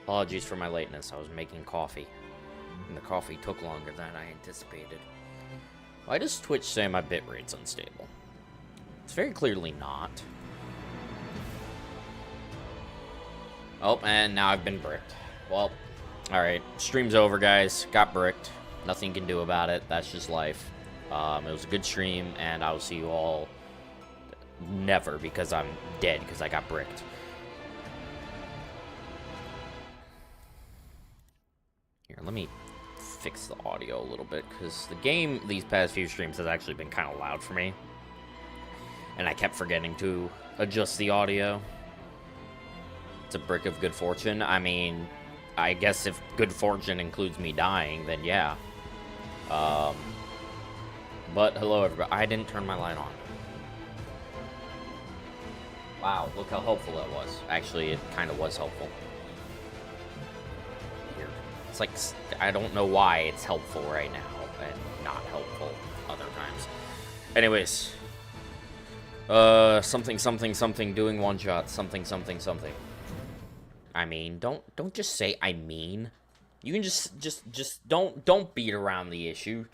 Apologies for my lateness. I was making coffee, and the coffee took longer than I anticipated. Why does Twitch say my bitrate's unstable? It's very clearly not. Oh, and now I've been bricked. Well, alright. Stream's over, guys. Got bricked. Nothing you can do about it. That's just life. It was a good stream, and I will see you all never, because I'm dead, because I got bricked. Here, let me fix the audio a little bit, because the game these past few streams has actually been kind of loud for me. And I kept forgetting to adjust the audio. It's a brick of good fortune. I mean, I guess if good fortune includes me dying, then yeah. But hello, everybody. I didn't turn my light on. Wow, look how helpful that was. Actually, it kind of was helpful. Weird. It's like, I don't know why it's helpful right now and not helpful other times. Anyways. Something, doing one shot. Something. I mean, don't just say I mean. You can just don't beat around the issue.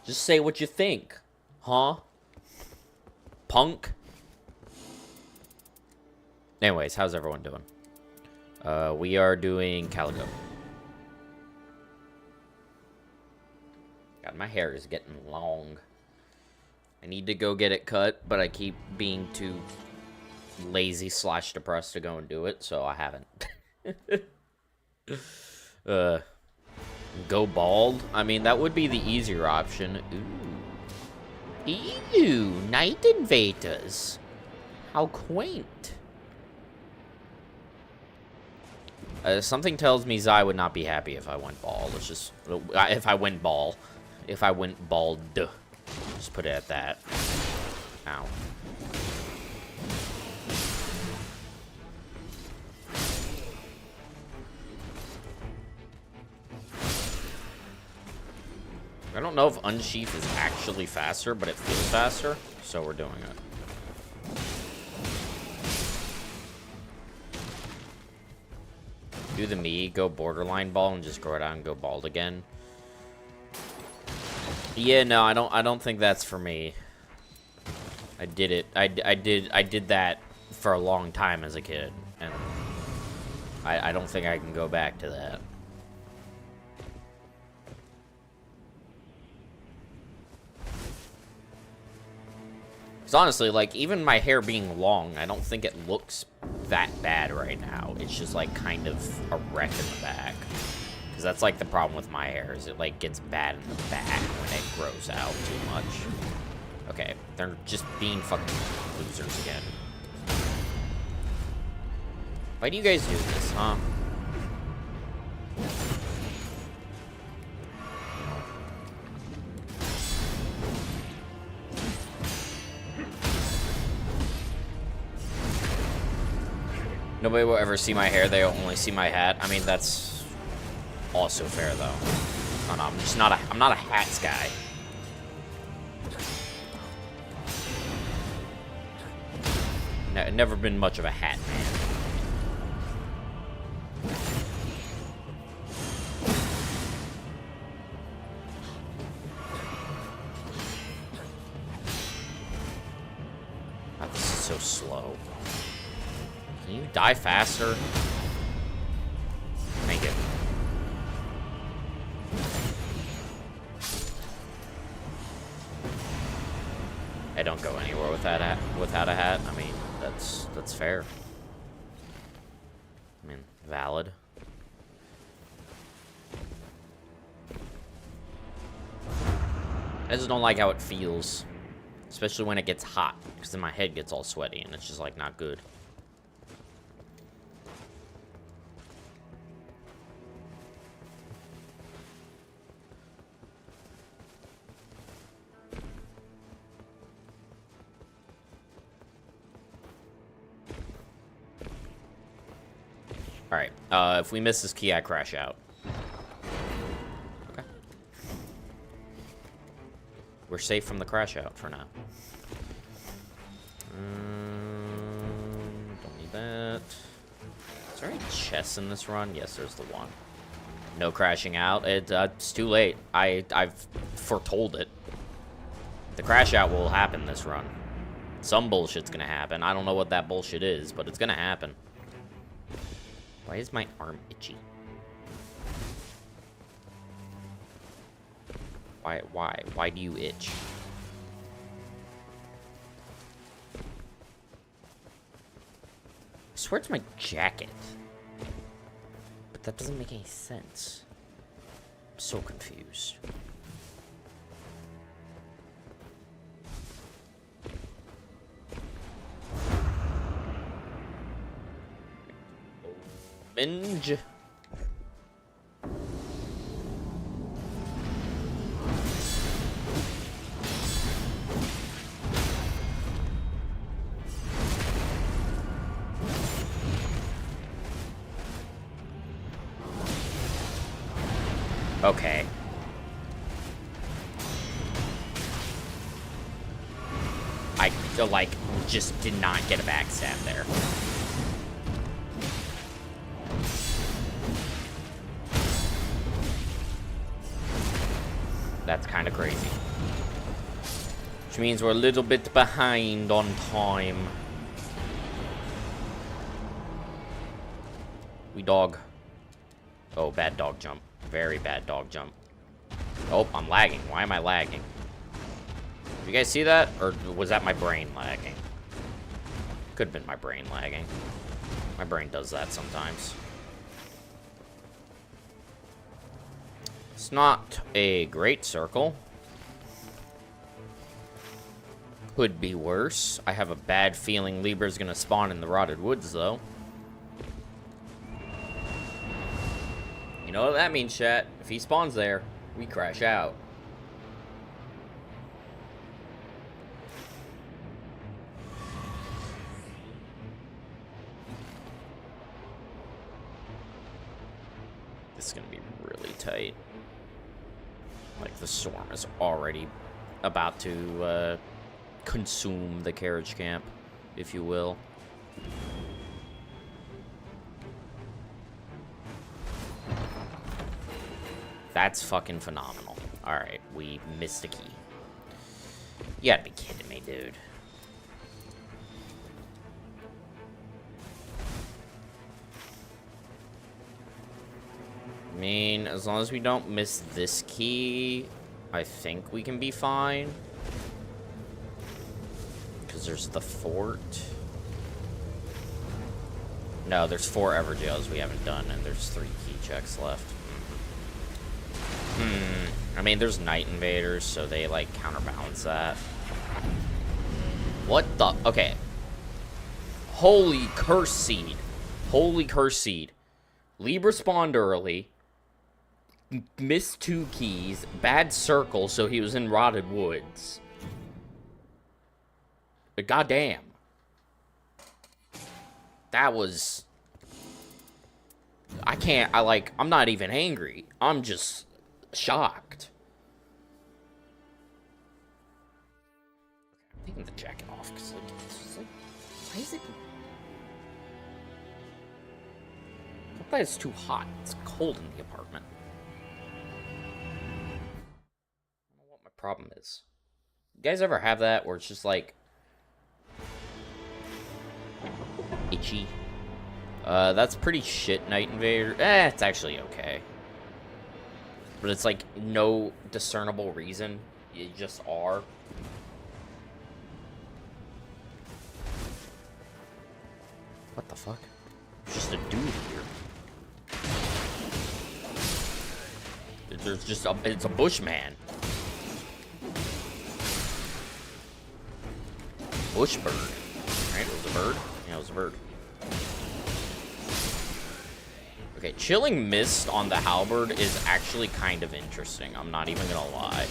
Just say what you think. Huh? Punk? Anyways, how's everyone doing? We are doing Calico. God, my hair is getting long. I need to go get it cut, but I keep being too lazy / depressed to go and do it, so I haven't. Go bald? I mean, that would be the easier option. Ooh, night invaders. How quaint. Something tells me Zai would not be happy if I went bald. Let's just... If I went bald. If I went bald. Just put it at that. Ow. I don't know if Unsheath is actually faster, but it feels faster, so we're doing it. Do the me, go borderline ball, and just grow it out and go bald again. Yeah, no, I don't think that's for me. I did it. I did that for a long time as a kid, and I don't think I can go back to that. Because honestly, like, even my hair being long, I don't think it looks that bad right now. It's just, like, kind of a wreck in the back. Because that's, like, the problem with my hair, is it, like, gets bad in the back when it grows out too much. Okay, they're just being fucking losers again. Why do you guys do this, huh? Nobody will ever see my hair, they'll only see my hat. I mean, that's also fair, though. Oh, no, I'm not a hats guy. Never been much of a hat man. God, this is so slow. Can you die faster? Thank you. I don't go anywhere without a hat. I mean, that's fair. I mean, valid. I just don't like how it feels, especially when it gets hot, because then my head gets all sweaty and it's just like not good. Alright, if we miss this key, I crash out. Okay. We're safe from the crash out for now. Don't need that. Is there any chest chests in this run? Yes, there's the one. No crashing out. It's too late. I've foretold it. The crash out will happen this run. Some bullshit's gonna happen. I don't know what that bullshit is, but it's gonna happen. Why is my arm itchy? Why? Why do you itch? I swear it's my jacket. But that doesn't make any sense. I'm so confused. Binge. Okay. I feel like just did not get a backstab there. That's kind of crazy. Which means we're a little bit behind on time. We dog. Oh, bad dog jump. Very bad dog jump. Oh, I'm lagging. Why am I lagging? Did you guys see that? Or was that my brain lagging? Could have been my brain lagging. My brain does that sometimes. It's not a great circle. Could be worse. I have a bad feeling Libra's gonna spawn in the Rotted Woods, though. You know what that means, chat? If he spawns there, we crash out. This is gonna be really tight. Like, the storm is already about to consume the carriage camp, if you will. That's fucking phenomenal. Alright, we missed a key. You gotta be kidding me, dude. I mean, as long as we don't miss this key, I think we can be fine. Because there's the fort. No, there's 4 Everjails we haven't done, and there's 3 key checks left. I mean, there's Night Invaders, so they, like, counterbalance that. What the? Okay. Holy curse seed. Holy curse seed. Libra spawned early. Missed 2 keys. Bad circle, so he was in Rotted Woods. But goddamn. That was... I'm not even angry. I'm just shocked. I'm taking the jacket off, because, like, it's just like, why is it... I thought it's too hot. It's cold in the apartment. I don't know what my problem is. You guys ever have that where it's just like itchy? That's pretty shit, Night Invader. It's actually okay. But it's like no discernible reason. You just are. What the fuck? There's just a dude here. There's just a, it's a bushman. Bushbird. Right, it was a bird? Yeah, it was a bird. Okay, Chilling Mist on the halberd is actually kind of interesting. I'm not even gonna lie.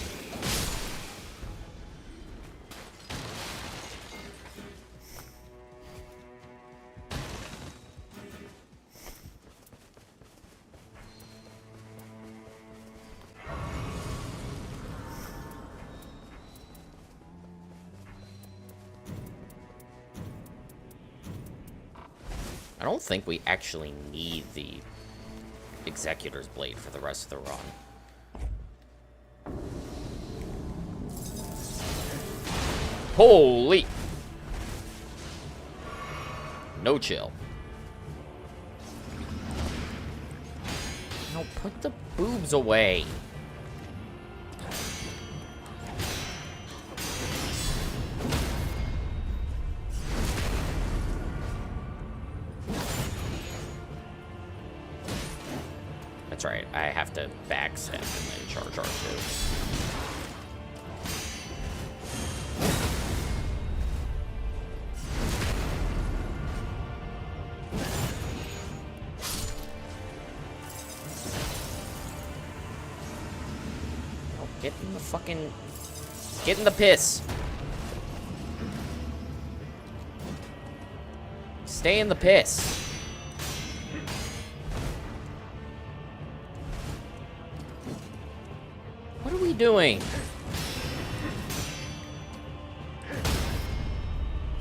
I don't think we actually need the Executor's Blade for the rest of the run. Holy! No chill. No, put the boobs away. That's right, I have to backstep and then charge R2. Get in the fucking... Get in the piss. Stay in the piss. What are we doing?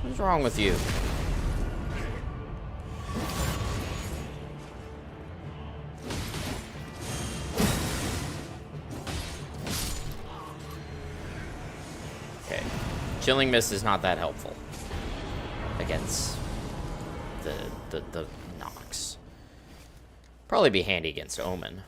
What's wrong with you? Chilling Mist is not that helpful against the Nox. Probably be handy against Omen.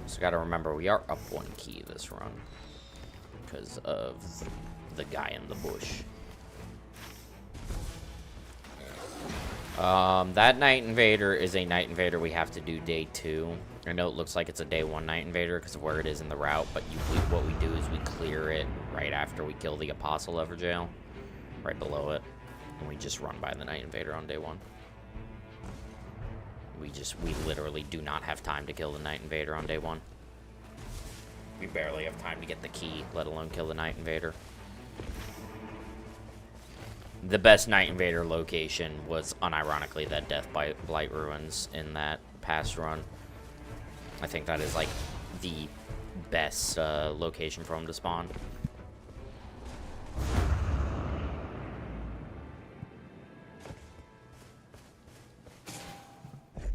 So gotta remember, we are up 1 key this run because of the guy in the bush. That Night Invader is a Night Invader we have to do day 2. I know it looks like it's a day 1 Night Invader because of where it is in the route, but what we do is we clear it right after we kill the Apostle Ever Jail, right below it, and we just run by the Night Invader on day 1. We literally do not have time to kill the Night Invader on day 1. We barely have time to get the key, let alone kill the Night Invader. The best Night Invader location was, unironically, that Death Blight Ruins in that past run. I think that is, like, the best location for him to spawn.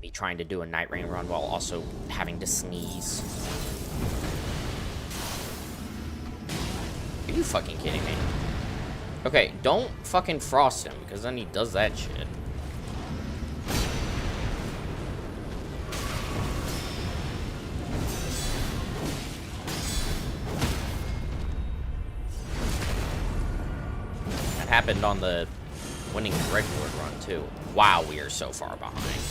Me trying to do a Night Rain run while also having to sneeze. Are you fucking kidding me? Okay, don't fucking frost him, because then he does that shit. That happened on the winning regular run, too. Wow, we are so far behind.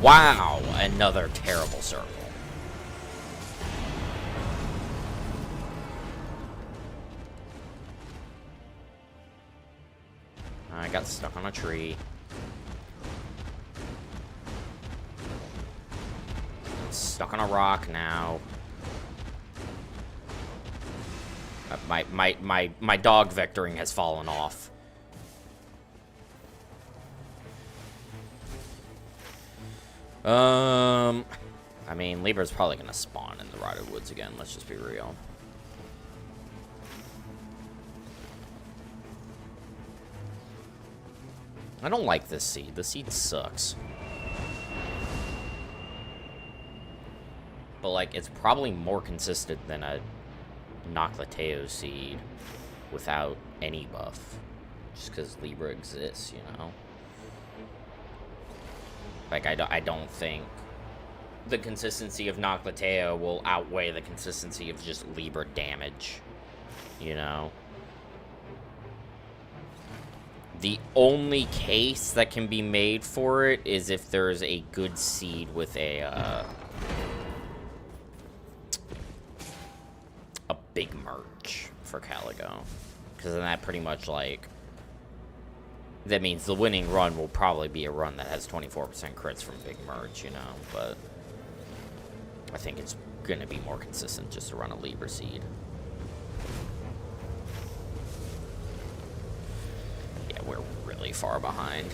Wow, another terrible circle. I got stuck on a tree. Stuck on a rock now. My dog vectoring has fallen off. I mean, Libra's probably gonna spawn in the Rotted Woods again, let's just be real. I don't like this seed. The seed sucks. But, like, it's probably more consistent than a Noclateo seed without any buff. Just because Libra exists, you know? Like, I don't think the consistency of Noclateo will outweigh the consistency of just Libra damage, you know? The only case that can be made for it is if there's a good seed with a big merch. for Caligo. Because then that pretty much, like... That means the winning run will probably be a run that has 24% crits from Big Merch, you know? But... I think it's going to be more consistent just to run a Libra Seed. Yeah, we're really far behind.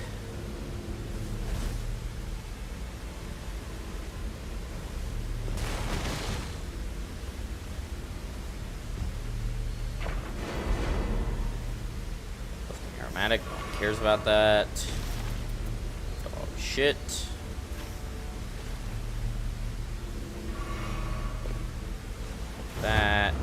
Aromatic, no one cares about that. Oh shit. That.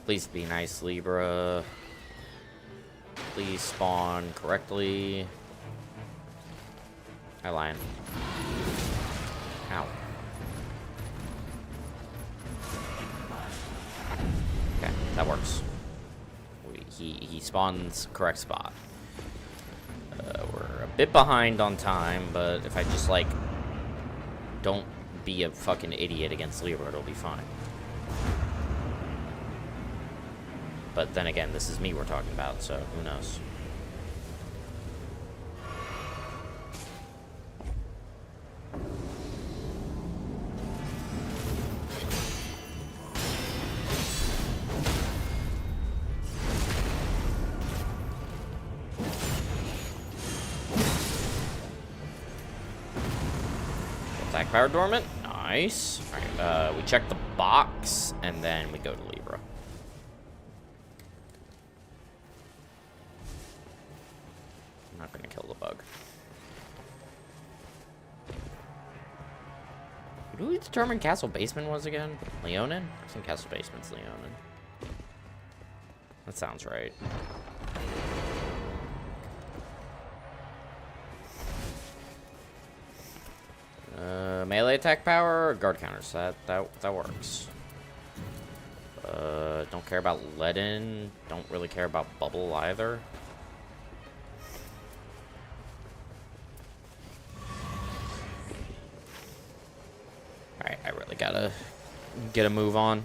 Please be nice, Libra. Please spawn correctly. Hi, Lion. Ow. Okay, that works. He spawns correct spot. We're a bit behind on time, but if I just, like, don't be a fucking idiot against Libra, it'll be fine. But then again, this is me we're talking about, so who knows? Attack power dormant. Nice. Alright, we check the box, and then we go to Libra. Not gonna kill the bug. Who we determine Castle Basement was again? Leonin? I think Castle Basement's Leonin. That sounds right. Melee attack power or guard counters? That works. Don't care about Leaden. Don't really care about Bubble either. Alright, I really gotta get a move on.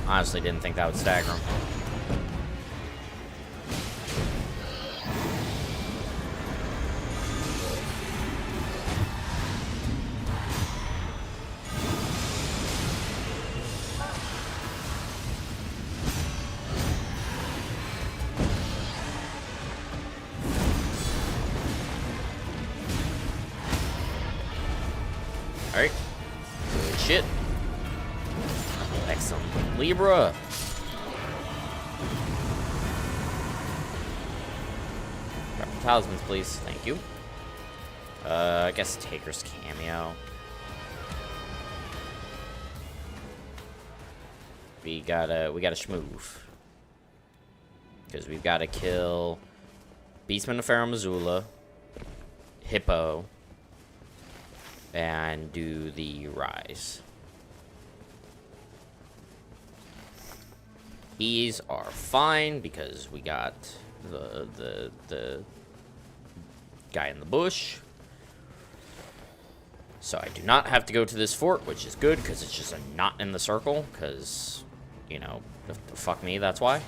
Honestly, didn't think that would stagger him. Alright. Good shit. Excellent. Libra. Couple talismans, please. Thank you. I guess Taker's cameo. We gotta schmoove. Because we've gotta kill Beastman of Pharaoh Missoula, Hippo, and do the Rise. These are fine because we got the guy in the bush. So I do not have to go to this fort, which is good because it's just a knot in the circle. Because, you know, fuck me, that's why.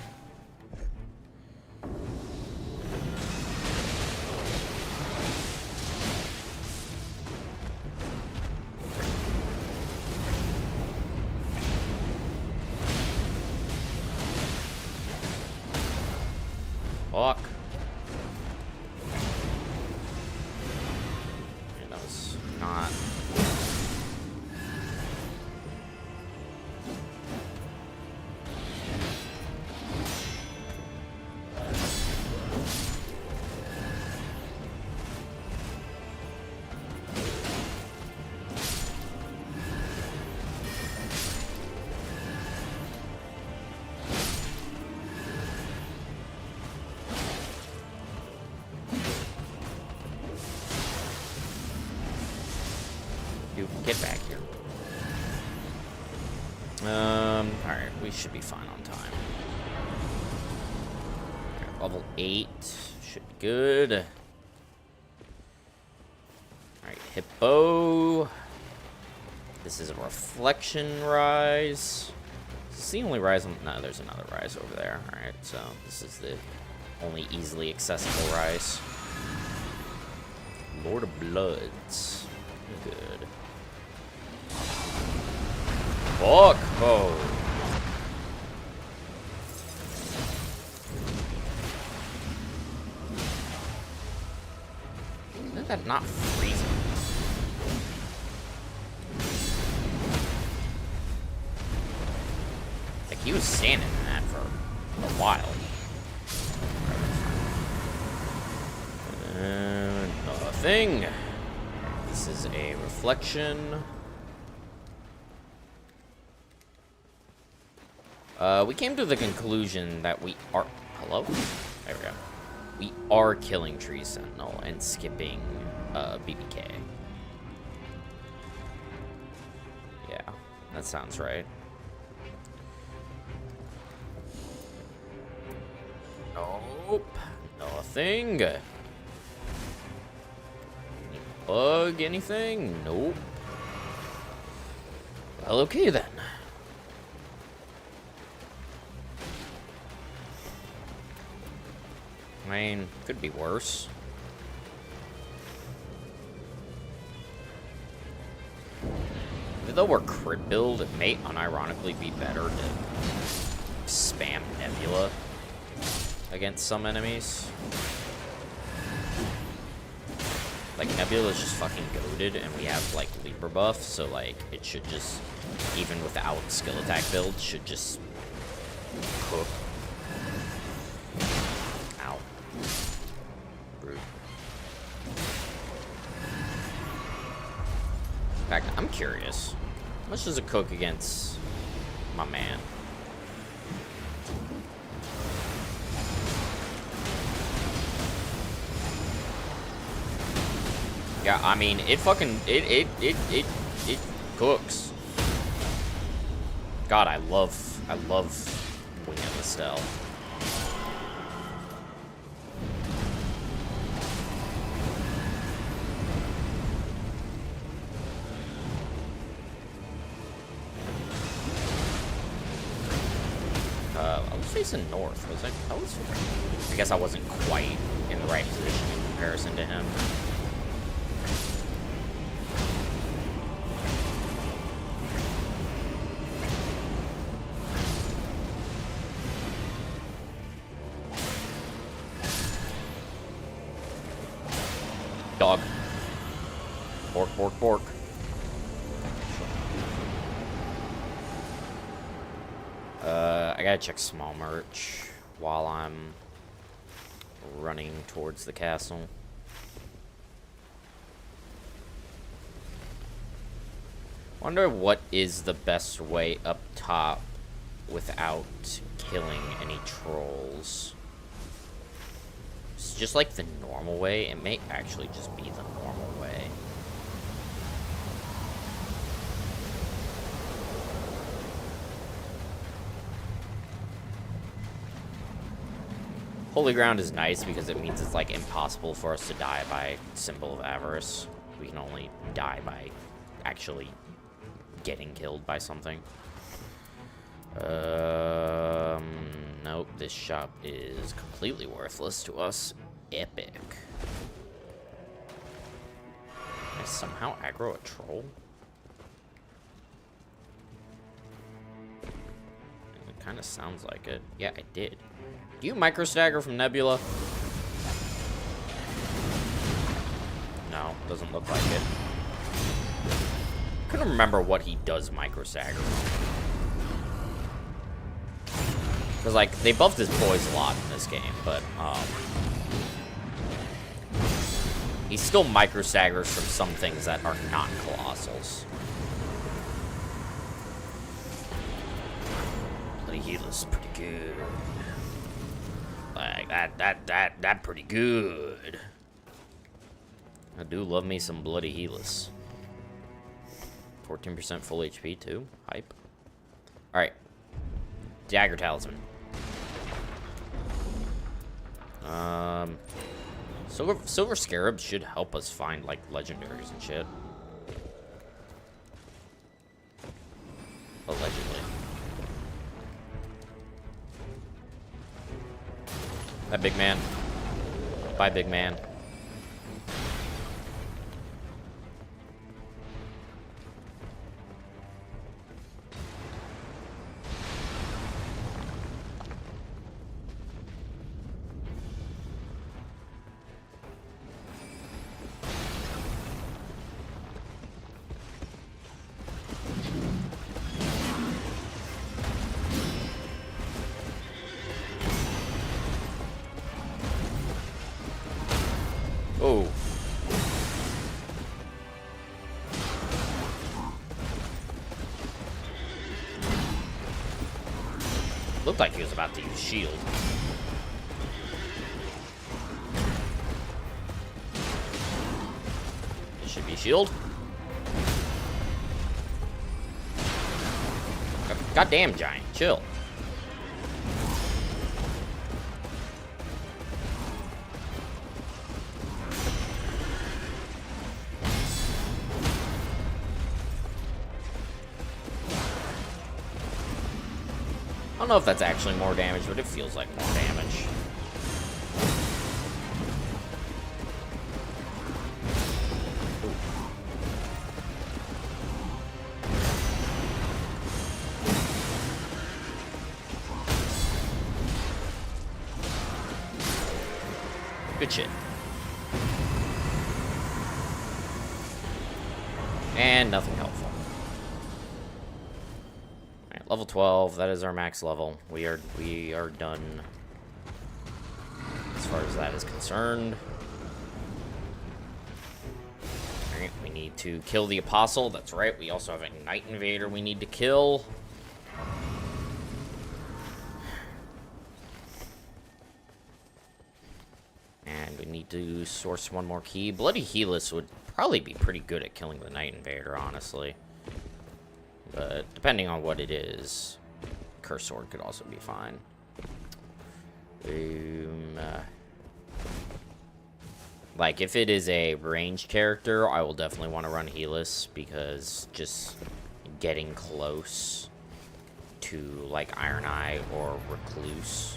Fuck. Yeah, that was not... Dude, get back here. Alright, we should be fine on time. Okay, level 8 should be good. Alright, Hippo. This is a reflection rise. Is this the only rise? No, there's another rise over there. Alright, so this is the only easily accessible rise. Lord of Bloods. Good. Fuck! Oh. Isn't that not freezing? Like, he was standing in that for a while. Nothing. This is a reflection. We came to the conclusion that we are... Hello? There we go. We are killing Tree Sentinel and skipping BBK. Yeah, that sounds right. Nope. Nothing. Any bug? Anything? Nope. Well, okay then. I mean, could be worse. Even though we're crit build, it may unironically be better to spam Nebula against some enemies. Like, Nebula's just fucking goated, and we have, like, Libra buff, so, like, it should just, even without skill attack build, should just cook. Ow. Rude. In fact, I'm curious. How much does it cook against my man? Yeah, I mean, it fucking, it cooks. God, I love Wing of Estelle. I was facing north, was I? I guess I wasn't quite in the right position in comparison to him. Dog. Bork, bork, bork. I gotta check small merch while I'm running towards the castle. Wonder what is the best way up top without killing any trolls. It's just like the normal way. It may actually just be the normal way. Holy Ground is nice because it means it's like impossible for us to die by Symbol of Avarice. We can only die by actually getting killed by something. Nope, this shop is completely worthless to us. Epic. Can I somehow aggro a troll? It kind of sounds like it. Yeah, I did. Do you micro stagger from Nebula? No, doesn't look like it. Couldn't remember what he does micro stagger. Because, like, they buffed his poise a lot in this game, but, he still micro staggers from some things that are not colossals. Bloody Healer's pretty good. Like, that pretty good. I do love me some Bloody Healers. 14% full HP, too. Hype. Alright. Dagger Talisman. Silver Scarabs should help us find, like, legendaries and shit. Allegedly. That big man. Bye, big man. Oh. Looked like he was about to use shield. It should be shield. Goddamn giant, chill. I don't know if that's actually more damage, but it feels like more damage. Good shit. And nothing helpful. Level 12, that is our max level. We are done as far as that is concerned. Alright, we need to kill the Apostle. That's right, we also have a Night Invader we need to kill. And we need to source one more key. Bloody Helis would probably be pretty good at killing the Night Invader, honestly. But depending on what it is, Curse Sword could also be fine. Like, if it is a ranged character, I will definitely want to run Helis, because just getting close to, like, Iron Eye or Recluse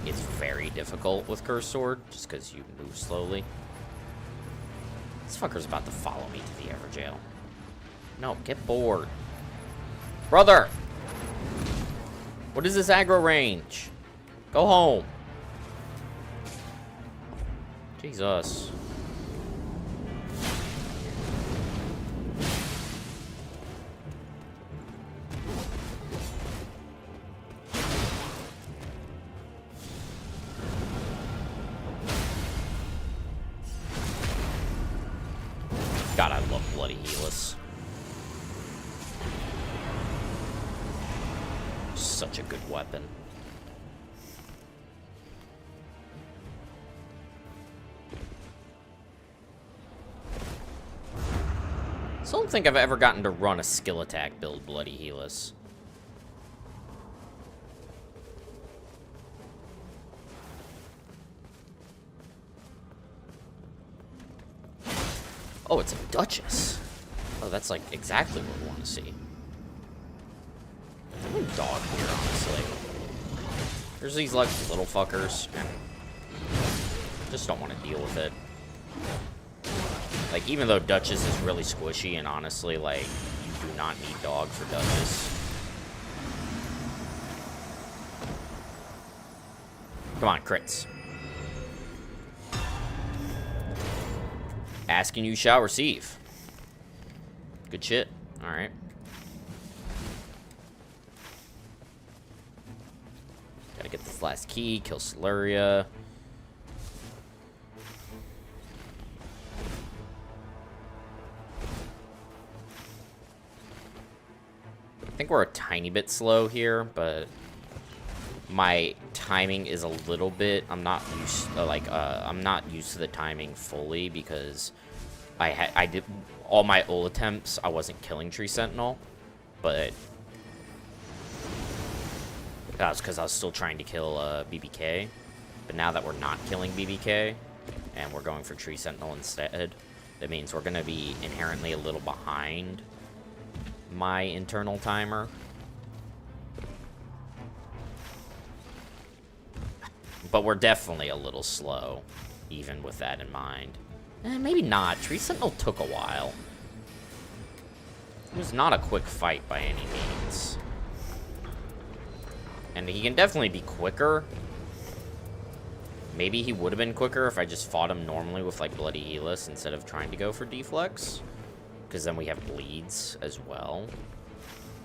is very difficult with Curse Sword, just because you move slowly. This fucker's about to follow me to the Everjail. No, get bored. Brother! What is this aggro range? Go home. Jesus. God, I love Bloody Helis. Such a good weapon. I don't think I've ever gotten to run a skill attack build Bloody Helis. Oh, it's a Duchess. Oh, that's like exactly what we want to see. I'm a dog here, honestly. There's these, like, little fuckers, and just don't want to deal with it. Like, even though Duchess is really squishy, and honestly, like, you do not need dog for Duchess. Come on, crits. Asking you shall receive. Good shit. Alright. Gotta get this last key, kill Siluria. I think we're a tiny bit slow here, but my timing is a little bit. I'm not used to the timing fully because I did all my ult attempts. I wasn't killing Tree Sentinel, but that was because I was still trying to kill BBK. But now that we're not killing BBK and we're going for Tree Sentinel instead, that means we're gonna be inherently a little behind my internal timer. But we're definitely a little slow, even with that in mind. Maybe not. Tree Sentinel took a while. It was not a quick fight by any means. And he can definitely be quicker. Maybe he would have been quicker if I just fought him normally with, like, Bloody Healus instead of trying to go for Deflex. Because then we have bleeds as well.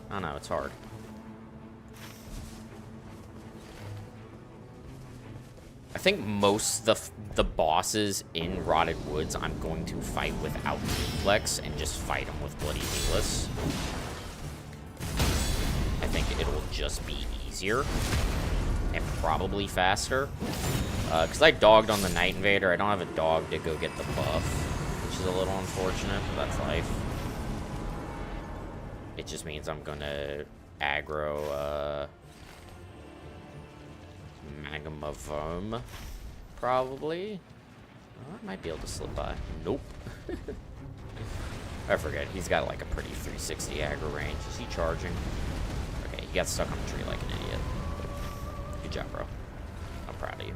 I don't know, it's hard. I think most the bosses in Rotted Woods I'm going to fight without Deflex and just fight them with Bloody Healus. I think it'll just be easier and probably faster. Because I dogged on the Night Invader. I don't have a dog to go get the buff, which is a little unfortunate, but that's life. It just means I'm gonna aggro Magma Worm, probably. Oh, I might be able to slip by. Nope. I forget. He's got like a pretty 360 aggro range. Is he charging? Okay, he got stuck on the tree like an idiot. Good job, bro. I'm proud of you.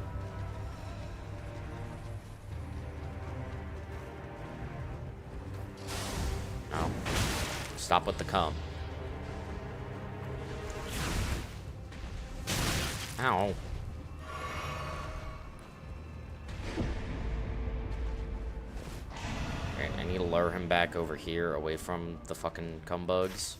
Oh. Stop with the cum. Ow. Alright, I need to lure him back over here, away from the fucking cum bugs.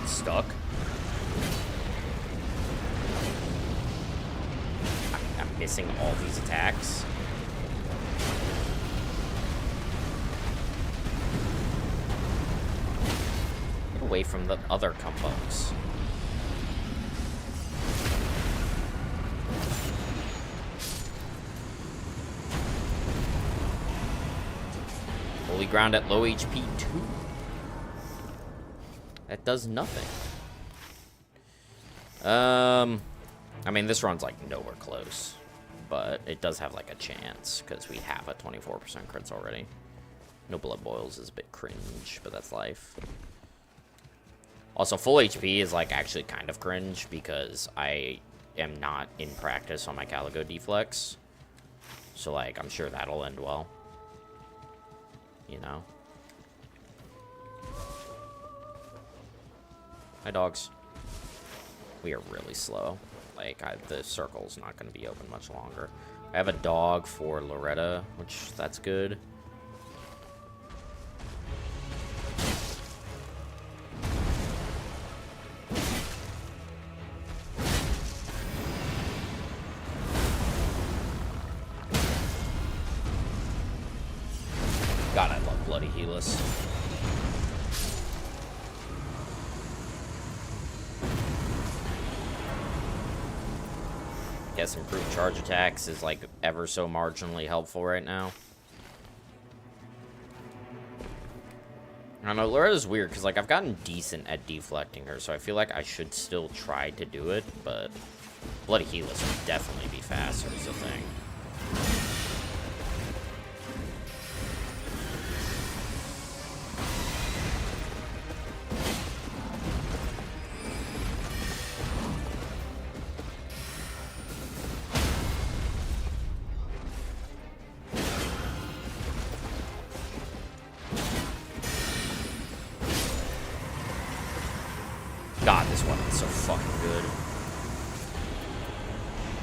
Stuck. I'm missing all these attacks. Get away from the other cum-bugs. Holy ground at low HP 2. That does nothing. I mean, this run's, like, nowhere close. But it does have, like, a chance, because we have a 24% crits already. No blood boils is a bit cringe, but that's life. Also, full HP is, like, actually kind of cringe, because I am not in practice on my Caligo Deflex. So, like, I'm sure that'll end well. You know? Hi, dogs. We are really slow. Like, the circle's not going to be open much longer. I have a dog for Loretta, which, that's good. God, I love Bloody Healus. Guess improved charge attacks is like ever so marginally helpful right now. I don't know, Loretta's weird because like I've gotten decent at deflecting her, so I feel like I should still try to do it, but Bloody Healus would definitely be faster is the thing. this weapon's so fucking good.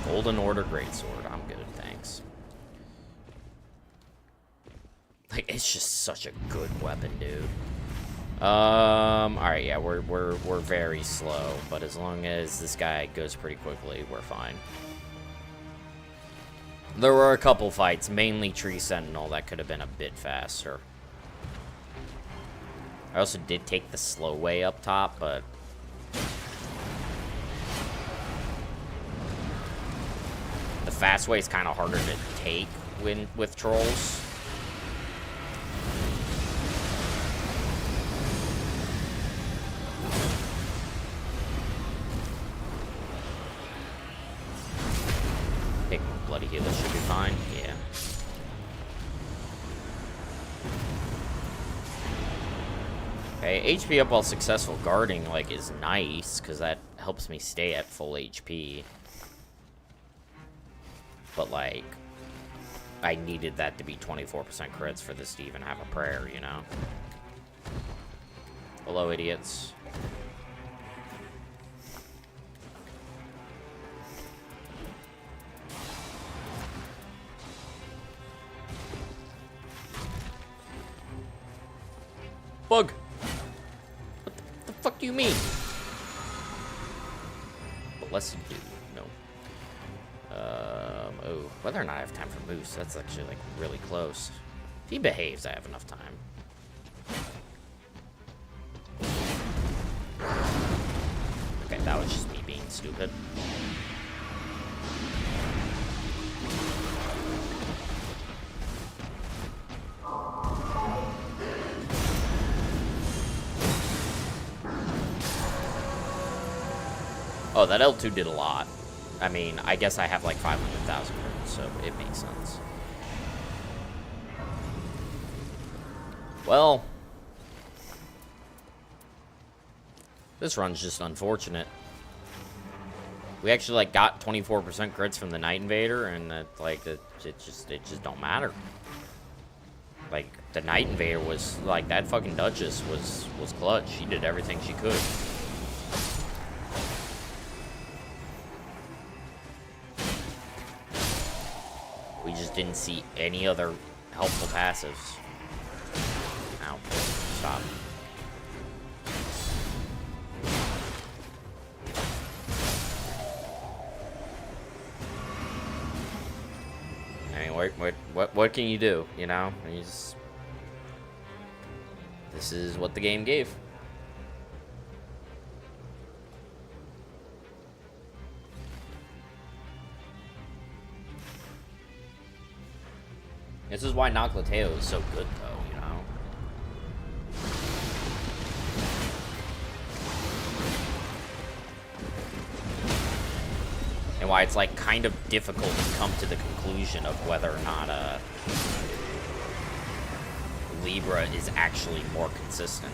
Golden Order Greatsword. I'm good, thanks. Like, it's just such a good weapon, dude. Alright, yeah, we're very slow, but as long as this guy goes pretty quickly, we're fine. There were a couple fights, mainly Tree Sentinel, that could have been a bit faster. I also did take the slow way up top, but... the fast way is kind of harder to take with trolls. Bloody healer should be fine. Yeah. Okay, HP up while successful guarding, like, is nice, because that helps me stay at full HP. But, like, I needed that to be 24% crits for this to even have a prayer, you know? Hello, idiots. Bug! What the fuck do you mean? But less you do, no. Oh, whether or not I have time for Moose, that's actually, like, really close. If he behaves, I have enough time. Okay, that was just me being stupid. Oh, that L2 did a lot. I mean, I guess I have like 500,000 crits, so it makes sense. Well, this run's just unfortunate. We actually like got 24% crits from the Night Invader, and that like it just don't matter. Like the Night Invader was like that fucking Duchess was clutch. She did everything she could. We just didn't see any other helpful passives. Ow. Stop. I mean, what can you do, you know? This is what the game gave. This is why Noclateo is so good, though, you know? And why it's, like, kind of difficult to come to the conclusion of whether or not, Libra is actually more consistent.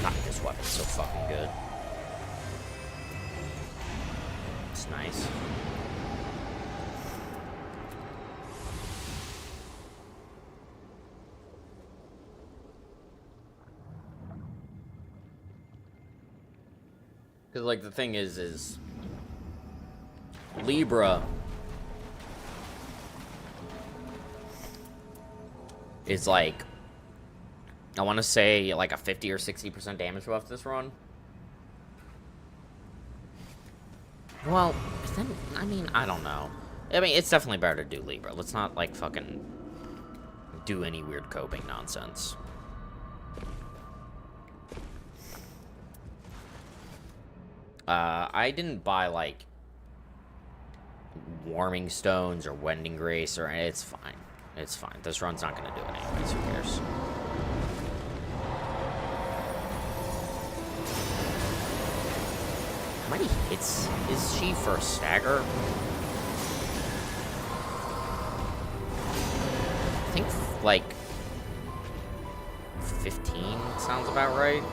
God, this weapon's so fucking good. Nice. Because, like, the thing is Libra is, like, I want to say, like, a 50 or 60% damage buff this run. Well, then, I mean, I don't know. I mean, it's definitely better to do Libra. Let's not, like, fucking do any weird coping nonsense. I didn't buy, like, Warming Stones or Wending Grace or anything. It's fine. It's fine. This run's not going to do it anyways. Who cares? How many hits is she for a stagger? I think, like, 15 sounds about right.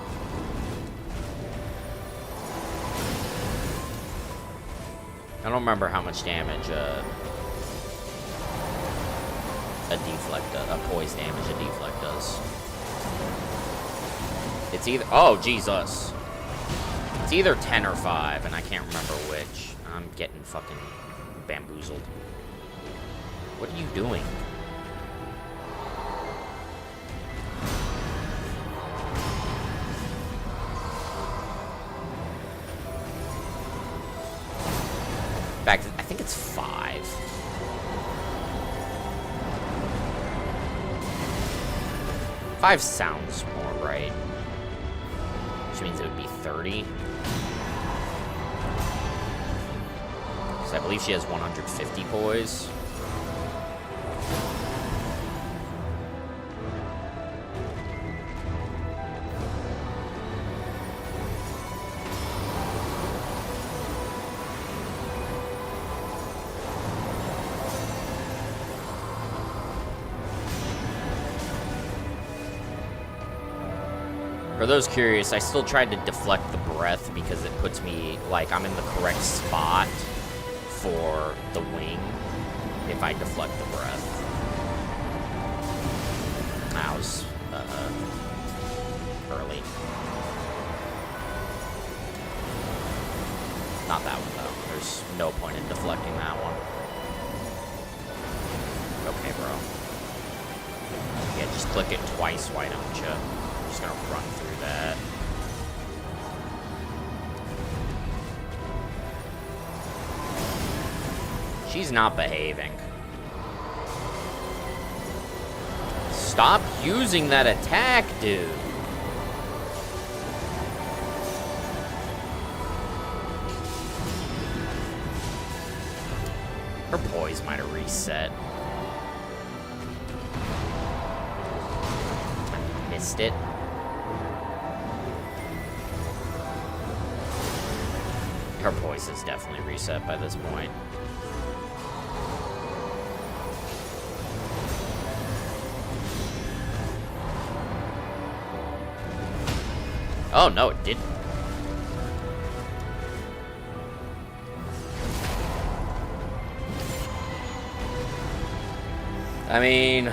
I don't remember how much damage a deflect, a poise damage a deflect does. It's either, oh Jesus, it's either 10 or 5, and I can't remember which. I'm getting fucking bamboozled. What are you doing? In fact, I think it's 5. Five sounds more right. Which means it would be 30. Because I believe she has 150 poise. For those curious, I still tried to deflect the breath because it puts me, like, I'm in the correct spot for the wing if I deflect the breath. That was, early. Not that one, though. There's no point in deflecting that one. Okay, bro. Yeah, just click it twice, why don't you? Just gonna run through that. She's not behaving. Stop using that attack, dude. Her poise might have reset. I missed it. Her poise is definitely reset by this point. Oh, no, it didn't. I mean,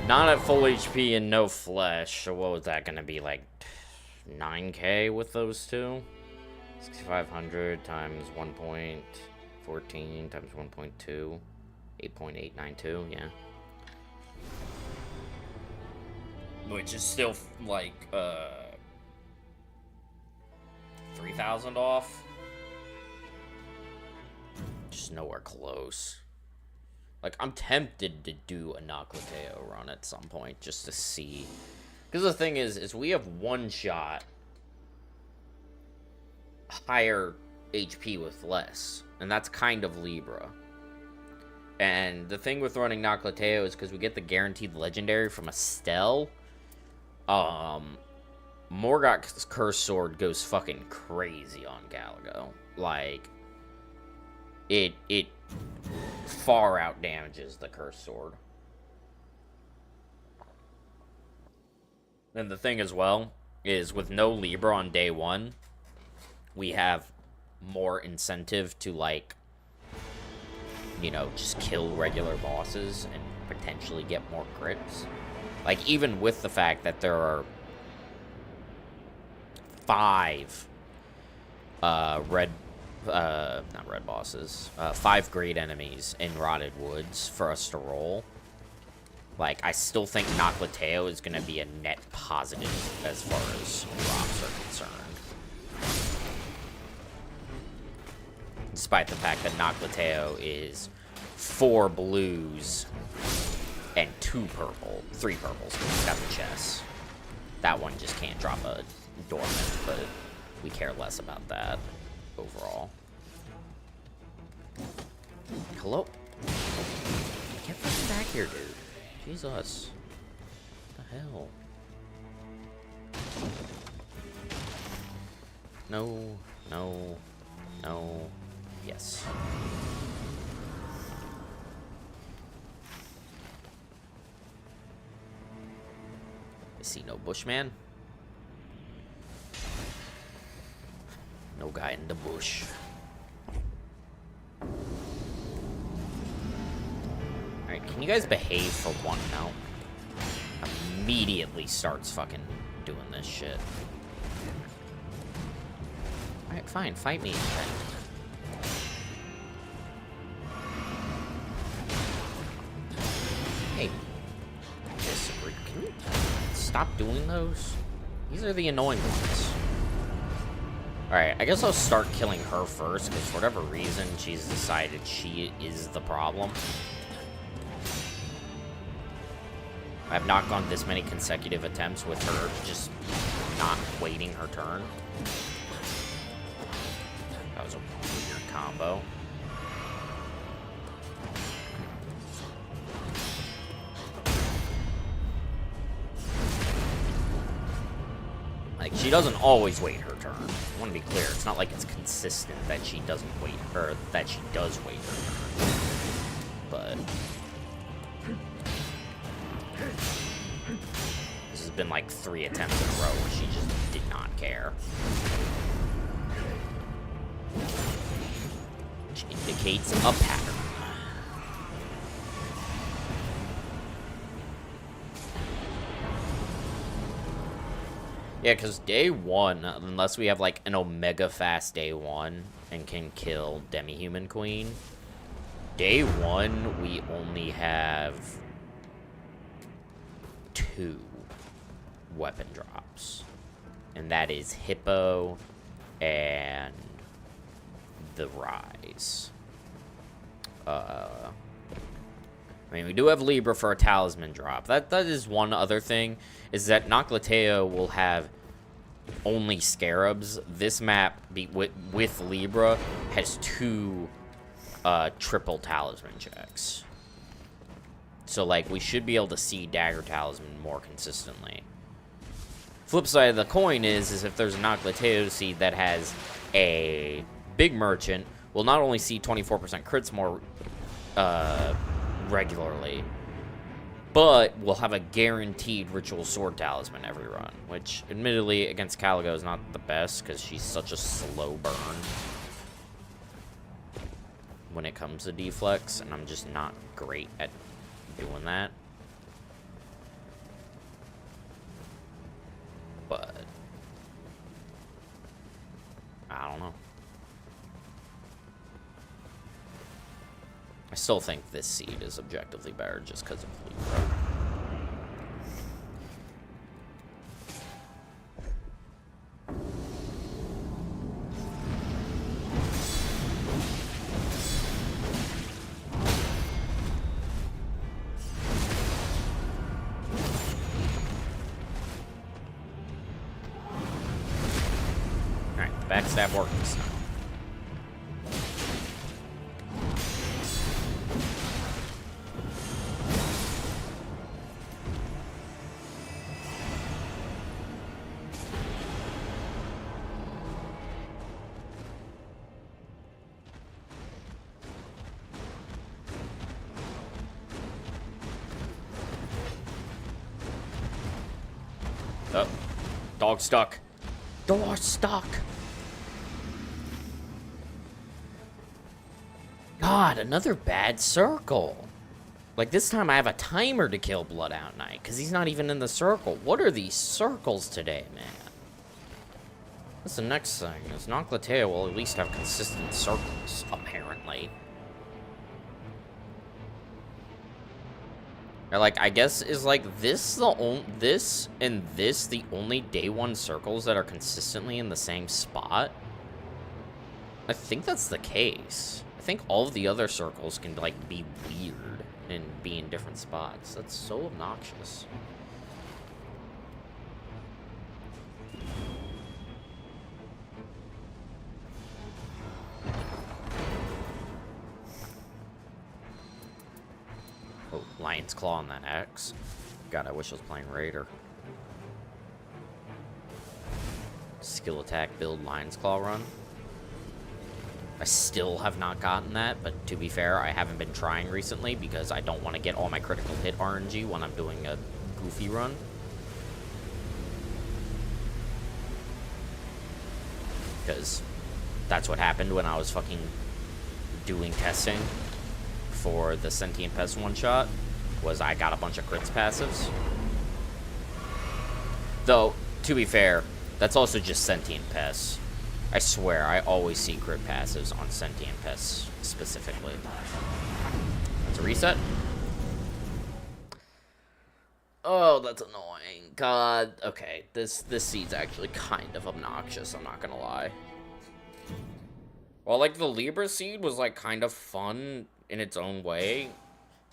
not at full HP and no flesh, so what was that gonna be, like 9k with those two? 6,500 times 1.14 times 1.2, 8.892, yeah. Which is still, like, 3,000 off. Just nowhere close. Like, I'm tempted to do a Noclateo run at some point, just to see. Because the thing is we have one shot higher HP with less, and that's kind of Libra. And the thing with running Noclateo is because we get the guaranteed legendary from Estelle. Morgoth's Curse Sword goes fucking crazy on Galago. Like, it far out damages the Curse Sword. And the thing as well is with no Libra on day one, we have more incentive to, like, you know, just kill regular bosses and potentially get more crits. Like, even with the fact that there are 5 not red bosses, 5 great enemies in Rotted Woods for us to roll. Like, I still think Noclateo is going to be a net positive as far as drops are concerned. Despite the fact that Noclateo is 4 blues and 2 purple. 3 purples, because he's got the chest. That one just can't drop a dormant, but we care less about that overall. Hello? Get fucking back here, dude. Jesus. What the hell? No, no, no, yes. I see no bushman. No guy in the bush. Alright, can can you guys behave for one now? Immediately starts fucking doing this shit. Alright, fine. Fight me then. Hey. Disagree. Can you stop doing those? These are the annoying ones. Alright, I guess I'll start killing her first, because for whatever reason, she's decided she is the problem. I've not gone this many consecutive attempts with her just not waiting her turn. That was a weird combo. Like, she doesn't always wait her turn. I want to be clear. It's not like it's consistent that she doesn't wait, or that she does wait her turn. But this has been like 3 attempts in a row where she just did not care. Which indicates a pattern. Yeah, because day 1, unless we have like an Omega fast day 1 and can kill Demi-Human Queen, day 1 we only have 2 weapon drops. And that is Hippo and the Rise. I mean, we do have Libra for a talisman drop. That is one other thing, is that Noclateo will have only Scarabs. This map, with Libra, has 2 triple talisman checks. So, like, we should be able to see Dagger Talisman more consistently. Flip side of the coin is if there's a Noclateo seed that has a big merchant, we'll not only see 24% crits more regularly, but we'll have a guaranteed Ritual Sword Talisman every run, which, admittedly, against Caligo is not the best, because she's such a slow burn when it comes to deflex, and I'm just not great at doing that. But I don't know. I still think this seed is objectively better just because of Libra. Alright, backstab works now. Oh, dog stuck. Door stuck. God, another bad circle. Like, this time I have a timer to kill Blood Out Knight, because he's not even in the circle. What are these circles today, man? What's the next thing? Is Noclateo will at least have consistent circles, apparently. Or, like, I guess is, like, this and this the only day 1 circles that are consistently in the same spot? I think that's the case. I think all of the other circles can, like, be weird and be in different spots. That's so obnoxious. Oh, Lion's Claw on that axe. God, I wish I was playing Raider. Skill attack build Lion's Claw run. I still have not gotten that, but to be fair, I haven't been trying recently because I don't want to get all my critical hit RNG when I'm doing a goofy run. Because that's what happened when I was fucking doing testing for the Sentient Pest one-shot. was I got a bunch of crits passives. Though, to be fair, that's also just sentient pests. I swear, I always see crit passives on sentient pests specifically. That's a reset. Oh, that's annoying. God. Okay, this seed's actually kind of obnoxious, I'm not gonna lie. Well, like, the Libra seed was, like, kind of fun in its own way.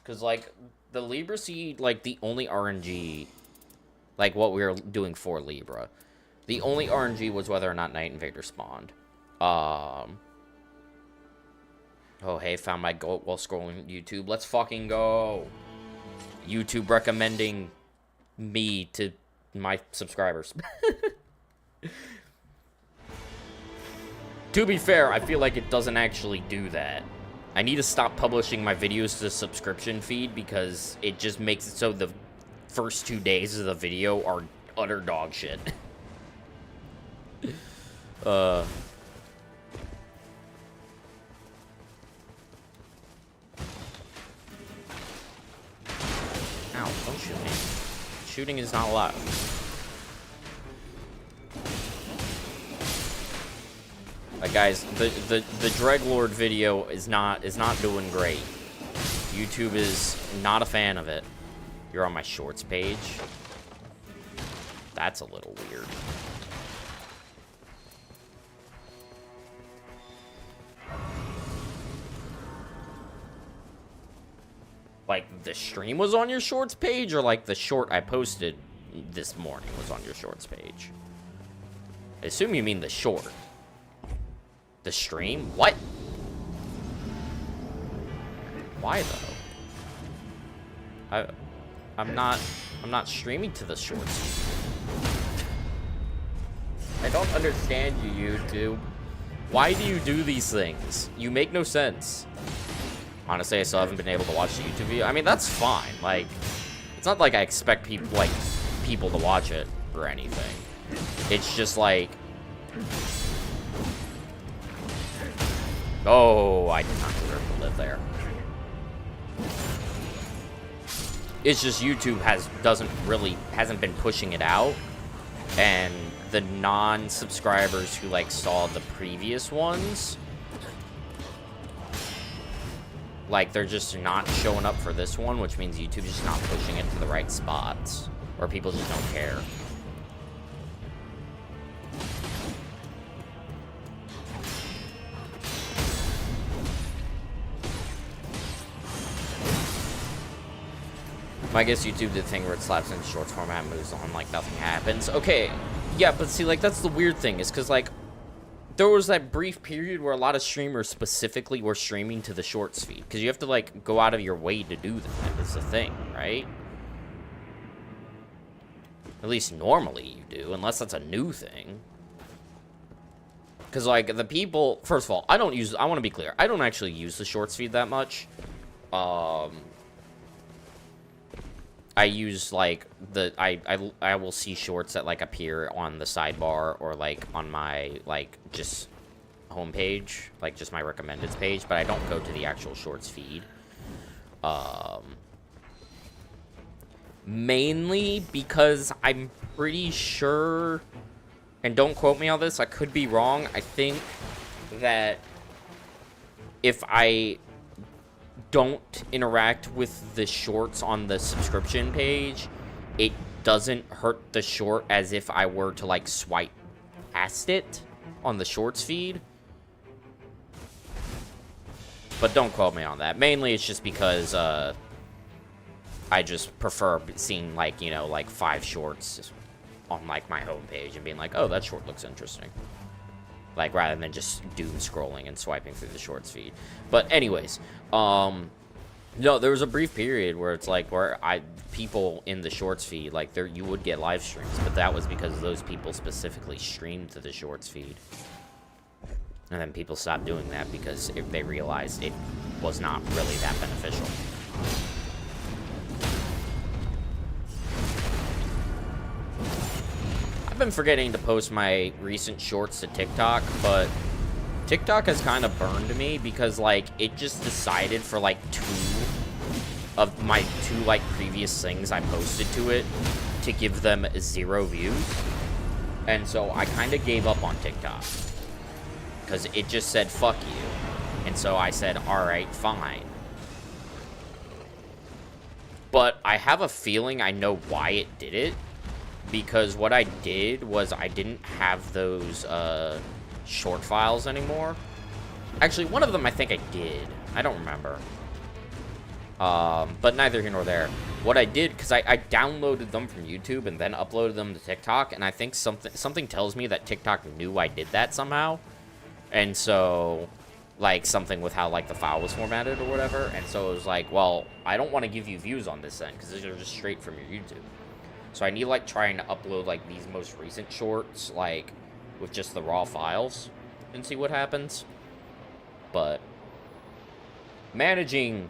Because, like, the Libra seed, like, the only RNG, like, what we were doing for Libra, the only RNG was whether or not Night Invader spawned. Oh, hey, found my goat while scrolling YouTube. Let's fucking go. YouTube recommending me to my subscribers. To be fair, I feel like it doesn't actually do that. I need to stop publishing my videos to the subscription feed because it just makes it so the first 2 days of the video are utter dog shit. Ow, don't shoot me. Shooting is not allowed. Guys, the Dreglord video is not doing great. YouTube is not a fan of it. You're on my shorts page. That's a little weird. Like, the stream was on your shorts page, or like the short I posted this morning was on your shorts page? I assume you mean the short. The stream? What? Why though? I'm not streaming to the shorts. I don't understand you, YouTube. Why do you do these things? You make no sense. Honestly, I still haven't been able to watch the YouTube video. I mean, that's fine. Like, it's not like I expect people to watch it or anything. It's just like, oh, I did not deserve to live there. It's just YouTube hasn't been pushing it out, and the non-subscribers who like saw the previous ones, like, they're just not showing up for this one, which means YouTube's just not pushing it to the right spots, or people just don't care. I guess YouTube did the thing where it slaps into shorts format and moves on like nothing happens. Okay, yeah, but see, like, that's the weird thing, is because, like, there was that brief period where a lot of streamers specifically were streaming to the shorts feed, because you have to, like, go out of your way to do that. That's the thing, right? At least normally you do, unless that's a new thing. Because, like, the people, first of all, I want to be clear, I don't actually use the shorts feed that much. I use, like, I will see shorts that, like, appear on the sidebar or, like, on my, like, just homepage, like, just my recommended page, but I don't go to the actual shorts feed. Mainly because I'm pretty sure, and don't quote me on this, I could be wrong, I think that if I don't interact with the shorts on the subscription page, it doesn't hurt the short as if I were to, like, swipe past it on the shorts feed. But don't quote me on that. Mainly it's just because I just prefer seeing, like, you know, like 5 shorts on, like, my homepage and being like, oh, that short looks interesting. Like, rather than just doom scrolling and swiping through the shorts feed. But anyways, no, there was a brief period where it's like, where people in the shorts feed, like, you would get live streams, but that was because those people specifically streamed to the shorts feed. And then people stopped doing that because they realized it was not really that beneficial. I've been forgetting to post my recent shorts to TikTok, but TikTok has kind of burned me because, like, it just decided for, like, 2 of my 2, like, previous things I posted to it to give them 0 views. And so I kind of gave up on TikTok. Because it just said, fuck you. And so I said, alright, fine. But I have a feeling I know why it did it. Because what I did was I didn't have those short files anymore. Actually, one of them I think I did. I don't remember. But neither here nor there. What I did, because I downloaded them from YouTube and then uploaded them to TikTok, and I think something tells me that TikTok knew I did that somehow. And so, like, something with how, like, the file was formatted or whatever. And so it was like, well, I don't want to give you views on this then, because these are just straight from your YouTube. So I need, like, trying to upload, like, these most recent shorts, like, with just the raw files and see what happens. But managing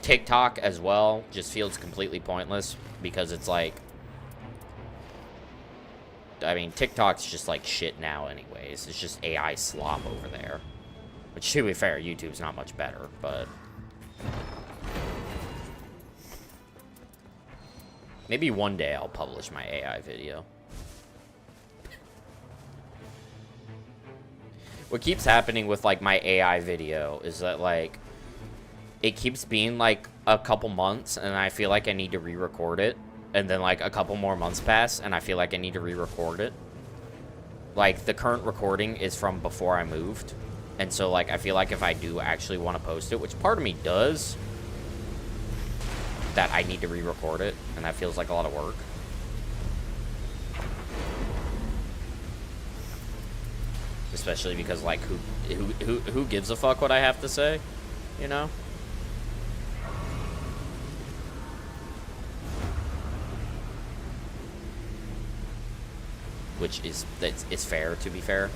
TikTok as well just feels completely pointless, because it's like, I mean, TikTok's just like shit now anyways. It's just AI slop over there. Which, to be fair, YouTube's not much better, but maybe one day I'll publish my AI video. What keeps happening with, like, my AI video is that, like, it keeps being, like, a couple months, and I feel like I need to re-record it. And then, like, a couple more months pass, and I feel like I need to re-record it. Like, the current recording is from before I moved. And so, like, I feel like if I do actually want to post it, which part of me does, that I need to re-record it, and that feels like a lot of work. Especially because, like, who gives a fuck what I have to say, you know? Which is, it's fair, to be fair.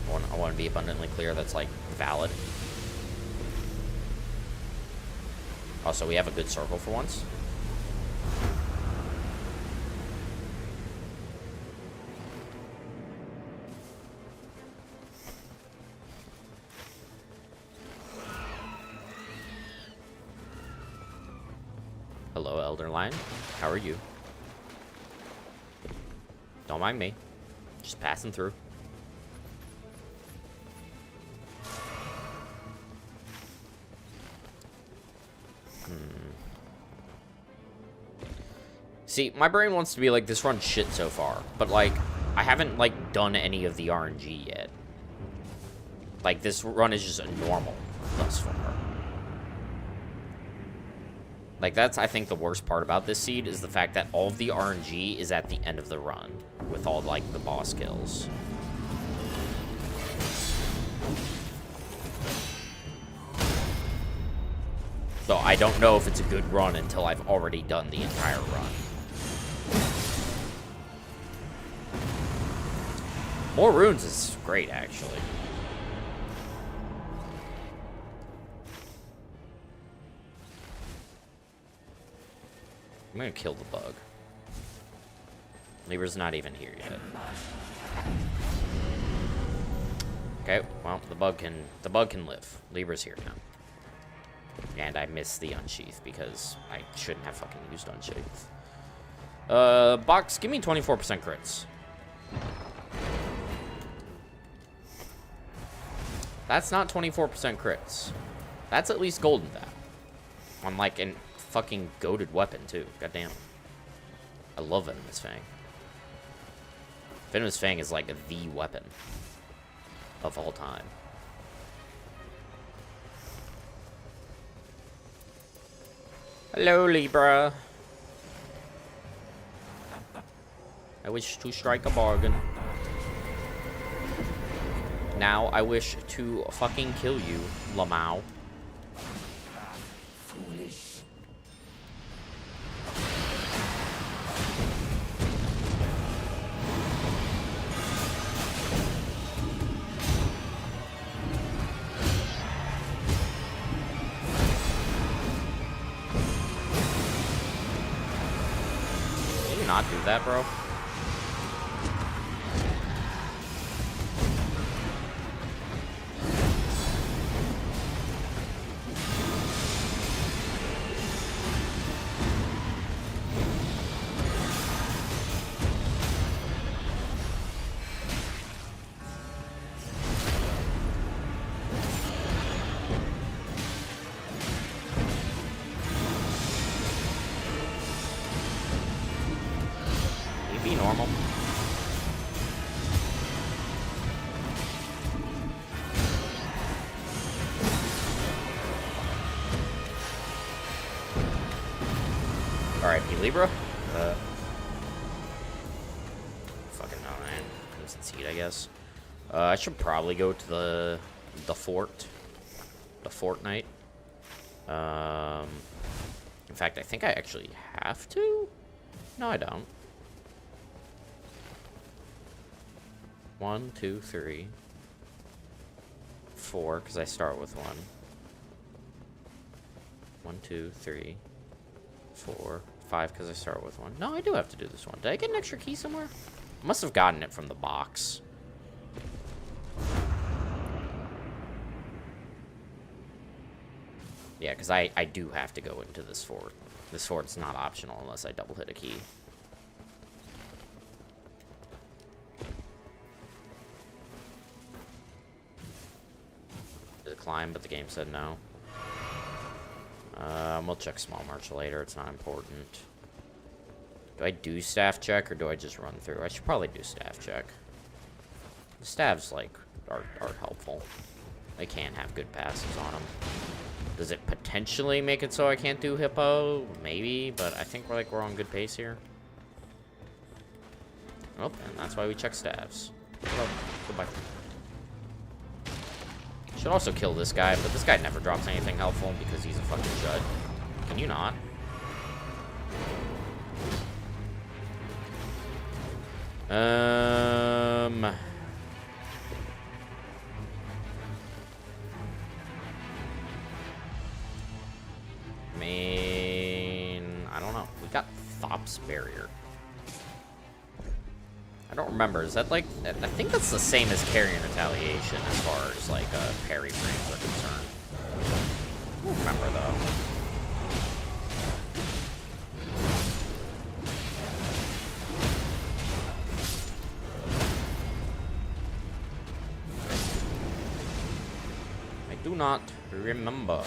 I want to be abundantly clear that's, like, valid. Also, we have a good circle for once. Hello, Elder Lion. How are you? Don't mind me. Just passing through. See, my brain wants to be like, this run's shit so far. But, like, I haven't, like, done any of the RNG yet. Like, this run is just normal thus far. Like, that's, I think, the worst part about this seed is the fact that all of the RNG is at the end of the run with all, like, the boss kills. So I don't know if it's a good run until I've already done the entire run. More runes is great, actually. I'm gonna kill the bug. Libra's not even here yet. Okay, well, the bug can live. Libra's here now. And I missed the unsheath because I shouldn't have fucking used unsheath. Box, give me 24% crits. That's not 24% crits. That's at least golden that. I'm like an fucking goated weapon too. Goddamn. I love Venomous Fang. Venomous Fang is like the weapon of all time. Hello, Libra. I wish to strike a bargain. Now I wish to fucking kill you, Lamau. Foolish. Did you not do that, bro? Be normal. Alright, P Libra. Fucking no, man. Concede, I guess. I should probably go to the fort. The fortnight. In fact, I think I actually have to? No, I don't. 1, 2, 3, 4, because I start with 1. 1, 2, 3, 4, 5, because I start with 1. No, I do have to do this one. Did I get an extra key somewhere? I must have gotten it from the box. Yeah, because I do have to go into this fort. This fort's not optional unless I double hit a key. Did it climb, but the game said no. We'll check small march later. It's not important. Do I do staff check or do I just run through? I should probably do staff check. The staffs, like, are helpful. They can have good passes on them. Does it potentially make it so I can't do hippo? Maybe, but I think we're on good pace here. Oh, and that's why we check staffs. Well, goodbye. Should also kill this guy, but this guy never drops anything helpful because he's a fucking jud. Can you not? I don't know. We got Thop's Barrier. I don't remember. Is that like... I think that's the same as Carrion Retaliation as far as, like, parry frames are concerned. I don't remember, though. I do not remember.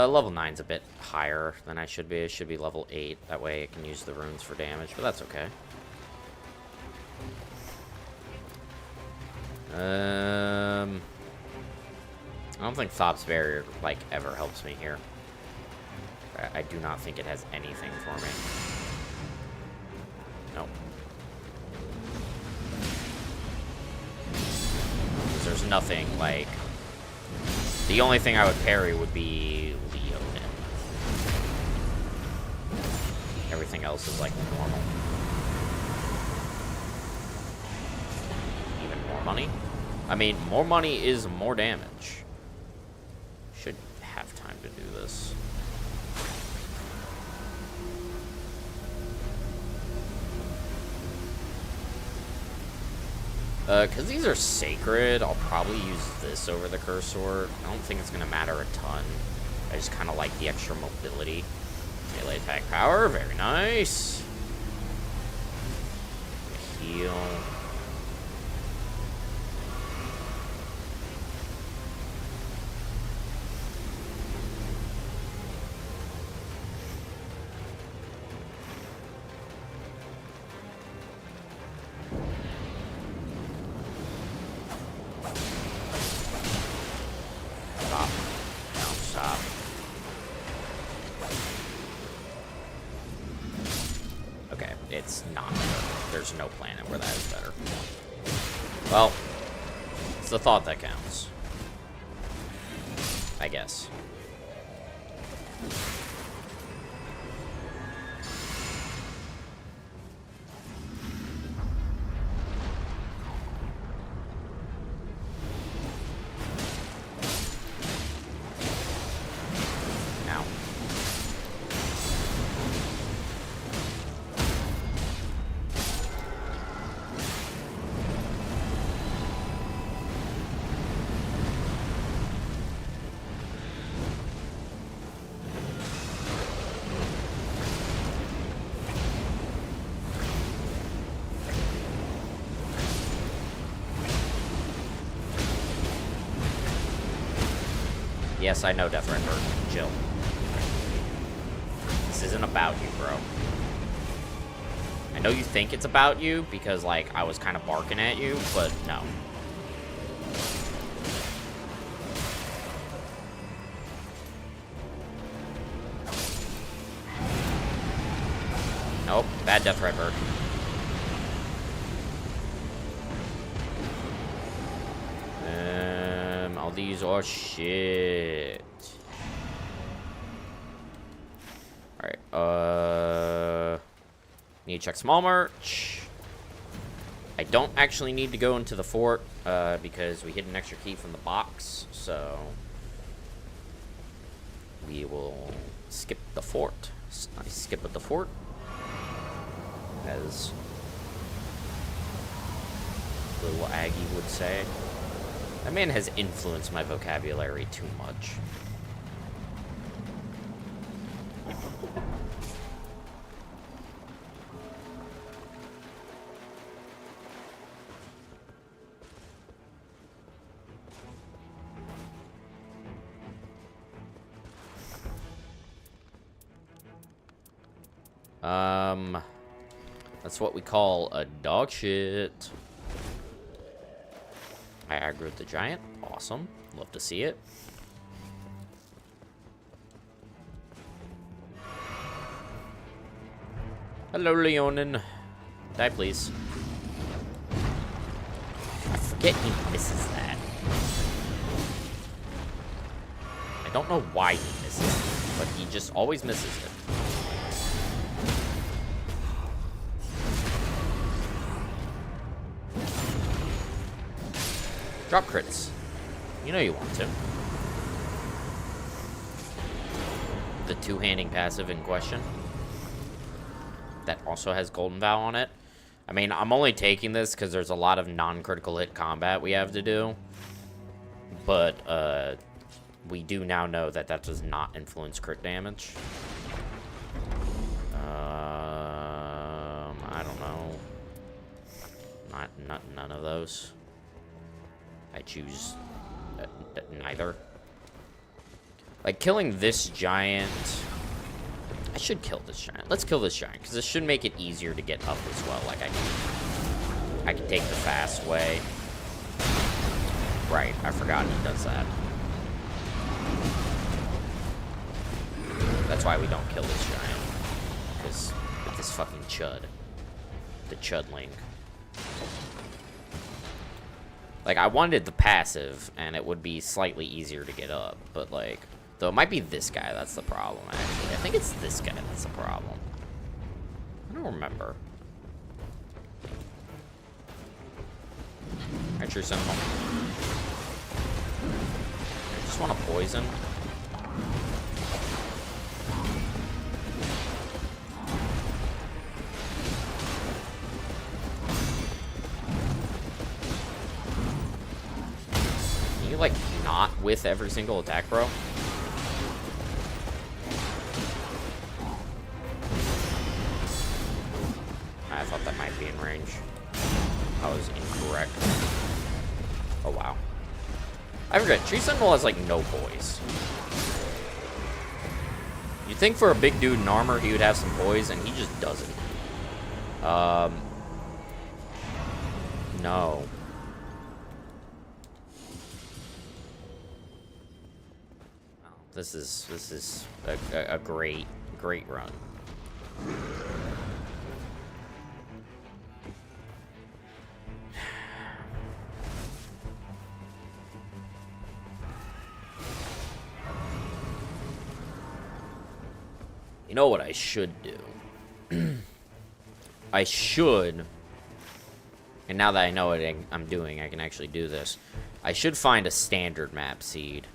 Level 9's a bit higher than I should be. It should be level 8. That way I can use the runes for damage, but that's okay. I don't think Thop's Barrier, like, ever helps me here. I do not think it has anything for me. Nope. There's nothing, like... The only thing I would parry would be Leonin. Everything else is, like, normal. Even more money? I mean, more money is more damage. Should have time to do this. Because these are sacred, I'll probably use this over the cursor. I don't think it's going to matter a ton. I just kind of like the extra mobility. Melee attack power, very nice. Heal. It's not better. There's no planet where that is better. Well, it's the thought that counts. I guess. Yes, I know, Death Rider. Chill. This isn't about you, bro. I know you think it's about you because, like, I was kind of barking at you, but no. Nope, bad Death Rider. All these are shit. Alright, need to check small merch. I don't actually need to go into the fort, because we hid an extra key from the box, so we will skip the fort. I skip at the fort, as little Aggie would say. That man has influenced my vocabulary too much. That's what we call a dog shit. I aggroed the giant. Awesome. Love to see it. Hello, Leonin. Die, please. I forget he misses that. I don't know why he misses it, but he just always misses it. Drop crits. You know you want to. The two-handing passive in question. That also has Golden Vow on it. I mean, I'm only taking this because there's a lot of non-critical hit combat we have to do. But, we do now know that that does not influence crit damage. I don't know. None of those. I choose neither. Like, killing this giant... I should kill this giant. Let's kill this giant, because this should make it easier to get up as well. Like, I can take the fast way. Right, I forgot he does that. That's why we don't kill this giant. Because with this fucking chud. The chudling. Like, I wanted the passive, and it would be slightly easier to get up. But, like, though it might be this guy that's the problem, actually. I think it's this guy that's the problem. I don't remember. Alright, True Sentinel. I just want to poison. Like, not with every single attack, bro? I thought that might be in range. I was incorrect. Oh, wow. I forget, Tree Sentinel has, like, no poise. You'd think for a big dude in armor he would have some poise, and he just doesn't. No. This is a great run. You know what I should do? I should, and now that I know what I'm doing, I can actually do this. I should find a standard map seed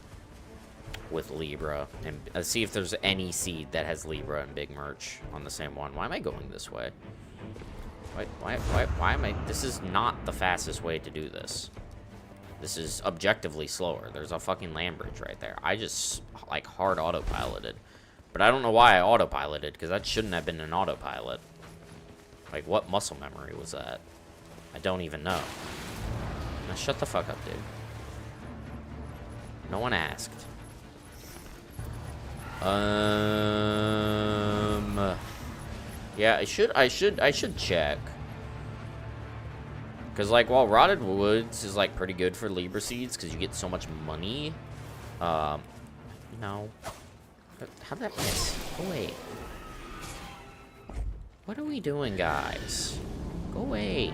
with Libra and see if there's any seed that has Libra and Big Merch on the same one. Why am I going this way? Why am I... This is not the fastest way to do this. This is objectively slower. There's a fucking land bridge right there. I just, like, hard autopiloted. But I don't know why I autopiloted, because that shouldn't have been an autopilot. Like, what muscle memory was that? I don't even know. Now shut the fuck up, dude. No one asked. Yeah, I should check. Because, like, while Rotted Woods is, like, pretty good for Libra Seeds, because you get so much money, no. How'd that miss? Go away. What are we doing, guys? Go away.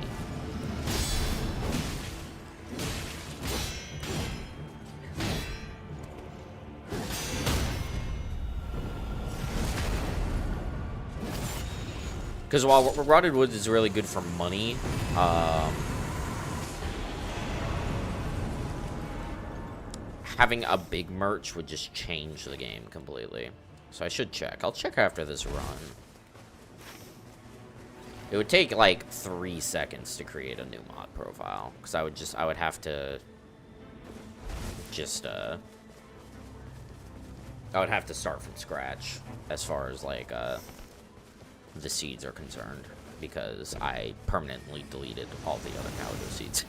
Because while Rotted Woods is really good for money, having a big merch would just change the game completely. So I should check. I'll check after this run. It would take like 3 seconds to create a new mod profile. Because I would have to I would have to start from scratch as far as like, the seeds are concerned, because I permanently deleted all the other Calico seeds.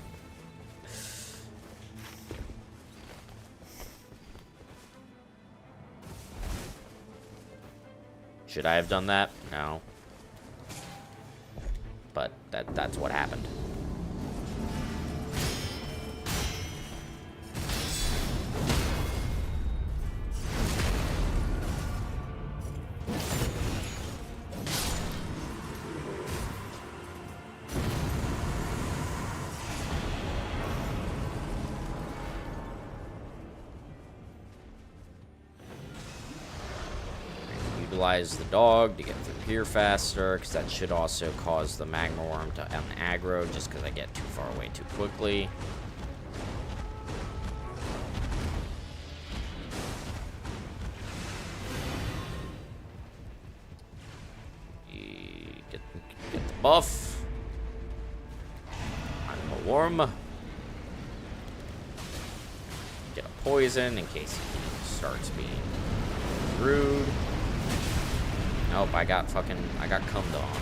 Should I have done that? No. But that's what happened. Utilize the dog to get through here faster, because that should also cause the magma worm to un-aggro, just because I get too far away too quickly. Get the buff. I'm a worm. Get a poison in case he starts being rude. Nope, I got cummed on.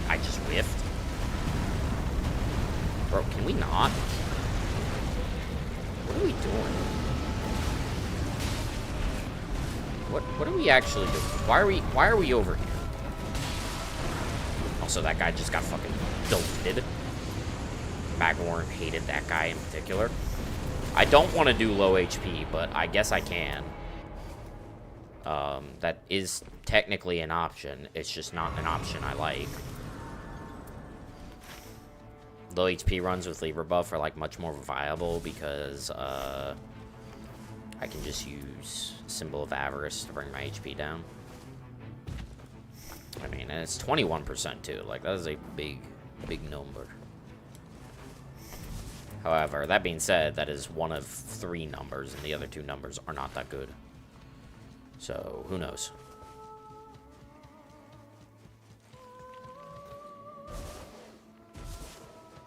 I just whiffed. Bro, can we not? What are we doing? What are we actually doing? Why are we over here? Also, that guy just got fucking deleted. Magwarm hated that guy in particular. I don't want to do low HP, but I guess I can. That is technically an option. It's just not an option I like. Low HP runs with Libra buff are like much more viable because I can just use Symbol of Avarice to bring my HP down. I mean, and it's 21% too. Like, that is a big number. However, that being said, that is one of 3 numbers, and the other 2 numbers are not that good. So, who knows?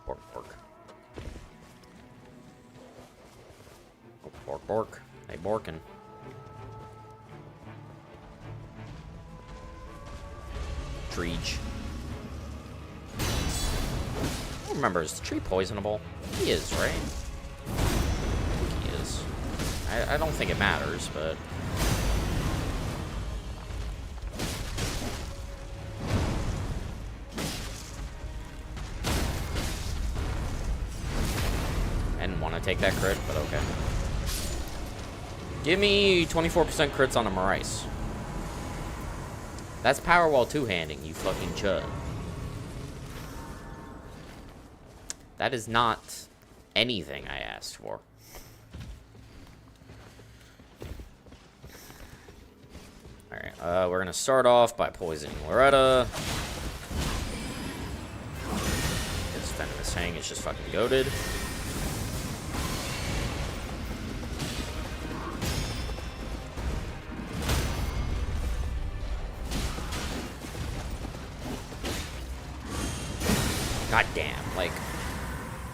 Bork, bork. Oh, bork, bork. Hey, Borkin. Treege. I don't remember, is the tree poisonable? He is, right? I think he is. I don't think it matters, but... I didn't want to take that crit, but okay. Give me 24% crits on a Marais. That's power while two-handing, you fucking chud. That is not anything I asked for. Alright, we're gonna start off by poisoning Loretta. This venomous hang is just fucking goated. God damn, like,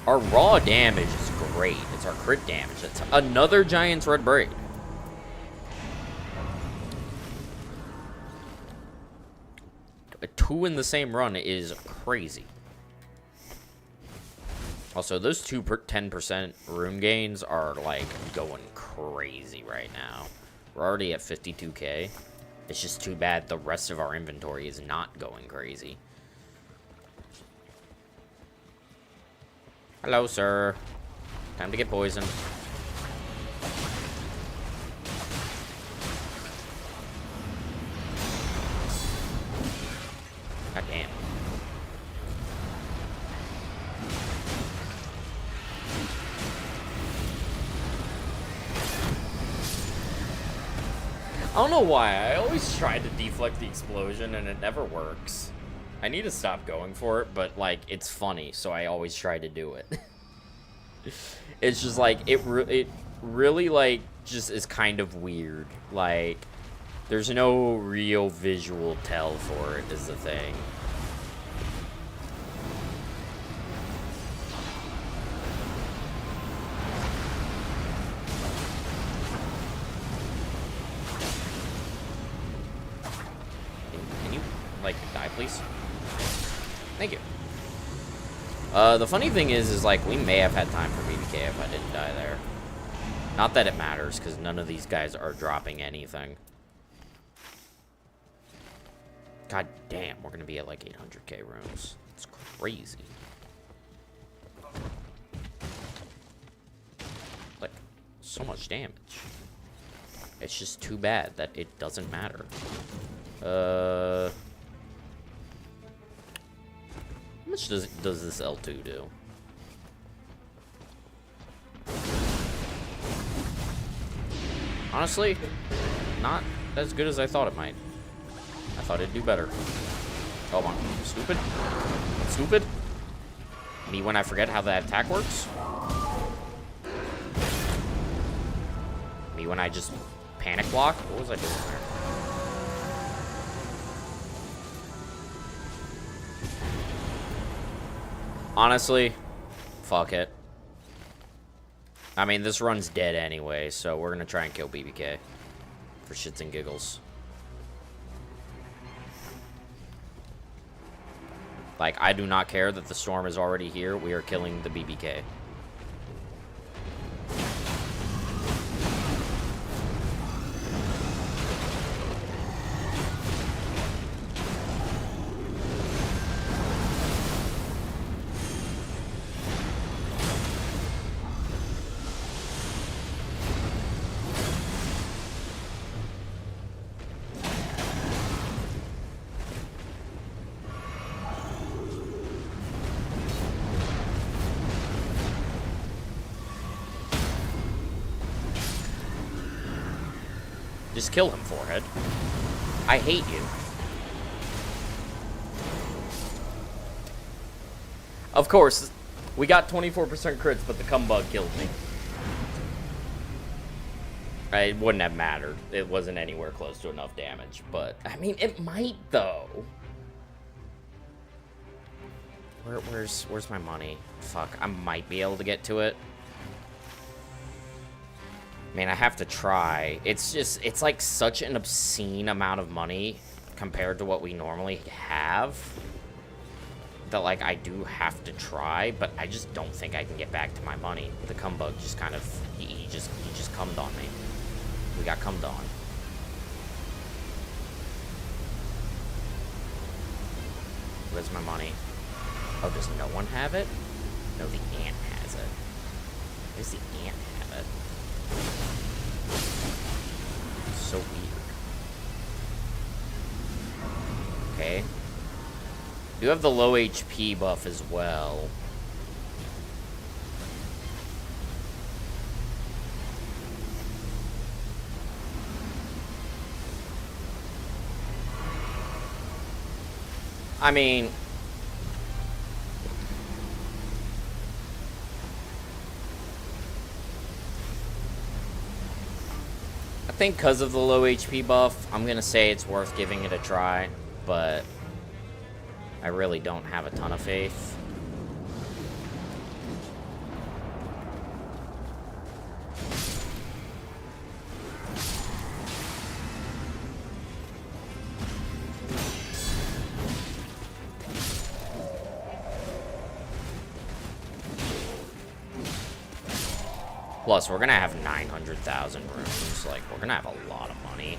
our raw damage is great. It's our crit damage. It's another Giant's Red Braid. A 2 in the same run is crazy. Also, those 10% rune gains are, like, going crazy right now. We're already at 52k. It's just too bad the rest of our inventory is not going crazy. Hello, sir. Time to get poisoned. God damn. I don't know why. I always try to deflect the explosion and it never works. I need to stop going for it, but, like, it's funny, so I always try to do it. It's just, like, it really, like, just is kind of weird. Like, there's no real visual tell for it, is the thing. Can you, like, die, please? Thank you. The funny thing is like, we may have had time for BBK if I didn't die there. Not that it matters, because none of these guys are dropping anything. God damn, we're gonna be at like 800k runes. It's crazy. Like, so much damage. It's just too bad that it doesn't matter. How much does this L2 do? Honestly, not as good as I thought it might. I thought it'd do better. Come on, stupid. Stupid. Me when I forget how that attack works. Me when I just panic block. What was I doing there? Honestly, fuck it. I mean, this run's dead anyway, so we're gonna try and kill BBK for shits and giggles. Like, I do not care that the storm is already here. We are killing the BBK. Just kill him, forehead. I hate you. Of course, we got 24% crits, but the cum bug killed me. It wouldn't have mattered. It wasn't anywhere close to enough damage, but I mean, it might though. Where's my money? Fuck, I might be able to get to it. Man, I have to try. It's like such an obscene amount of money compared to what we normally have that, like, I do have to try, but I just don't think I can get back to my money. The cum bug just kind of, he just cummed on me. We got cummed on. Where's my money? Oh, does no one have it? No, the ant has it. Where's the ant have it? So weird. Okay. Do have the low HP buff as well. I mean, I think because of the low HP buff, I'm going to say it's worth giving it a try, but I really don't have a ton of faith. Plus, we're gonna have 900,000 rooms. Like, we're gonna have a lot of money.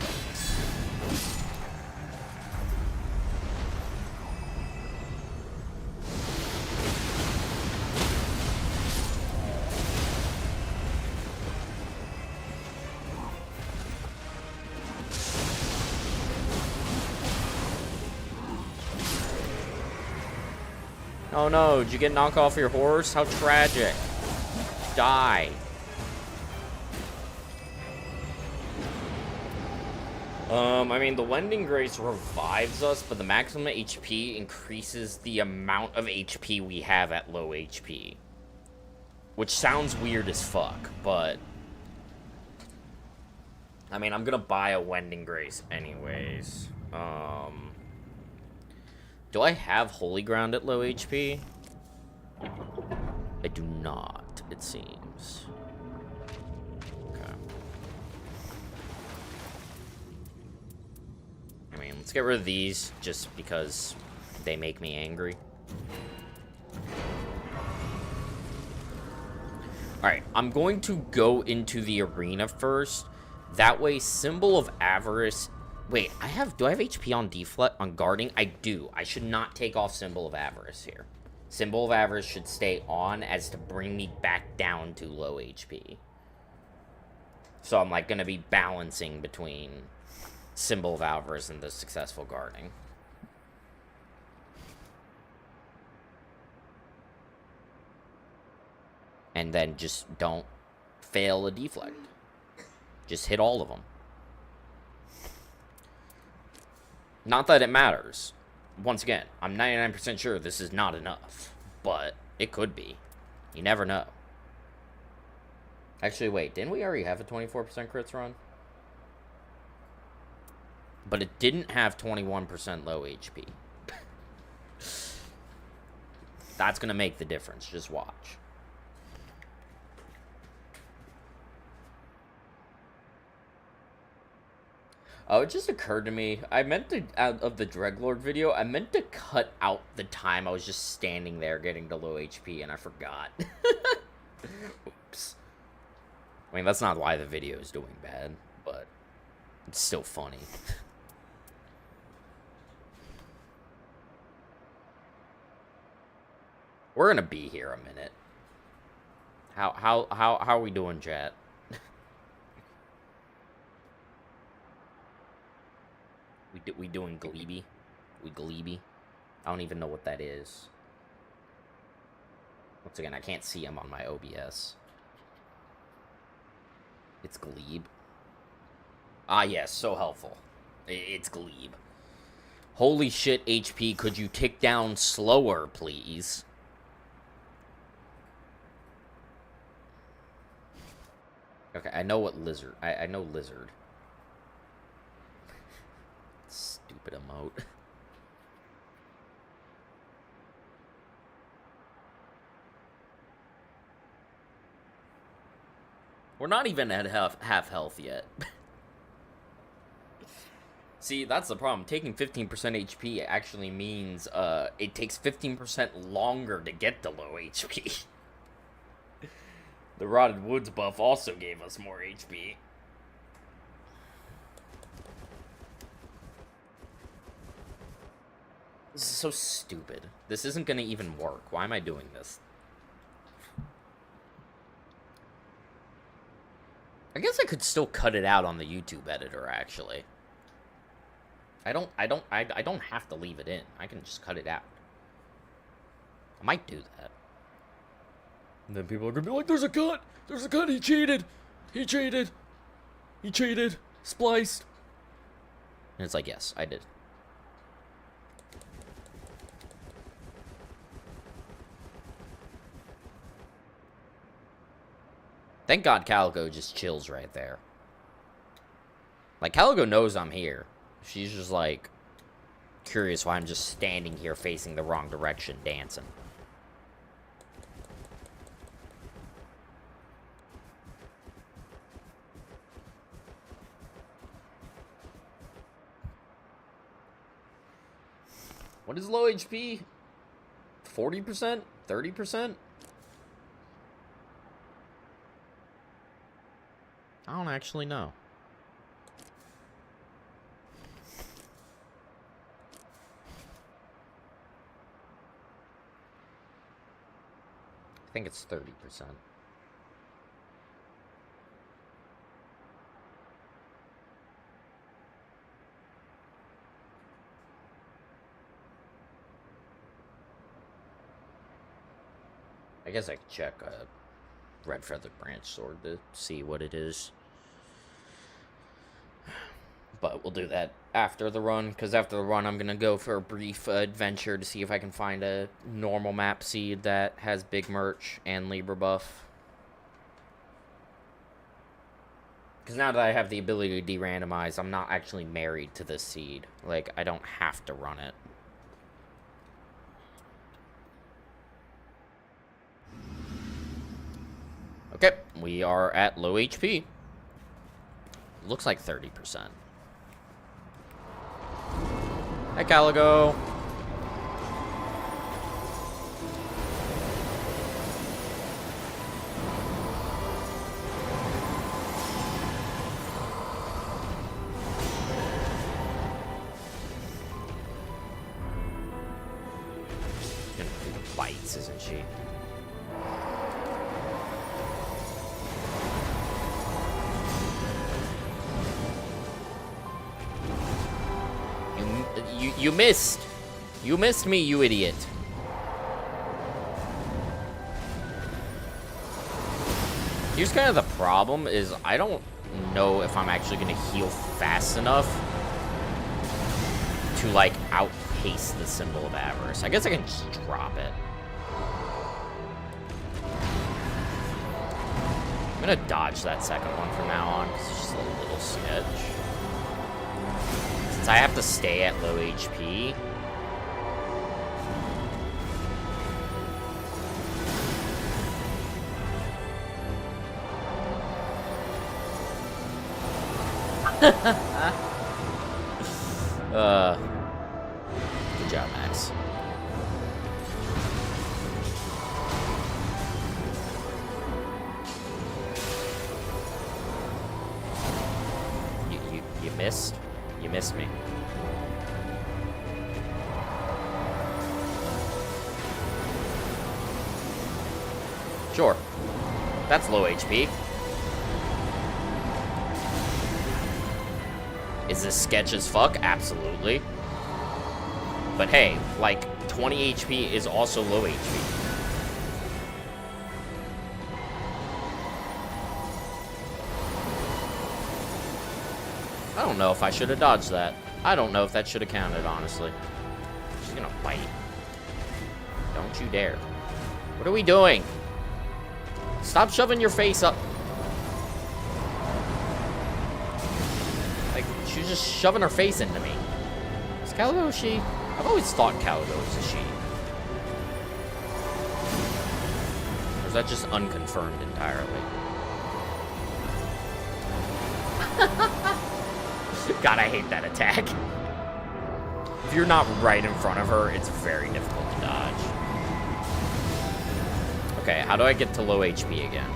Oh no, did you get knocked off your horse? How tragic. Die. I mean, the Lending Grace revives us, but the maximum HP increases the amount of HP we have at low HP. Which sounds weird as fuck, but... I mean, I'm gonna buy a Lending Grace anyways. Do I have Holy Ground at low HP? I do not, it seems. Okay. I mean, let's get rid of these, just because they make me angry. Alright, I'm going to go into the arena first. That way, Symbol of Avarice... Wait, do I have HP on deflect, on guarding? I do. I should not take off Symbol of Avarice here. Symbol of Avarice should stay on as to bring me back down to low HP. So I'm, like, gonna be balancing between Symbol of Avarice and the successful guarding. And then just don't fail a deflect. Just hit all of them. Not that it matters. Once again, I'm 99% sure this is not enough. But it could be. You never know. Actually, wait. Didn't we already have a 24% crits run? But it didn't have 21% low HP. That's going to make the difference. Just watch. Oh, it just occurred to me, I meant to, out of the Dreadlord video, I meant to cut out the time I was just standing there getting to low HP, and I forgot. Oops. I mean, that's not why the video is doing bad, but it's still funny. We're gonna be here a minute. How are we doing, chat? We doing Glebe? We Glebe? I don't even know what that is. Once again, I can't see him on my OBS. It's Glebe. Ah, yes, so helpful. It's Glebe. Holy shit, HP, could you tick down slower, please? Okay, I know what lizard... I know lizard. Stupid emote. We're not even at half health yet. See, that's the problem. Taking 15% HP actually means it takes 15% longer to get to low HP. The Rotted Woods buff also gave us more HP. This is so stupid. This isn't gonna even work. Why am I doing this? I guess I could still cut it out on the YouTube editor, actually. I don't have to leave it in. I can just cut it out. I might do that. And then people are gonna be like, there's a cut! There's a cut! He cheated! He cheated! He cheated! Spliced! And it's like, yes, I did. Thank God Calico just chills right there. Like, Calico knows I'm here. She's just, like, curious why I'm just standing here facing the wrong direction, dancing. What is low HP? 40%? 30%? I don't actually know. I think it's 30%. I guess I could check Red Feather Branch Sword to see what it is. But we'll do that after the run, because after the run I'm going to go for a brief adventure to see if I can find a normal map seed that has big merch and Libra buff. Because now that I have the ability to de-randomize, I'm not actually married to this seed. Like, I don't have to run it. Okay, we are at low HP. Looks like 30%. Hi, Caligo. Gonna do bites, isn't she? You missed. You missed me, you idiot. Here's kind of the problem is I don't know if I'm actually going to heal fast enough to, like, outpace the Symbol of Avarice. I guess I can just drop it. I'm going to dodge that second one from now on because it's just a little sketch. Since I have to stay at low HP. Good job, Max. You missed? You missed me. Sure. That's low HP. Is this sketch as fuck? Absolutely. But hey, like, 20 HP is also low HP. I don't know if I should have dodged that. I don't know if that should have counted, honestly. She's gonna bite. Don't you dare. What are we doing? Stop shoving your face up. Like, she's just shoving her face into me. Is Caligo a she? I've always thought Caligo was a she. Or is that just unconfirmed entirely? God, I hate that attack. If you're not right in front of her, it's very difficult to dodge. Okay, how do I get to low HP again?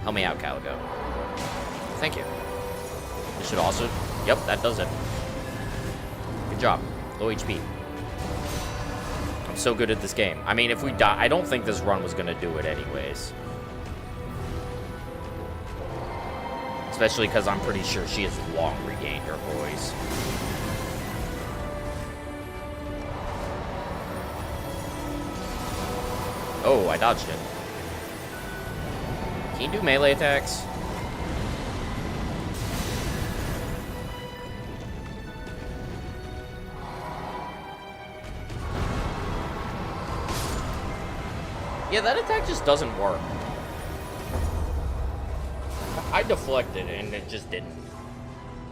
Help me out, Caligo. Thank you. This should also... Yep, that does it. Good job. Low HP. I'm so good at this game. I mean, if we die... I don't think this run was going to do it anyways. Especially because I'm pretty sure she has long regained her voice. Oh, I dodged it. Can you do melee attacks? Yeah, that attack just doesn't work. I deflected and it just didn't.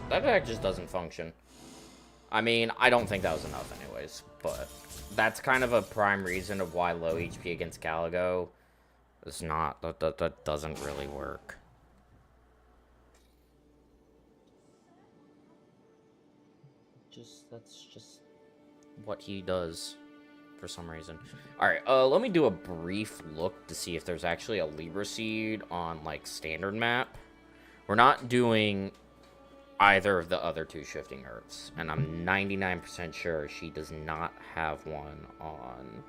That attack just doesn't function. I mean, I don't think that was enough anyways, but that's kind of a prime reason of why low HP against Caligo is not, that doesn't really work. That's just what he does for some reason. Alright, let me do a brief look to see if there's actually a Libra Seed on, like, standard map. We're not doing either of the other two shifting earths, and I'm 99% sure she does not have one on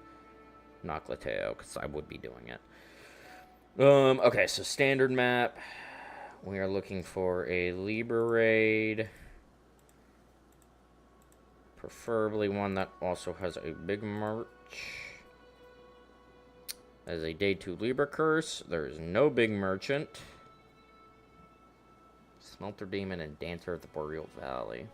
Noclateo, because I would be doing it. Okay, so standard map. We are looking for a Libra raid. Preferably one that also has a big merch. As a day 2 Libra curse, there is no big merchant. Smelter Demon and Dancer of the Boreal Valley.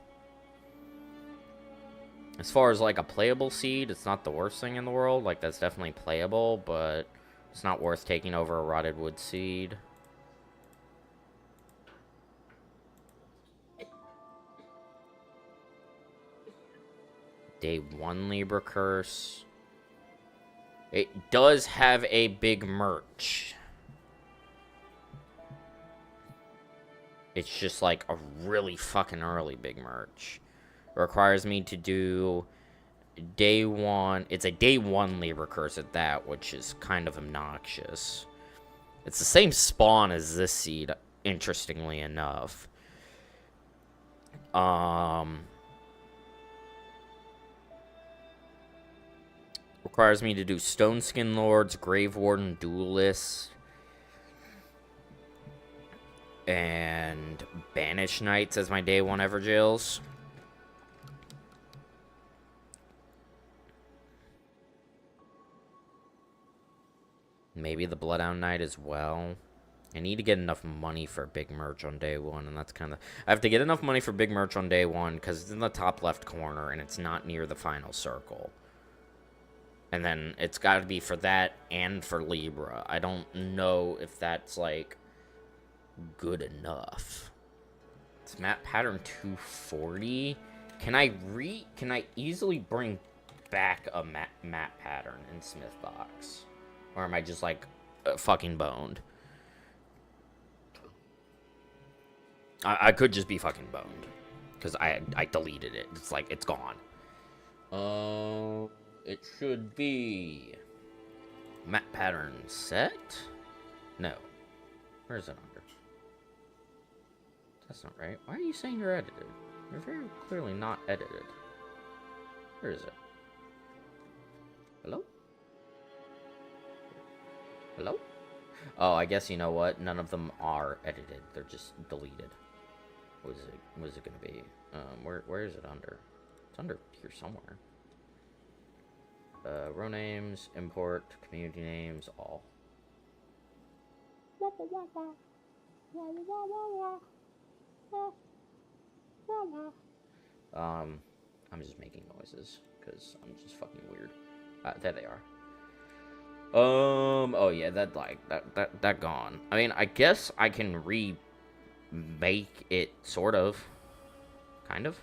As far as like a playable seed, it's not the worst thing in the world. Like, that's definitely playable, but it's not worth taking over a Rotted Wood seed. Day 1 Libra curse. It does have a big merch. It's just like a really fucking early big merch. It requires me to do day 1. It's a day 1 Libra curse at that, which is kind of obnoxious. It's the same spawn as this seed, interestingly enough. Requires me to do Stone Skin Lords, Grave Warden, Duelist, and Banish Knights as my day 1 Evergails. Maybe the Bloodhound Knight as well. I need to get enough money for big merch on day 1, and that's kind of... I have to get enough money for big merch on day 1, because it's in the top left corner, and it's not near the final circle. And then it's got to be for that and for Libra. I don't know if that's, like, good enough. It's map pattern 240. Can I easily bring back a map pattern in Smithbox? Or am I just, like, fucking boned? I could just be fucking boned. Because I deleted it. It's like, it's gone. It should be map pattern set? No. Where is it under? That's not right. Why are you saying you're edited? You're very clearly not edited. Where is it? Hello? Hello? Oh, I guess you know what? None of them are edited. They're just deleted. What is it gonna be? Where is it under? It's under here somewhere. Row names, import, community names, all. I'm just making noises because I'm just fucking weird. There they are. Oh yeah, that gone. I mean, I guess I can remake it, sort of, kind of.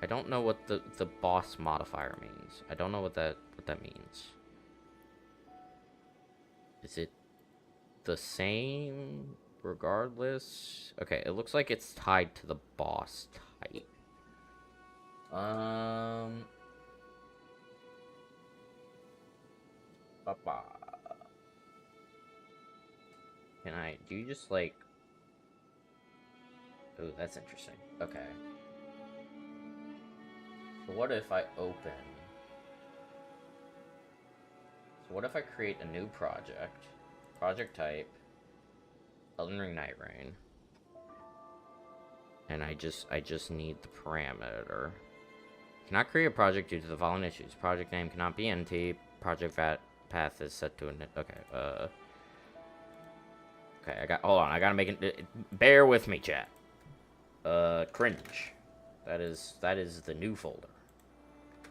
I don't know what the boss modifier means. I don't know what that means. Is it the same regardless? Okay, it looks like it's tied to the boss type. Do you just like... Oh, that's interesting. Okay. So what if I open... So what if I create a new project? Project type, Elden Ring Night Rain. And I just need the parameter. Cannot create a project due to the following issues. Project name cannot be NT. Project path is set to an... Okay, Okay, hold on, I gotta make it... Bear with me, chat. Cringe. That is the new folder.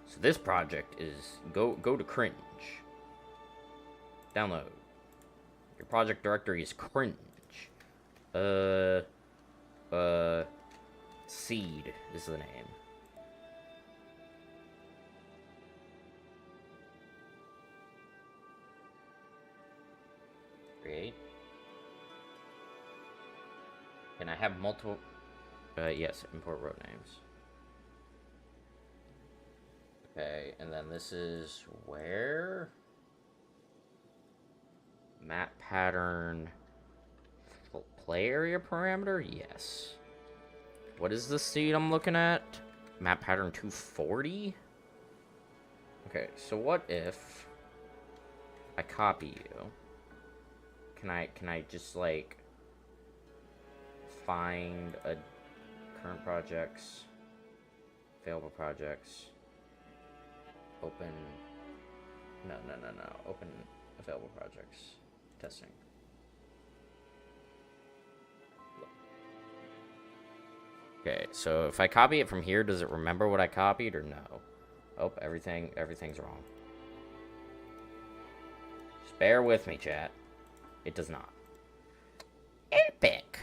So this project is... Go to Cringe. Download. Your project directory is Cringe. Seed is the name. Create. Can I have multiple... yes, import road names. Okay, and then this is where? Map pattern Play area parameter? Yes. What is the seed I'm looking at? Map pattern 240? Okay, so what if I copy you? Can I just, like, find a current projects, available projects, open, no, open available projects, testing. Okay, so if I copy it from here, does it remember what I copied or no? Oh, everything's wrong. Just bear with me, chat. It does not. Epic.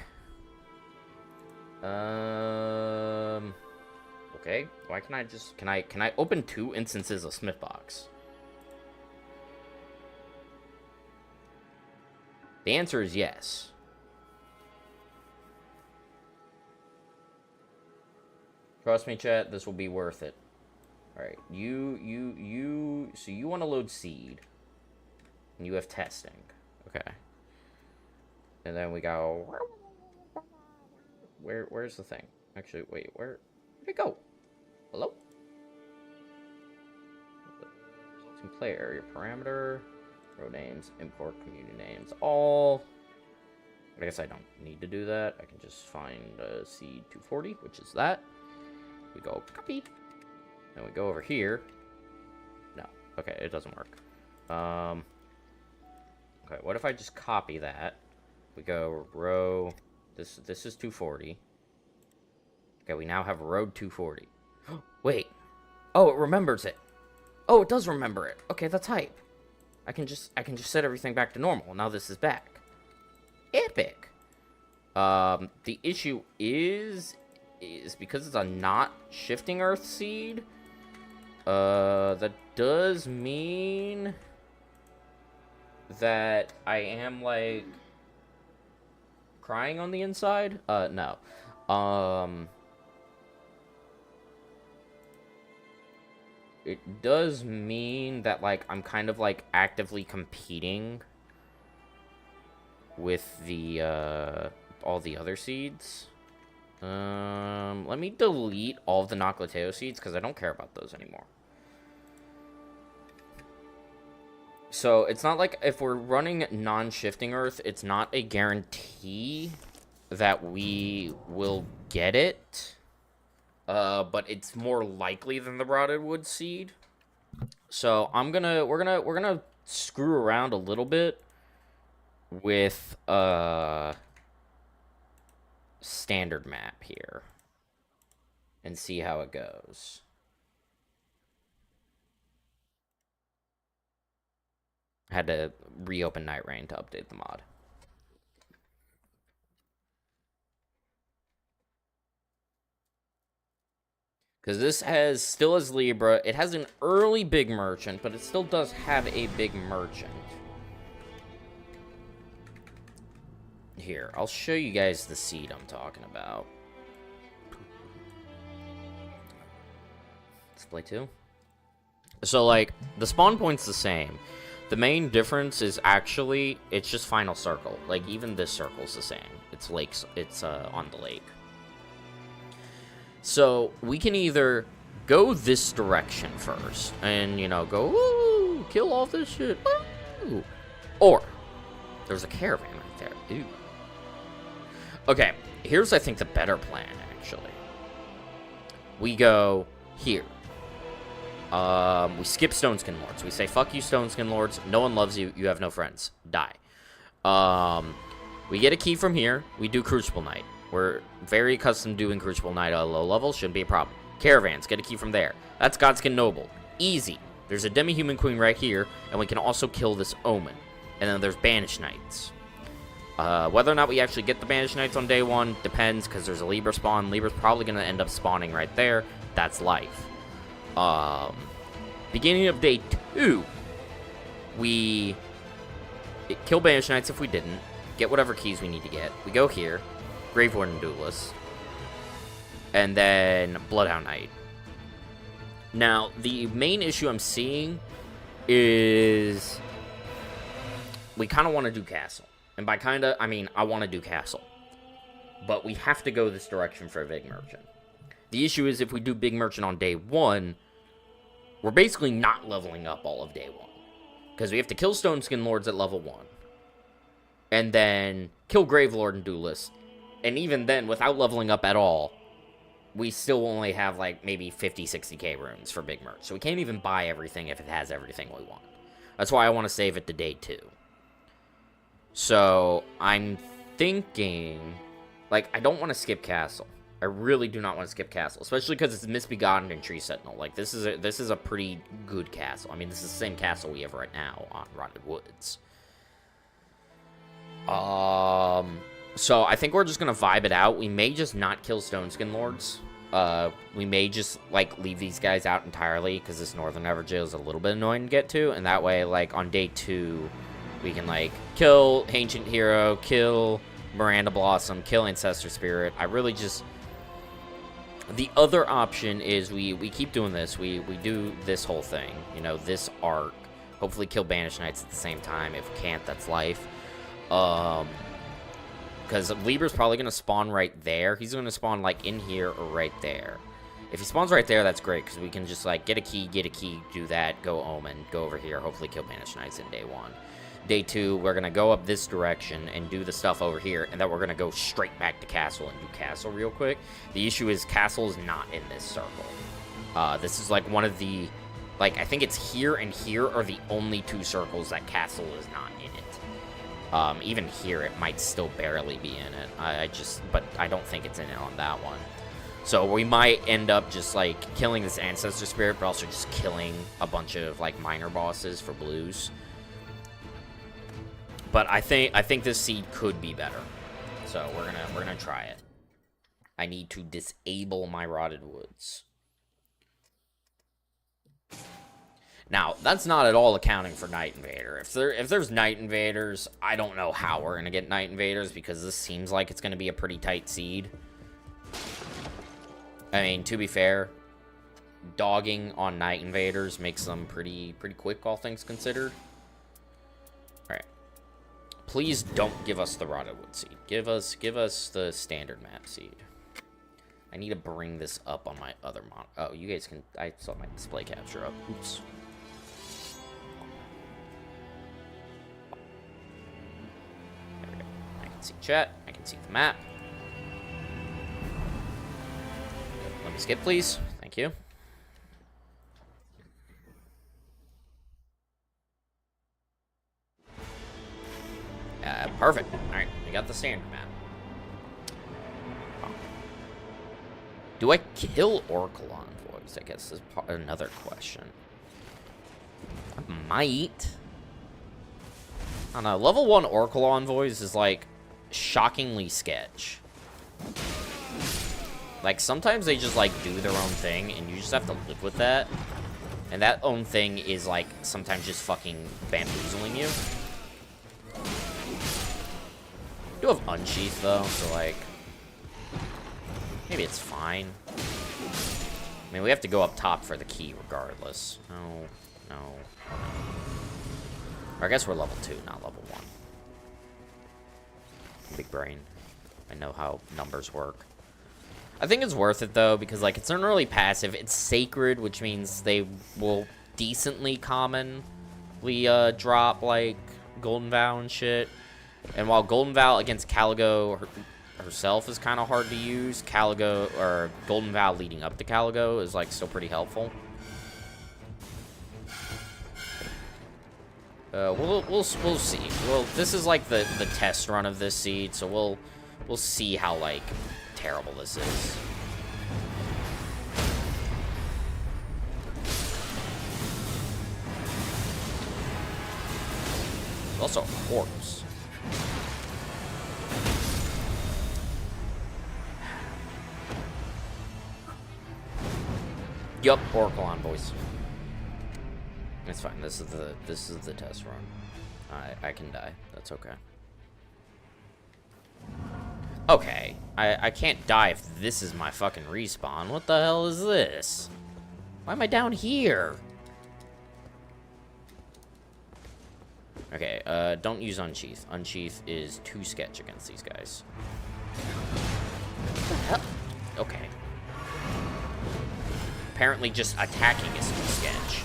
Okay. Why can I just... Can I open 2 instances of Smithbox? The answer is yes. Trust me, chat, this will be worth it. Alright, so you want to load seed. And you have testing. Okay. And then we go... Where's the thing? Actually, wait, where'd it go? Hello? Play area parameter. Road names, import community names, all. I guess I don't need to do that. I can just find seed 240, which is that. We go copy. Then we go over here. No. Okay, it doesn't work. Okay, what if I just copy that? We go row. This is 240. Okay, we now have road 240. Wait. Oh, it remembers it. Oh, it does remember it. Okay, that's hype. I can just set everything back to normal. Now this is back. Epic. The issue is because it's a not shifting earth seed. That does mean that I am like crying on the inside. No. It does mean that, like, I'm kind of, like, actively competing with the, all the other seeds. Let me delete all of the Noclateo seeds, because I don't care about those anymore. So, it's not like, if we're running non-shifting Earth, it's not a guarantee that we will get it. But it's more likely than the Rotted Wood seed. So we're gonna screw around a little bit with standard map here and see how it goes. I had to reopen Night Rain to update the mod. Because this still has Libra. It has an early big merchant, but it still does have a big merchant. Here, I'll show you guys the seed I'm talking about. Display 2. So, like, the spawn point's the same. The main difference is actually, it's just final circle. Like, even this circle's the same. It's lakes. It's on the lake. So, we can either go this direction first, and, you know, go, woo, kill all this shit, woo. Or, there's a caravan right there, ooh. Okay, here's, I think, the better plan, actually. We go here. We skip Stoneskin Lords. We say, fuck you, Stoneskin Lords, no one loves you, you have no friends, die. We get a key from here, we do Crucible Knight. We're very accustomed to doing Crucible Knight at a low level. Shouldn't be a problem. Caravans. Get a key from there. That's Godskin Noble. Easy. There's a Demi-Human Queen right here. And we can also kill this Omen. And then there's Banished Knights. Whether or not we actually get the Banished Knights on day 1 depends. Because there's a Libra spawn. Libra's probably going to end up spawning right there. That's life. Beginning of day 2. We kill Banished Knights if we didn't. Get whatever keys we need to get. We go here. Grave Warden Duelist, and then Bloodhound Knight. Now, the main issue I'm seeing is we kind of want to do Castle. And by kind of, I mean I want to do Castle. but we have to go this direction for a big merchant. The issue is if we do big merchant on day 1, we're basically not leveling up all of day 1. Because we have to kill Stone Skin Lords at level 1. And then kill Gravelord and Duelist. And even then, without leveling up at all, we still only have, like, maybe 50, 60k runes for big merch. So we can't even buy everything if it has everything we want. That's why I want to save it to day 2. So, I'm thinking, like, I don't want to skip Castle. I really do not want to skip Castle, especially because it's Misbegotten and Tree Sentinel. Like, this is a pretty good castle. I mean, this is the same castle we have right now on Rotted Woods. So I think we're just gonna vibe it out. We may just not kill Stone Skin Lords. We may just, like, leave these guys out entirely, because this Northern Everjail is a little bit annoying to get to, and that way, like, on day 2, we can, like, kill Ancient Hero, kill Miranda Blossom, kill Ancestor Spirit. I really just... The other option is we keep doing this. We do this whole thing, you know, this arc. Hopefully kill Banished Knights at the same time. If we can't, that's life. Because Libra's probably going to spawn right there. He's going to spawn, like, in here or right there. If he spawns right there, that's great, because we can just, like, get a key, do that, go Omen, go over here, hopefully kill Banished Knights in day 1. Day 2, we're going to go up this direction and do the stuff over here, and then we're going to go straight back to Castle and do Castle real quick. The issue is Castle is not in this circle. This is, like, one of the... Like, I think it's here and here are the only 2 circles that Castle is not in it. Even here, it might still barely be in it. But I don't think it's in it on that one. So we might end up just, like, killing this Ancestor Spirit, but also just killing a bunch of, like, minor bosses for blues. But I think this seed could be better. So we're gonna try it. I need to disable my Rotted Woods. Now, that's not at all accounting for Night Invader. If there's Night Invaders, I don't know how we're gonna get Night Invaders, because this seems like it's gonna be a pretty tight seed. I mean, to be fair, dogging on Night Invaders makes them pretty quick, all things considered. Alright. Please don't give us the Rotted Wood seed. Give us the standard map seed. I need to bring this up on my other mod. Oh, you guys can... I saw my display capture up. Oops. There we go. I can see chat. I can see the map. Let me skip, please. Thank you. Perfect. Alright, we got the standard map. Oh. Do I kill Oracle Envoys? I guess is another question. I might. I don't know. Level 1 Oracle Envoys is, like, shockingly sketch. Like, sometimes they just, like, do their own thing, and you just have to live with that. And that own thing is, like, sometimes just fucking bamboozling you. I do have Unsheath, though, so, like, maybe it's fine. I mean, we have to go up top for the key regardless. No. Or I guess we're level 2, not level 1. Big brain. I know how numbers work. I think it's worth it, though, because, like, it's an early passive. It's sacred, which means they will decently commonly drop, like, Golden Vow and shit. And while Golden Vow against Caligo herself is kind of hard to use, Caligo, or Golden Vow leading up to Caligo is, like, still pretty helpful. We'll see. Well, this is, like, the test run of this seed, so we'll see how, like, terrible this is. Also a corpse. Yup, Oracle Envoys. It's fine. This is the test run. I can die. That's okay. Okay. I can't die if this is my fucking respawn. What the hell is this? Why am I down here? Okay, don't use Unsheath. Unsheath is too sketch against these guys. apparently just attacking is some sketch.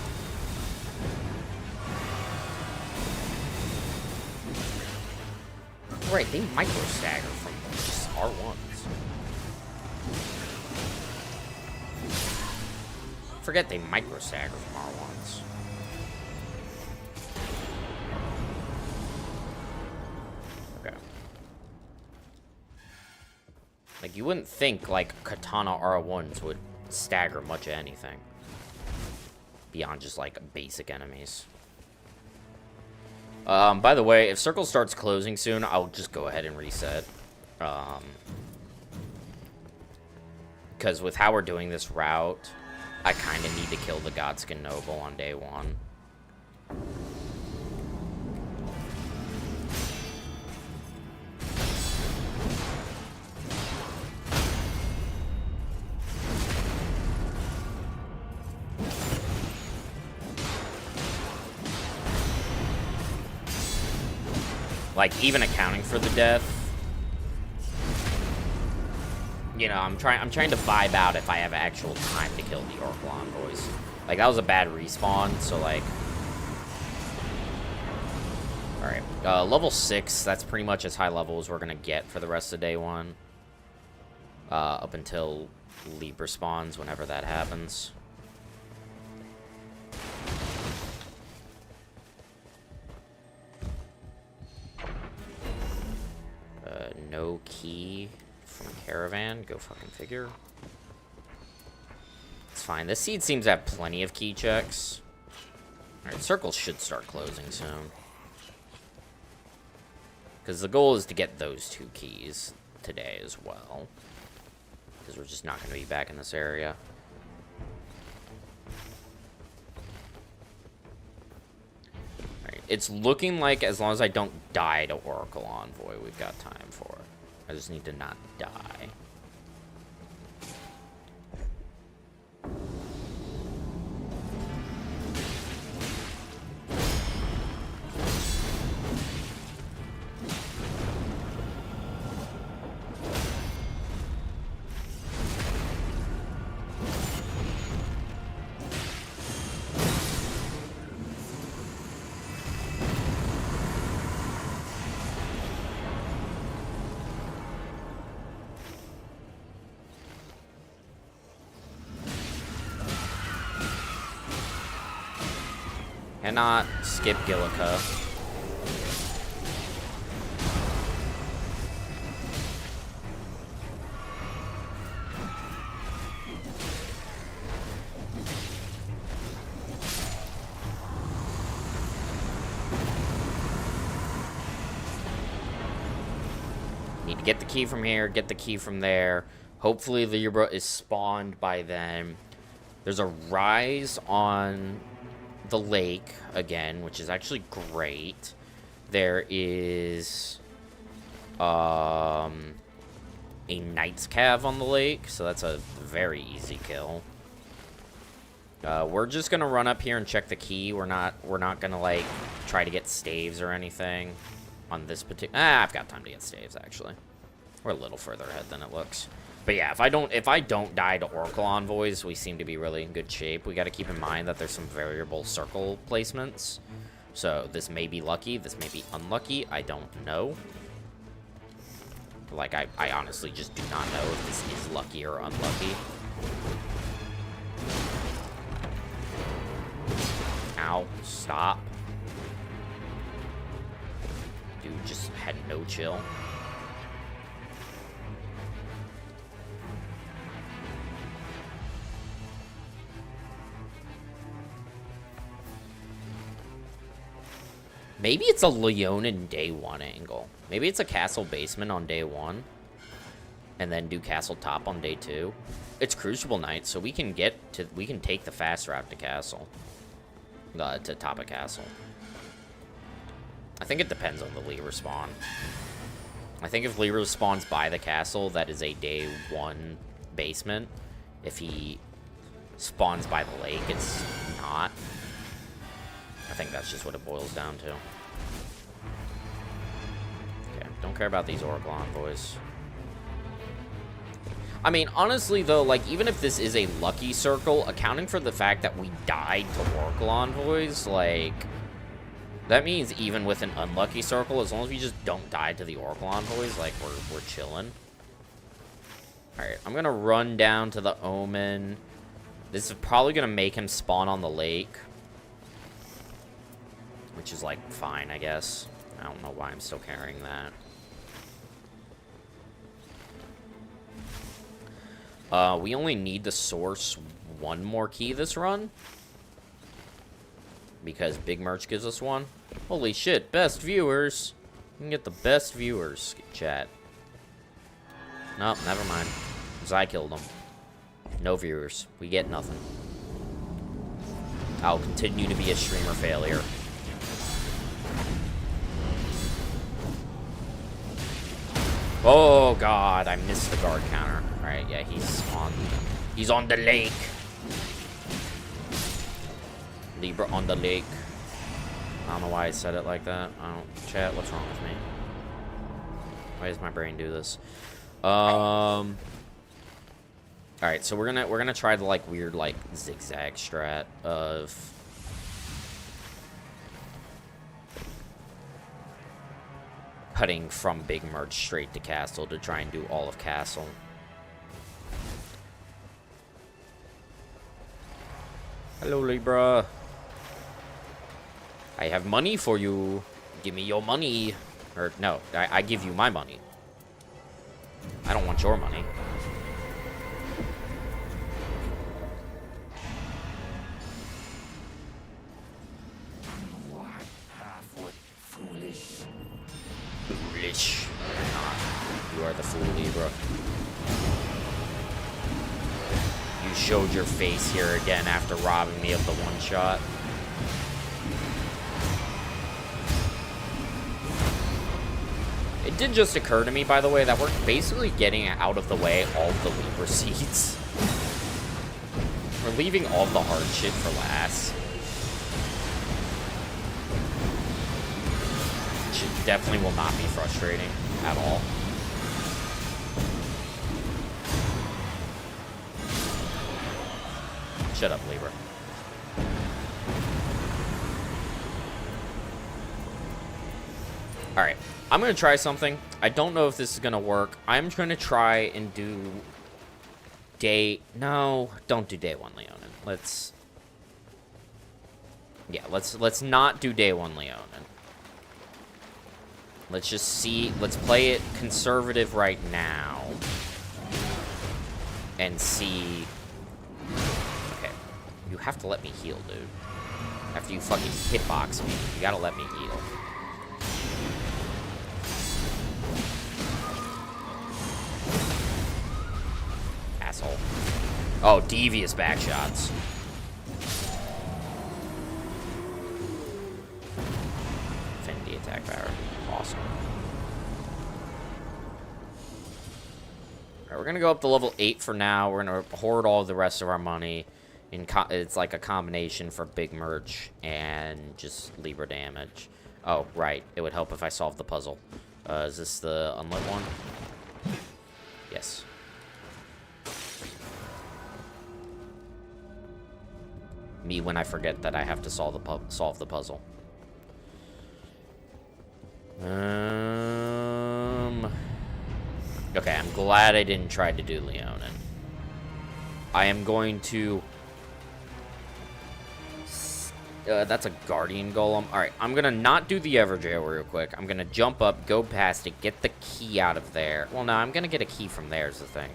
Right, they micro stagger from just R1s. Forget they micro stagger from R1s. Okay. Like, you wouldn't think, like, Katana R1s would stagger much of anything. Beyond just, like, basic enemies. By the way, if Circle starts closing soon, I'll just go ahead and reset. Because with how we're doing this route, I kind of need to kill the Godskin Noble on day 1. Like, even accounting for the death, you know, I'm trying to vibe out if I have actual time to kill the Oracle Envoys. Like, that was a bad respawn, so, like... Alright, level 6, that's pretty much as high level as we're gonna get for the rest of day 1. Up until Libra spawns, whenever that happens. No key from Caravan. Go fucking figure. It's fine. This seed seems to have plenty of key checks. Alright, circles should start closing soon. Because the goal is to get those 2 keys today as well. Because we're just not going to be back in this area. Alright, it's looking like as long as I don't die to Oracle Envoy, we've got time for it. I just need to not die. Cannot skip Gillica. Need to get the key from here, get the key from there. Hopefully Libra is spawned by then. There's a rise on the lake again, which is actually great. There is a Knight's Cav on the lake, so that's a very easy kill. We're just gonna run up here and check the key. We're not gonna like try to get staves or anything on this particular. I've got time to get staves actually. We're a little further ahead than it looks. But yeah, if I don't die to Oracle Envoys, we seem to be really in good shape. We got to keep in mind that there's some variable circle placements. So this may be lucky, this may be unlucky, I don't know. Like, I honestly just do not know if this is lucky or unlucky. Ow, stop. Dude just had no chill. Maybe it's a Leonin day 1 angle. Maybe it's a castle basement on day 1. And then do castle top on day 2. It's Crucible Night, so we can take the fast route to castle. To top a castle. I think it depends on the Libra spawn. I think if Libra spawns by the castle, that is a day 1 basement. If he spawns by the lake, it's not. I think that's just what it boils down to. Okay, don't care about these Oracle Envoys. I mean, honestly, though, like, even if this is a lucky circle, accounting for the fact that we died to Oracle Envoys, like, that means even with an unlucky circle, as long as we just don't die to the Oracle Envoys, like, we're chilling. Alright, I'm gonna run down to the Omen. This is probably gonna make him spawn on the lake. Which is, like, fine, I guess. I don't know why I'm still carrying that. We only need to source one more key this run. Because Big Merch gives us one. Holy shit, best viewers. You can get the best viewers, chat. Nope, never mind. Because I killed them. No viewers. We get nothing. I'll continue to be a streamer failure. Oh god, I missed the guard counter. Alright, yeah, he's on the lake. Libra on the lake. I don't know why I said it like that. Chat, what's wrong with me? Why does my brain do this? Alright, so we're gonna try the like weird like zigzag strat of cutting from Big Merch straight to Castle to try and do all of Castle. Hello, Libra. I have money for you. Give me your money. Or, no, I give you my money. I don't want your money. Foolish. You are the fool, Libra. You showed your face here again after robbing me of the one shot. It did just occur to me, by the way, that we're basically getting out of the way all of the Libra seeds. We're leaving all the hard shit for last. Which definitely will not be frustrating at all. Shut up, Libra. Alright, I'm going to try something. I don't know if this is going to work. I'm going to try and do day... No, don't do day 1 Leonin. Let's... Yeah, let's not do day 1 Leonin. Let's just see... Let's play it conservative right now. And see... Okay. You have to let me heal, dude. After you fucking hitbox me, you gotta let me heal. Asshole. Oh, devious back shots. Infinity attack power. Awesome. Alright, we're gonna go up to level 8 for now. We're gonna hoard all the rest of our money. It's like a combination for Big Merch and just Libra damage. Oh, right. It would help if I solved the puzzle. Is this the unlit one? Yes. Me when I forget that I have to solve the puzzle. Okay, I'm glad I didn't try to do Leonin. I am going to... that's a Guardian Golem. Alright, I'm gonna not do the Everjail real quick. I'm gonna jump up, go past it, get the key out of there. Well, no, I'm gonna get a key from there is the thing.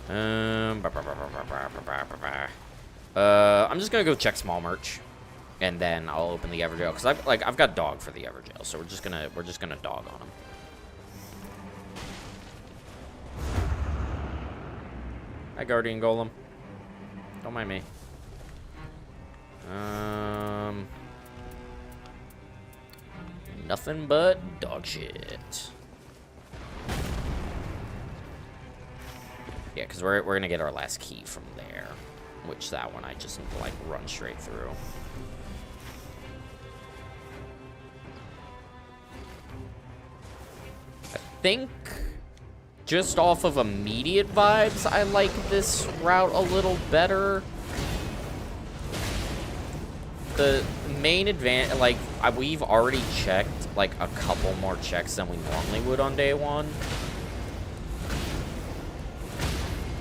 I'm just gonna go check small merch. And then I'll open the Everjail. Because I've got dog for the Everjail, so we're just gonna dog on him. Hi, Guardian Golem. Don't mind me. Nothing but dog shit. Yeah, because we're gonna get our last key from there. Which that one I just need to like run straight through. I think just off of immediate vibes, I like this route a little better. The main advantage, like, we've already checked, like, a couple more checks than we normally would on day one.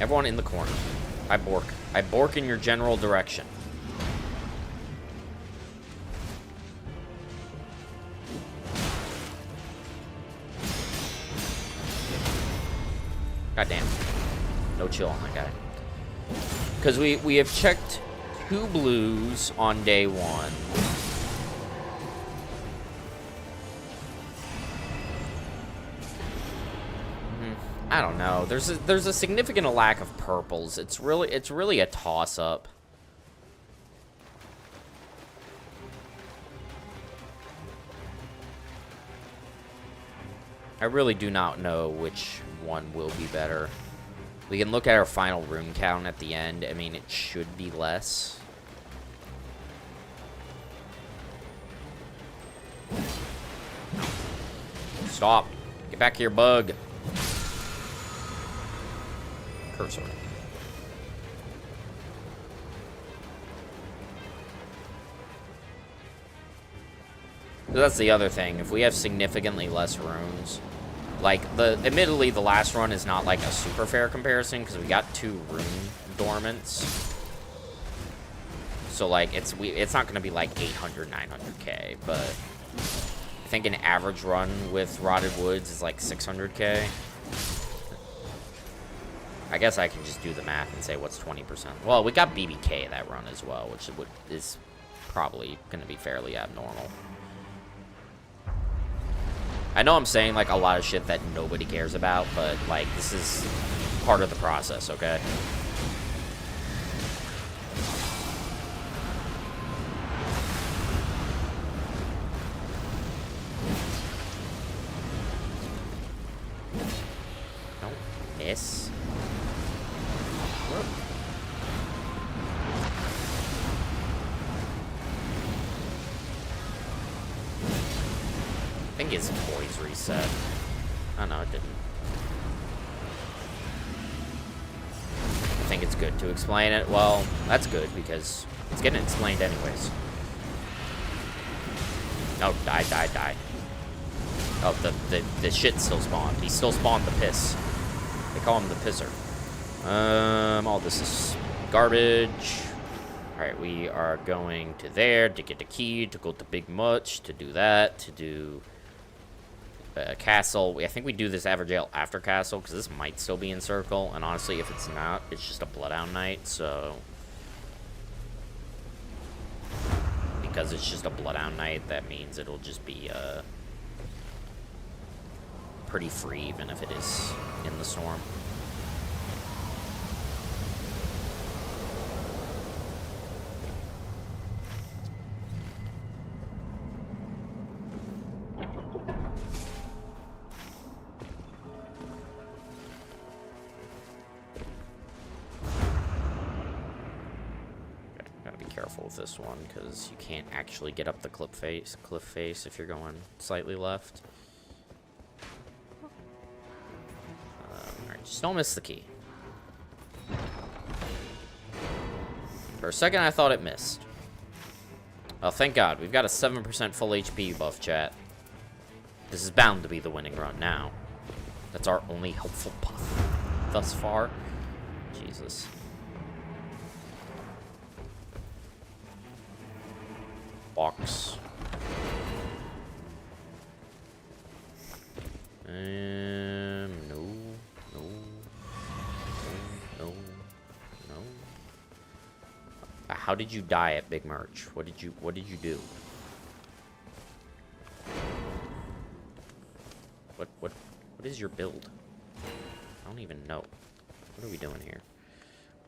Everyone in the corner. I bork. I bork in your general direction. God damn. No chill on that guy. Because we have checked 2 blues on day 1. I don't know. There's a significant lack of purples. It's really a toss-up. I really do not know which one will be better. We can look at our final rune count at the end. I mean, it should be less. Stop. Get back here, bug. Cursor. So that's the other thing. If we have significantly less runes, like, admittedly, the last run is not, like, a super fair comparison, because we got 2 rune dormants. So, like, it's not going to be, like, 800, 900k, but I think an average run with Rotted Woods is, like, 600k. I guess I can just do the math and say what's 20%. Well, we got BBK that run as well, which is probably going to be fairly abnormal. I know I'm saying, like, a lot of shit that nobody cares about, but, like, this is part of the process, okay? Don't miss. Whoop. I think his poise reset. Oh, no, it didn't. I think it's good to explain it. Well, that's good, because it's getting explained anyways. Oh, die. Oh, the shit still spawned. He still spawned the piss. They call him the pisser. All this is garbage. Alright, we are going to there to get the key, to go to Big Much, to do that, to do castle. I think we do this Averjail after castle, because this might still be in circle, and honestly, if it's not, it's just a Bloodhound Knight, so... Because it's just a Bloodhound Knight, that means it'll just be, pretty free, even if it is in the storm. With this one, because you can't actually get up the cliff face if you're going slightly left. Alright, just don't miss the key. For a second, I thought it missed. Oh, thank God. We've got a 7% full HP buff, chat. This is bound to be the winning run now. That's our only helpful buff thus far. Jesus. Box. No. How did you die at Big Merch? What did you do? What is your build? I don't even know. What are we doing here?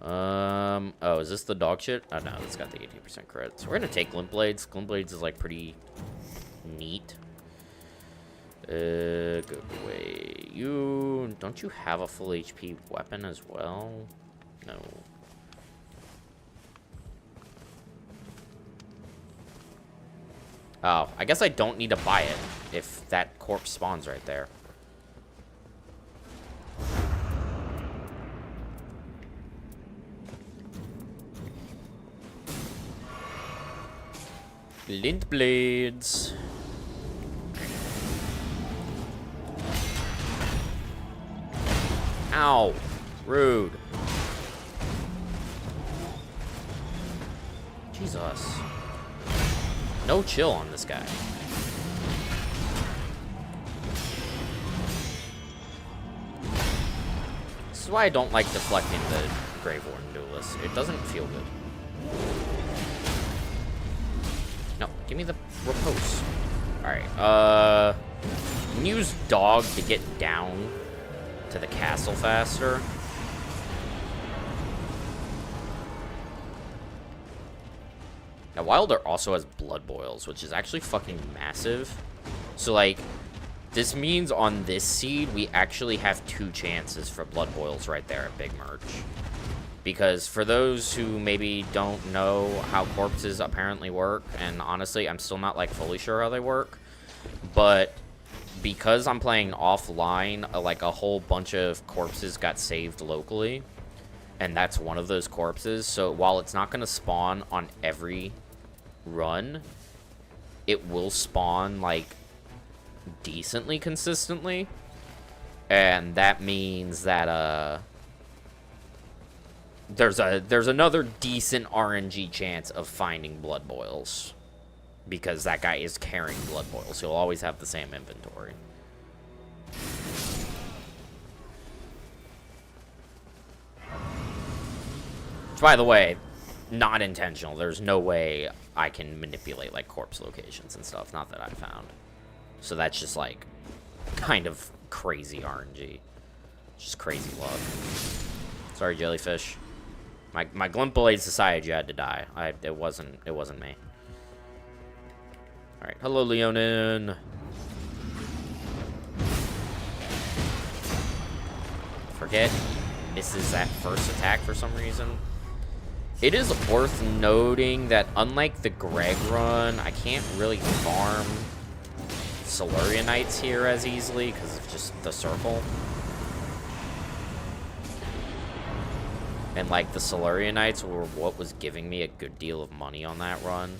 Oh, is this the dog shit? Oh, no, it's got the 18% crit. So we're gonna take Glint Blades. Glint Blades is, like, pretty neat. Go away. Don't you have a full HP weapon as well? No. Oh, I guess I don't need to buy it if that corpse spawns right there. Glint blades. Ow. Rude. Jesus. No chill on this guy. This is why I don't like deflecting the Grave Warden Duelist. It doesn't feel good. No, give me the repose. Alright, use dog to get down to the castle faster. Now, Wilder also has blood boils, which is actually fucking massive. So, like, this means on this seed, we actually have 2 chances for blood boils right there at Big Merch. Because for those who maybe don't know how corpses apparently work, and honestly, I'm still not, like, fully sure how they work, but because I'm playing offline, like, a whole bunch of corpses got saved locally, and that's one of those corpses. So while it's not going to spawn on every run, it will spawn, like, decently consistently, and that means that there's another decent RNG chance of finding blood boils, because that guy is carrying blood boils. He'll always have the same inventory. Which, by the way, not intentional. There's no way I can manipulate, like, corpse locations and stuff. Not that I found. So that's just, like, kind of crazy RNG. Just crazy luck. Sorry, jellyfish. My glint blades decided you had to die. It wasn't me. Alright, hello, Leonin. Forget misses that first attack for some reason. It is worth noting that unlike the Greg run, I can't really farm Silurian Knights here as easily because of just the circle. And, like, the Silurian Knights were what was giving me a good deal of money on that run,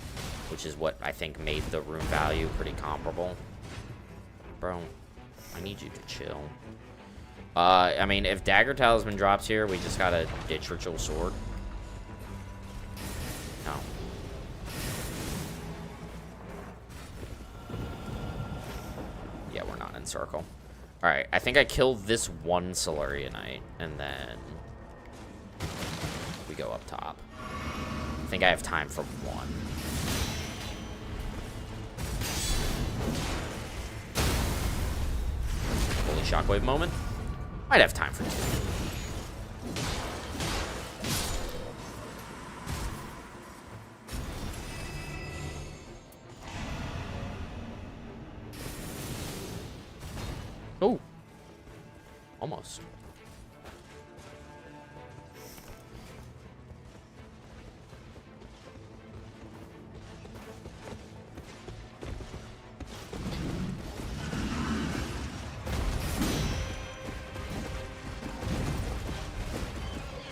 which is what I think made the rune value pretty comparable. Bro, I need you to chill. I mean, if Dagger Talisman drops here, we just gotta ditch Ritual Sword. No. Yeah, we're not in circle. Alright, I think I killed this one Silurian Knight, and then we go up top. I think I have time for one. Holy shockwave moment. Might have time for 2. Oh. Almost.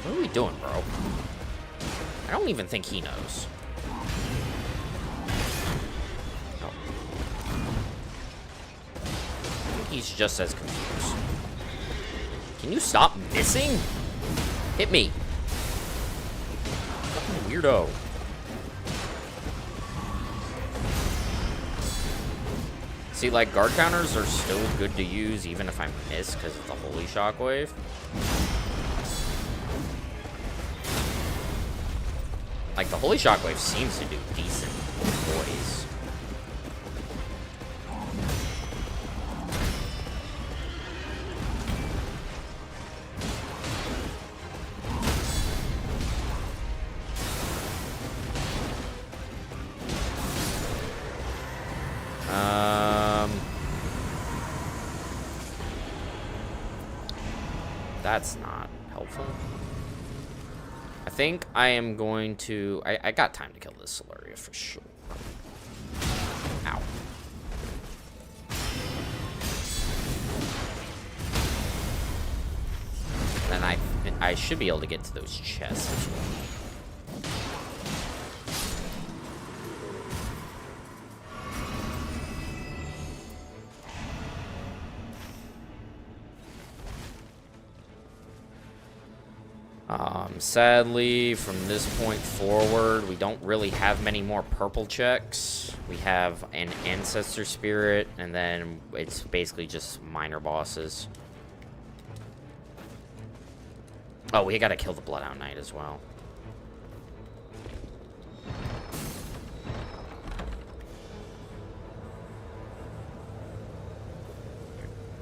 What are we doing, bro? I don't even think he knows. No. I think he's just as confused. Can you stop missing? Hit me. Fucking weirdo. See, like, guard counters are still good to use even if I miss because of the holy shockwave. Like, the holy shockwave seems to do decent boys. That's not helpful. I think I am going to... I got time to kill this Siluria for sure. Ow. And I should be able to get to those chests as well. Sadly, from this point forward, we don't really have many more purple checks. We have an Ancestor Spirit, and then it's basically just minor bosses. Oh, we gotta kill the Bloodhound Knight as well.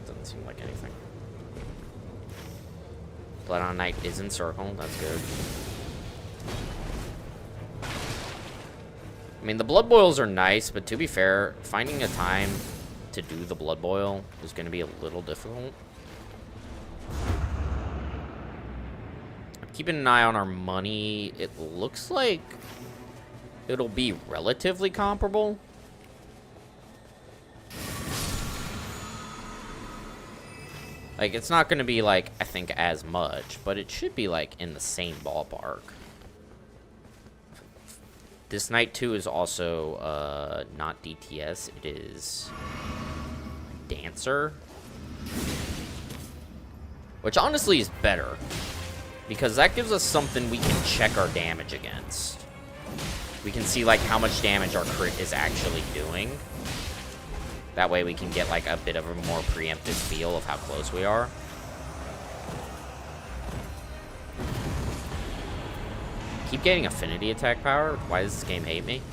Doesn't seem like anything. Bloodhound Knight is in circle. That's good. I mean, the blood boils are nice, but to be fair, finding a time to do the blood boil is going to be a little difficult. I'm keeping an eye on our money. It looks like it'll be relatively comparable. Like, it's not going to be, like, I think, as much, but it should be, like, in the same ballpark. This Knight 2 is also, not DTS. It is Dancer. Which, honestly, is better. Because that gives us something we can check our damage against. We can see, like, how much damage our crit is actually doing. That way we can get, like, a bit of a more preemptive feel of how close we are. Keep getting affinity attack power. Why does this game hate me?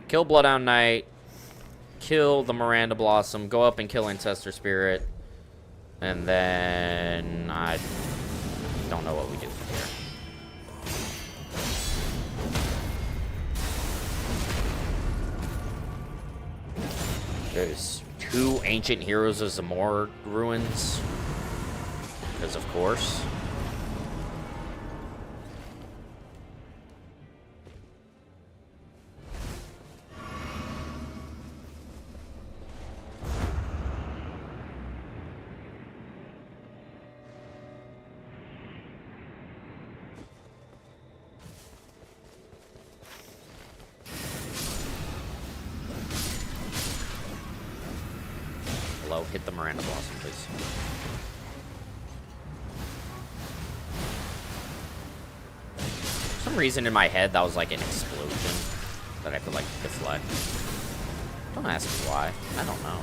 Kill Bloodhound Knight. Kill the Miranda Blossom. Go up and kill Ancestor Spirit. And then I don't know what we do from here. There's 2 Ancient Heroes of Zamor ruins. Because of course. Hello, hit the Miranda Blossom, please. For some reason in my head, that was like an explosion that I could like deflect. Don't ask me why. I don't know.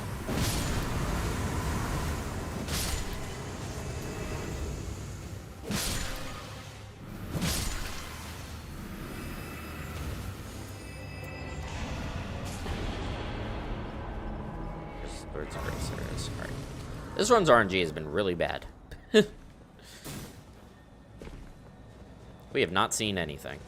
Birds of Grace there is. Alright. This run's RNG has been really bad. We have not seen anything.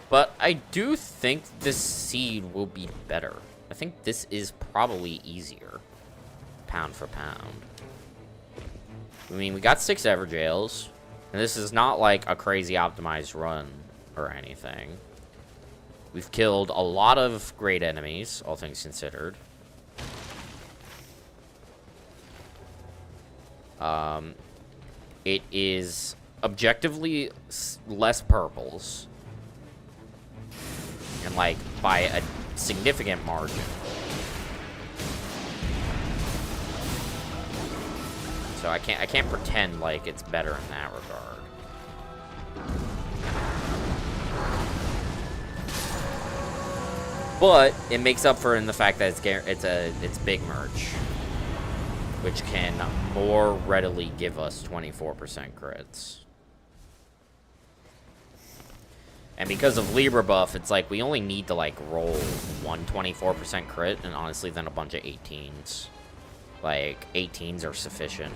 But I do think this seed will be better. I think this is probably easier. Pound for pound. I mean, we got 6 Everjails. And this is not like a crazy optimized run or anything. We've killed a lot of great enemies, all things considered. It is objectively less purples. And, like, by a significant margin. So I can't pretend like it's better in that regard. But it makes up for it in the fact that it's big merch, which can more readily give us 24% crits. And because of Libra buff, it's like we only need to like roll 124% crit, and honestly then a bunch of 18s. Like 18s are sufficient.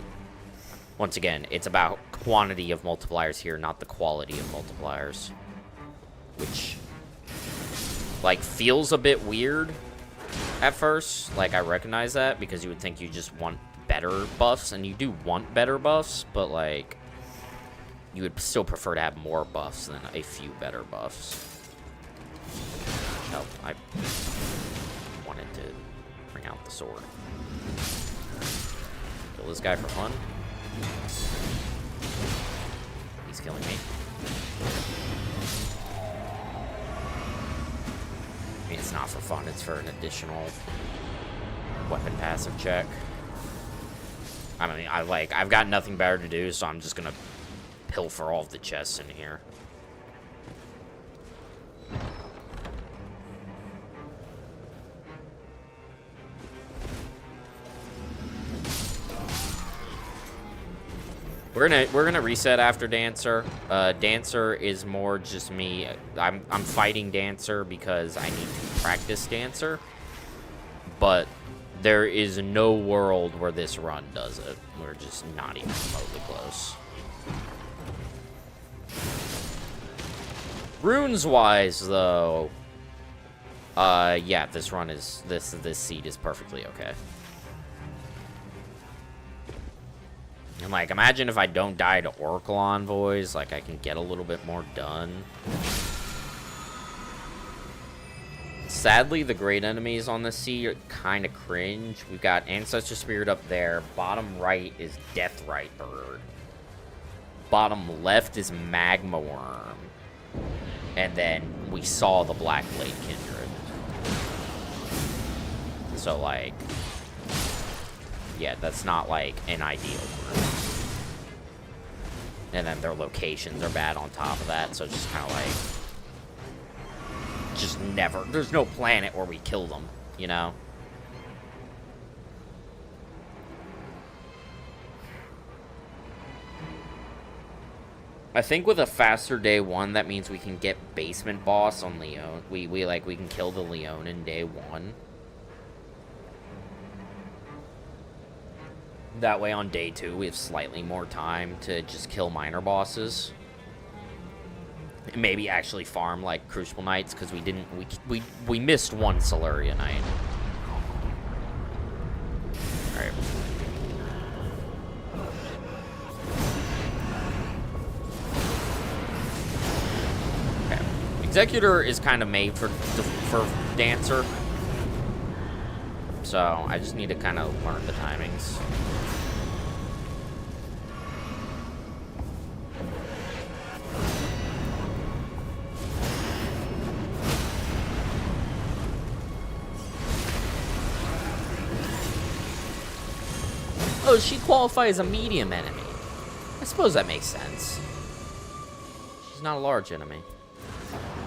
Once again, it's about quantity of multipliers here, not the quality of multipliers. Which, like, feels a bit weird at first. Like, I recognize that, because you would think you just want better buffs, and you do want better buffs, but, like, you would still prefer to have more buffs than a few better buffs. Oh, I wanted to bring out the sword. Kill this guy for fun. He's killing me. it's not for fun. It's for an additional weapon passive check. I mean, I've got nothing better to do, so I'm just gonna pilfer all of the chests in here. We're gonna reset after Dancer. Dancer is more just me. I'm fighting Dancer because I need to practice Dancer. But there is no world where this run does it. We're just not even remotely close. Runes wise though, yeah, this run is this seed is perfectly okay. And, like, imagine if I don't die to Oracle Envoys, like, I can get a little bit more done. Sadly, the great enemies on the sea are kind of cringe. We've got Ancestor Spirit up there. Bottom right is Deathrite Bird. Bottom left is Magma Worm. And then we saw the Black Blade Kindred. So, like... yeah, that's not, like, an ideal group. And then their locations are bad on top of that, so it's just kind of like... just never... there's no planet where we kill them, you know? I think with a faster day one, that means we can get basement boss on Leon. We can kill the Leon in day one. That way on day 2, we have slightly more time to just kill minor bosses. And maybe actually farm, like, Crucible Knights, because we missed one Siluria Knight. Alright. Okay. Executor is kind of made for Dancer. So, I just need to kind of learn the timings. Oh, she qualifies as a medium enemy. I suppose that makes sense. She's not a large enemy.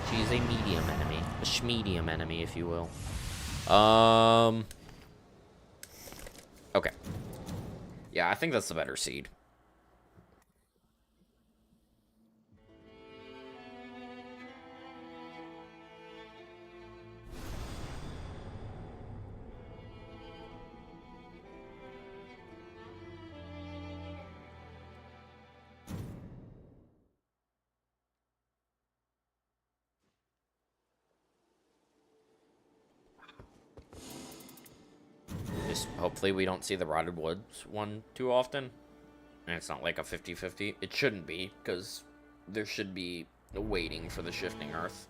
She's a medium enemy. A schmedium enemy, if you will. Okay. Yeah, I think that's the better seed. Hopefully we don't see the Rotted Woods one too often. And it's not like a 50-50. It shouldn't be, because there should be a waiting for the Shifting Earth.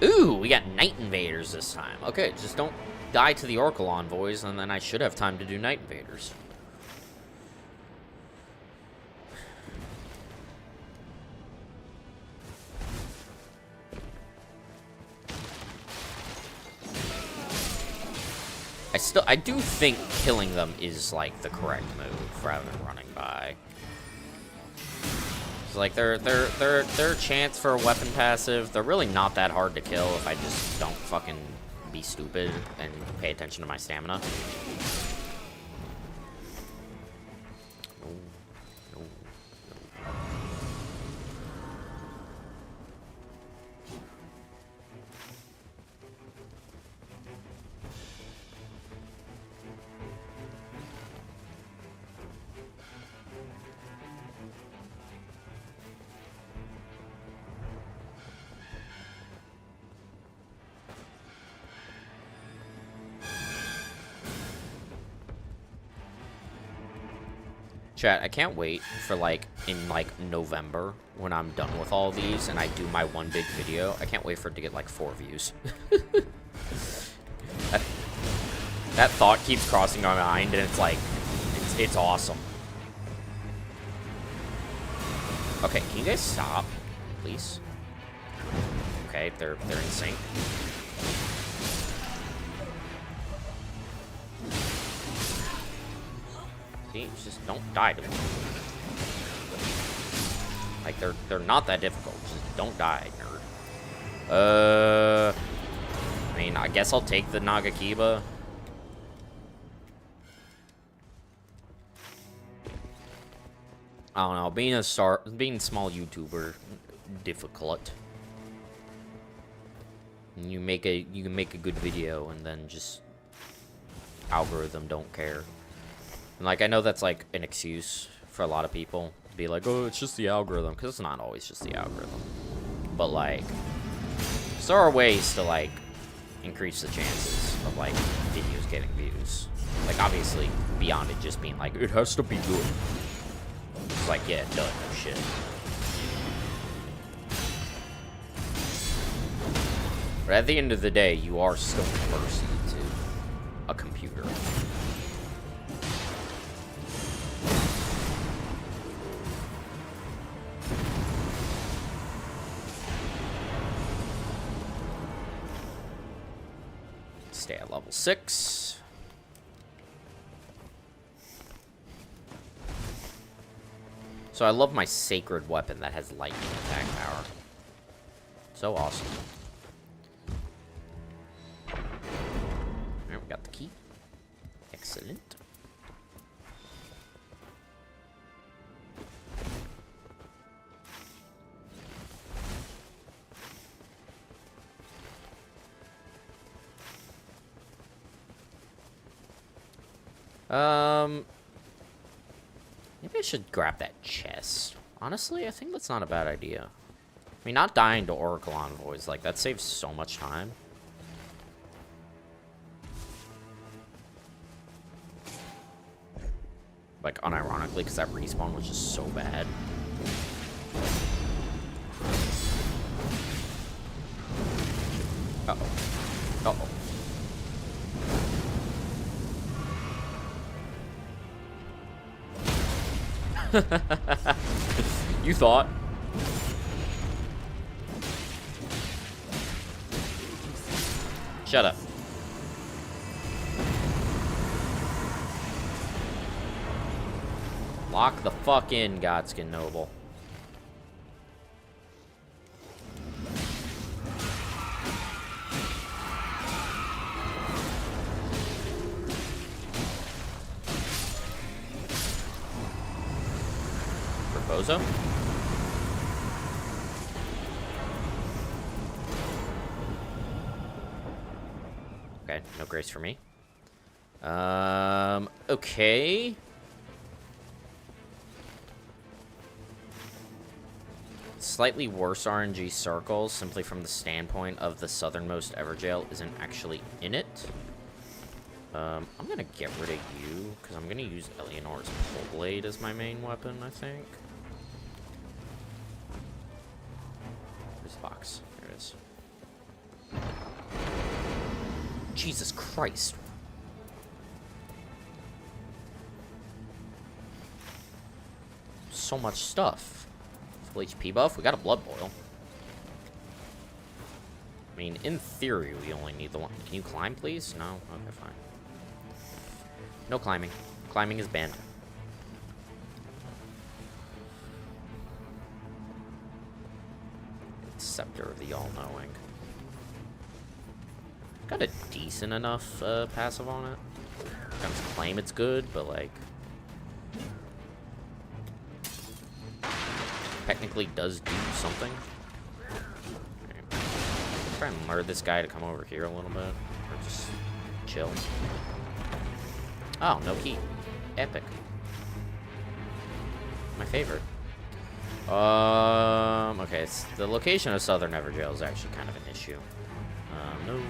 Ooh, we got Night Invaders this time. Okay, just don't die to the Oracle Envoys, and then I should have time to do Night Invaders. I do think killing them is, like, the correct move rather than running by. It's like, their chance for a weapon passive, they're really not that hard to kill if I just don't fucking be stupid and pay attention to my stamina. Chat, I can't wait for, like, in, like, November, when I'm done with all these, and I do my one big video. I can't wait for it to get, like, 4 views. that thought keeps crossing my mind, and it's, like, it's awesome. Okay, can you guys stop, please? Okay, they're in sync. See, just don't die to them. Like they're not that difficult. Just don't die, nerd. I mean, I guess I'll take the Nagakiba. I don't know, being a small YouTuber, difficult. You can make a good video and then just algorithm don't care. And like I know that's like an excuse for a lot of people to be like, oh, it's just the algorithm, because it's not always just the algorithm. But like, there are ways to like increase the chances of like videos getting views. Like obviously beyond it just being like it has to be good. It's like, yeah, done, no shit. But at the end of the day, you are still mercy to a computer. Stay at level 6. So I love my sacred weapon that has lightning attack power. So awesome. Alright, we got the key. Excellent. Maybe I should grab that chest. Honestly, I think that's not a bad idea. I mean, not dying to Oracle Envoys, like, that saves so much time. Like, unironically, because that respawn was just so bad. Uh-oh. Uh-oh. You thought. Shut up. Lock the fuck in, Godskin Noble. Bozo? Okay, no grace for me. Okay. Slightly worse RNG circles, simply from the standpoint of the southernmost Everjail isn't actually in it. I'm gonna get rid of you, because I'm gonna use Eleanor's Pole Blade as my main weapon, I think. Where's the box? There it is. Jesus Christ. So much stuff. Full HP buff. We got a Blood Boil. I mean, in theory, we only need the one. Can you climb, please? No? Okay, fine. No climbing. Climbing is banned. Scepter of the All-Knowing. Got a decent enough passive on it. I don't claim it's good, but like... technically does do something. Okay. Try and lure this guy to come over here a little bit. Or just chill. Oh, no key. Epic. My favorite. Okay, it's the location of Southern Everjail is actually kind of an issue. No.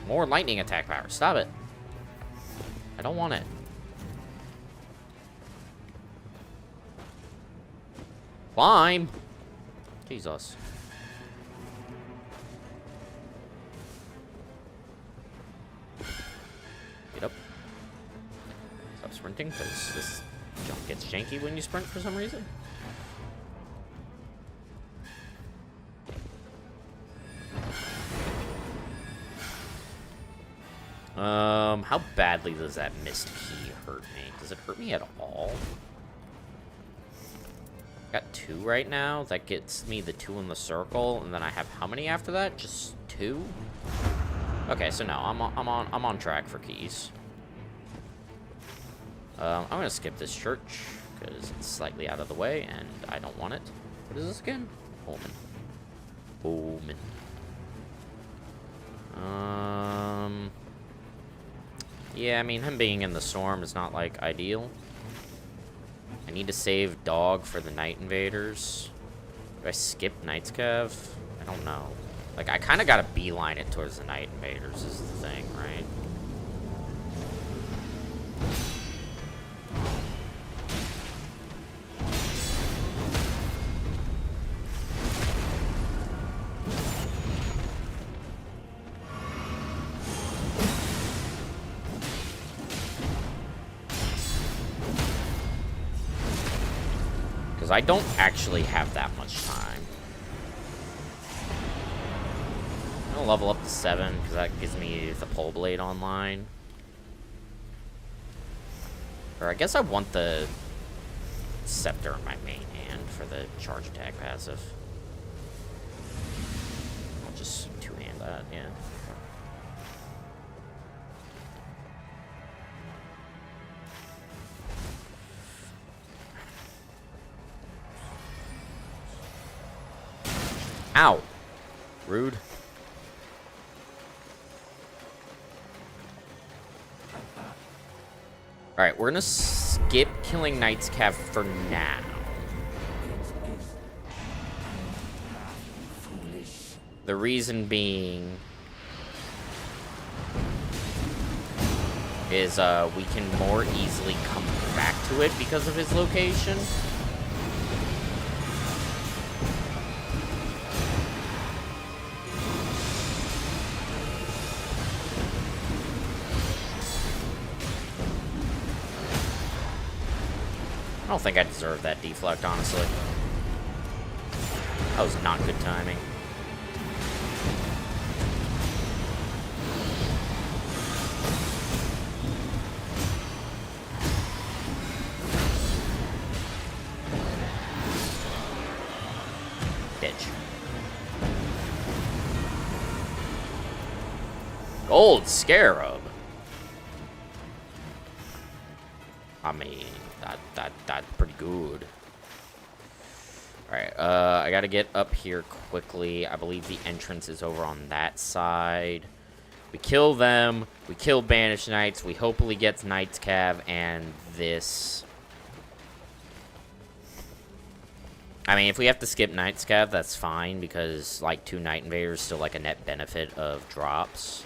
More lightning attack power. Stop it. I don't want it. Climb. Jesus. Get up. Stop sprinting, because this Jump gets janky when you sprint for some reason. How badly does that missed key hurt me? Does it hurt me at all? Got 2 right now. That gets me the 2 in the circle, and then I have how many after that? Just 2? Okay, so no, I'm on track for keys. I'm gonna skip this church because it's slightly out of the way, and I don't want it. What is this again? Omen. Omen. Yeah, I mean, him being in the storm is not, like, ideal. I need to save Dog for the Night Invaders. Do I skip Knight's Cav? I don't know. Like, I kind of got to beeline it towards the Night Invaders is the thing, right? I don't actually have that much time. I'm gonna level up to 7 because that gives me the pole blade online. Or I guess I want the scepter in my main hand for the charge attack passive. I'll just two-hand that, yeah. Ow! Rude. Alright, we're gonna skip killing Knight's Cav for now. The reason being is we can more easily come back to it because of his location. I don't think I deserve that deflect, honestly. That was not good timing. Bitch. Gold Scarab. I mean, that's pretty good. Alright, I gotta get up here quickly. I believe the entrance is over on that side. We kill them. We kill Banished Knights. We hopefully get Knight's Cav and this. I mean, if we have to skip Knight's Cav, that's fine, because, like, 2 Night Invaders is still, like, a net benefit of drops.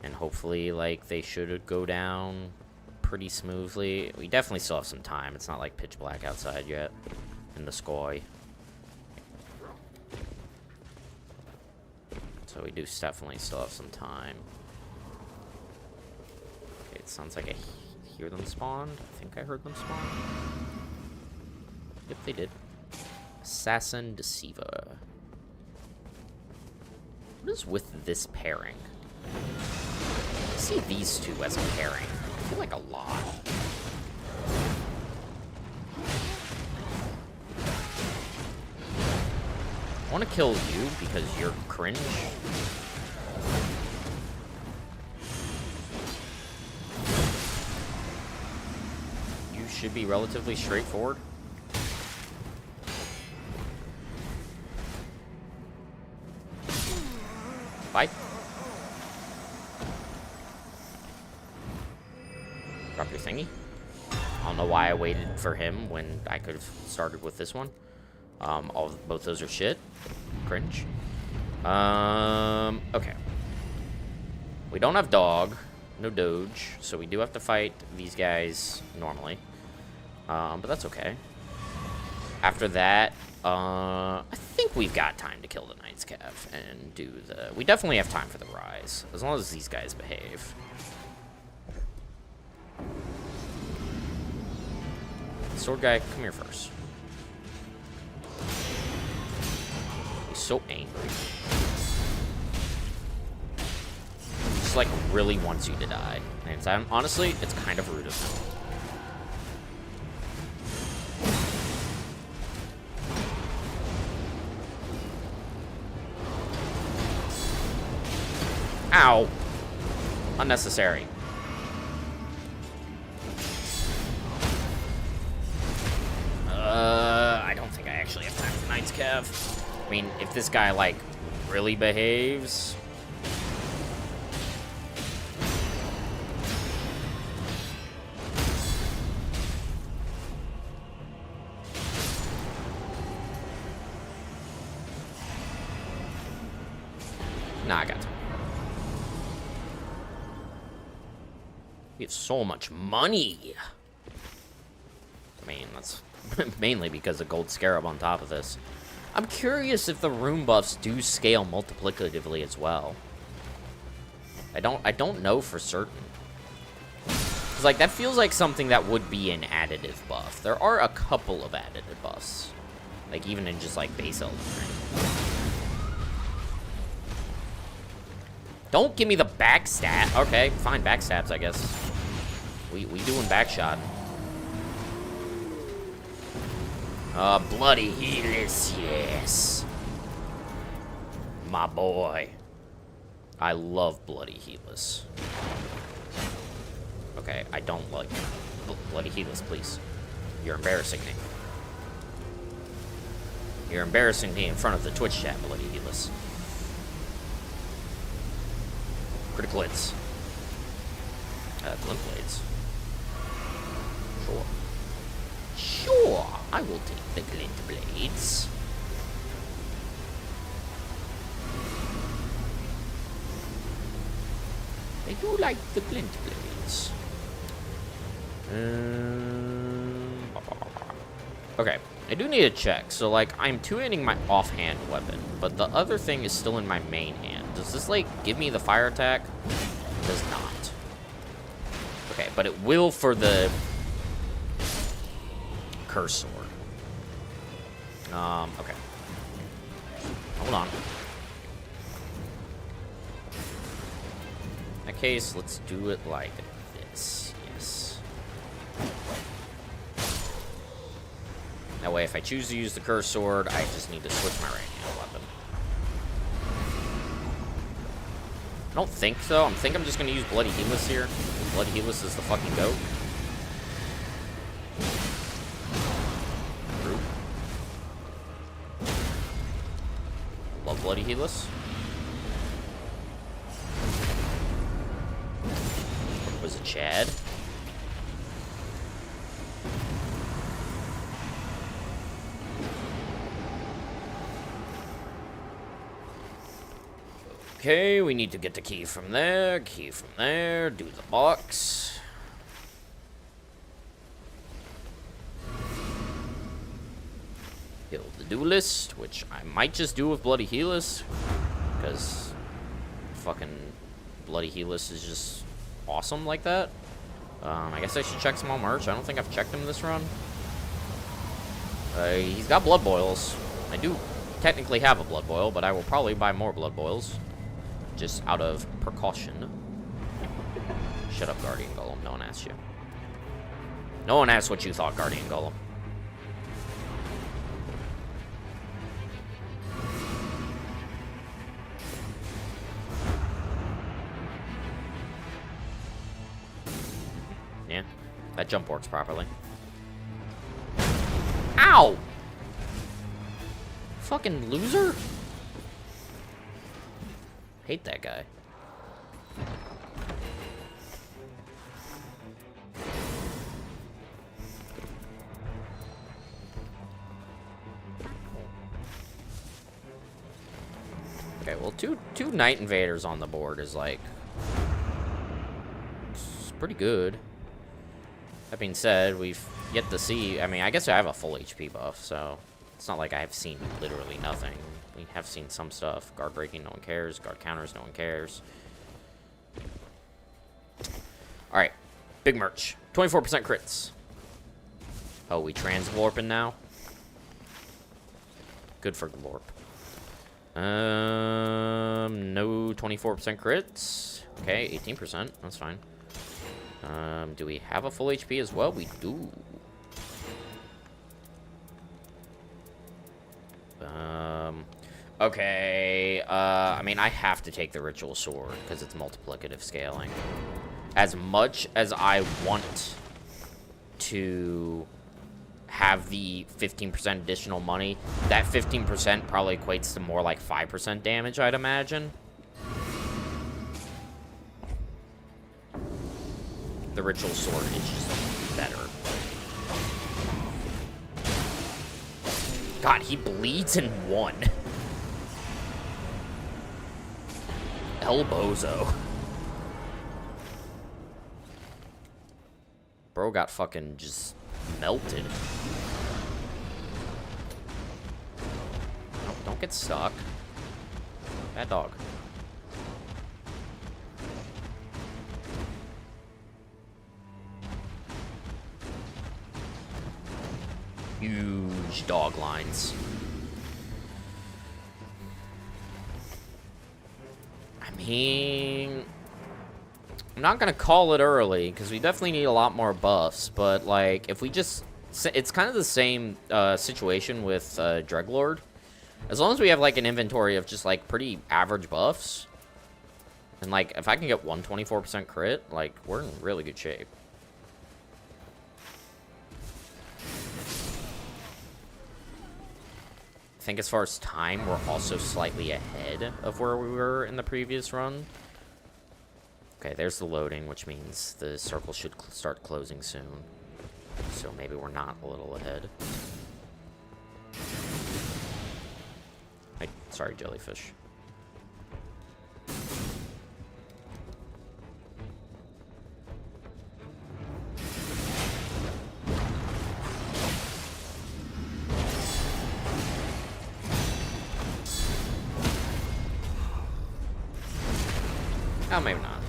And hopefully, like, they should go down pretty smoothly. We definitely still have some time. It's not like pitch black outside yet in the sky. So we do definitely still have some time. Okay, it sounds like I hear them spawned. I think I heard them spawn. Yep, they did. Assassin Deceiver. What is with this pairing? I see these two as a pairing. I feel like a lot. I want to kill you because you're cringe. You should be relatively straightforward. Bye. Drop your thingy. I don't know why I waited for him when I could have started with this one. Both those are shit. Cringe. Okay. We don't have dog. No doge. So we do have to fight these guys normally. But that's okay. After that, I think we've got time to kill the Knight's Cav and do the... We definitely have time for the Rise, as long as these guys behave. sword guy, come here first. He's so angry. Just like really wants you to die. And it's, honestly, it's kind of rude of him. Ow! Unnecessary. I don't think I actually have time for Knight's Cav. I mean, if this guy, like, really behaves... Nah, I got time. We have so much money. I mean, that's mainly because of Gold Scarab on top of this. I'm curious if the rune buffs do scale multiplicatively as well. I don't know for certain. Cause like that feels like something that would be an additive buff. There are a couple of additive buffs, like even in just like base Elden Ring. Don't give me the backstab. Okay, fine, backstabs, I guess. We doing backshot. Bloody Helis, yes. My boy. I love Bloody Helis. Okay, I don't like Bloody Helis, please. You're embarrassing me. You're embarrassing me in front of the Twitch chat, Bloody Helis. Critical hits. Glint blades. Sure. Sure, I will take the glint blades. I do like the glint blades. Okay, I do need to check. So, like, I'm two-handing my offhand weapon, but the other thing is still in my main hand. Does this, like, give me the fire attack? It does not. Okay, but it will for the curse sword. Okay. Hold on. In that case, let's do it like this. Yes. That way, if I choose to use the curse sword, I just need to switch my right hand weapon. I don't think so. I think I'm just gonna use Bloody Helis here. Bloody Helis is the fucking goat. Love Bloody Helis. Was it Chad? Okay, we need to get the key from there, do the box. Kill the duelist, which I might just do with Bloody Helis, because fucking Bloody Helis is just awesome like that. I guess I should check small merch. I don't think I've checked him this run. He's got blood boils. I do technically have a blood boil, but I will probably buy more blood boils. Just out of precaution. Shut up, Guardian Golem. No one asked you. No one asked what you thought, Guardian Golem. Yeah, that jump works properly. Ow! Fucking loser. Hate that guy. Okay, well, two Night Invaders on the board is like, it's pretty good. That being said, we've yet to see. I mean, I guess I have a full HP buff, so it's not like I've seen literally nothing. We have seen some stuff. Guard breaking, no one cares. Guard counters, no one cares. Alright. Big merch. 24% crits. Oh, we transglorping now? Good for glorp. No 24% crits. Okay, 18%. That's fine. Do we have a full HP as well? We do. Okay. I mean, I have to take the Ritual Sword because it's multiplicative scaling. As much as I want to have the 15% additional money, that 15% probably equates to more like 5% damage, I'd imagine. The Ritual Sword is just better. God, he bleeds in one. Elbozo. Bro got fucking just melted. No, don't get stuck. Bad dog. Huge dog lines. I mean, I'm not gonna call it early because we definitely need a lot more buffs, but like if we just, it's kind of the same situation with Dreglord. As long as we have like an inventory of just like pretty average buffs, and like if I can get 124% crit, like we're in really good shape. I think as far as time, we're also slightly ahead of where we were in the previous run. Okay, there's the loading, which means the circle should start closing soon. So maybe we're not a little ahead. Sorry, jellyfish. Oh, maybe not.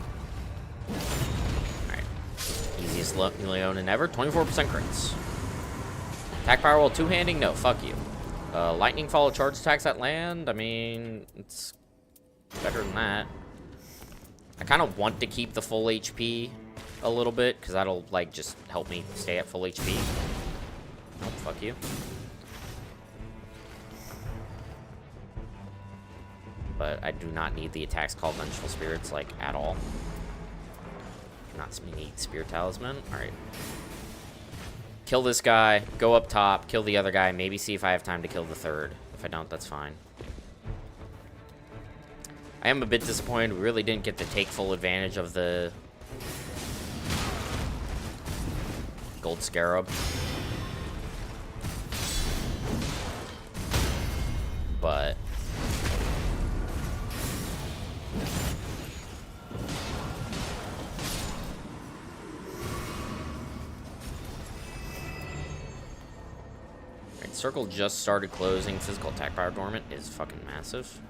Alright. Easiest Leonin ever. 24% crits. Attack power while two-handing? No, fuck you. Lightning follow charge attacks at land? I mean, it's better than that. I kind of want to keep the full HP a little bit, because that'll, like, just help me stay at full HP. Oh, fuck you. But I do not need the attacks called Vengeful Spirits, like, at all. Do not need Spirit Talisman. Alright. Kill this guy, go up top, kill the other guy, maybe see if I have time to kill the third. If I don't, that's fine. I am a bit disappointed. We really didn't get to take full advantage of the Gold Scarab. But circle just started closing. Physical attack power dormant is fucking massive.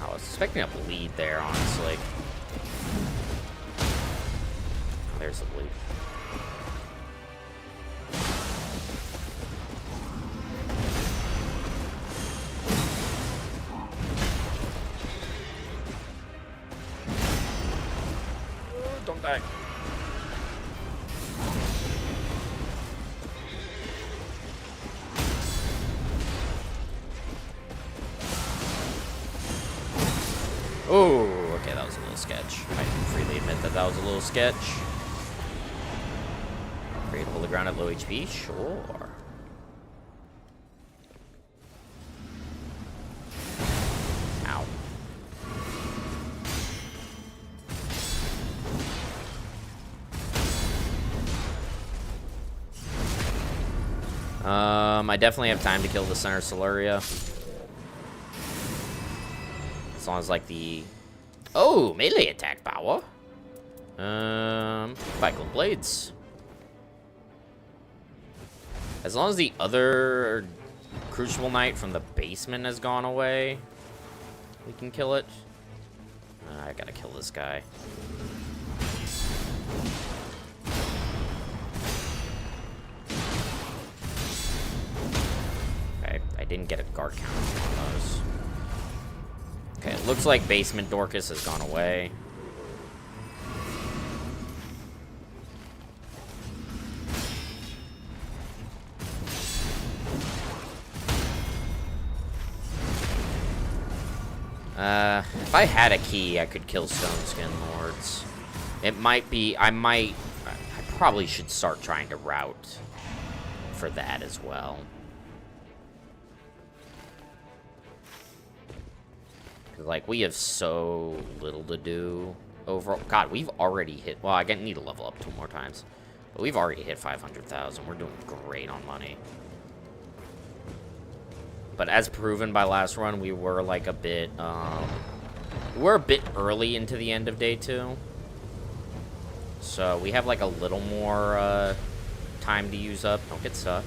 I was expecting a bleed there, honestly. There's the bleed. Don't die. Oh, okay, that was a little sketch. I can freely admit that that was a little sketch. Great, hold the ground at low HP? Sure. I definitely have time to kill the center Solaria. As long as, like, the... Oh, melee attack power. Cyclone Blades. As long as the other Crucible Knight from the basement has gone away, we can kill it. I gotta kill this guy. Okay, I didn't get a guard count on those. Okay, it looks like Basement Dorcas has gone away. If I had a key, I could kill Stone Skin Lords. It might be, I probably should start trying to route for that as well. Like, we have so little to do overall. God, we've already hit, well, I need to level up 2 more times. But we've already hit 500,000. We're doing great on money. But as proven by last run, we were like a bit, we're a bit early into the end of day 2. So we have like a little more, time to use up. Don't get stuck.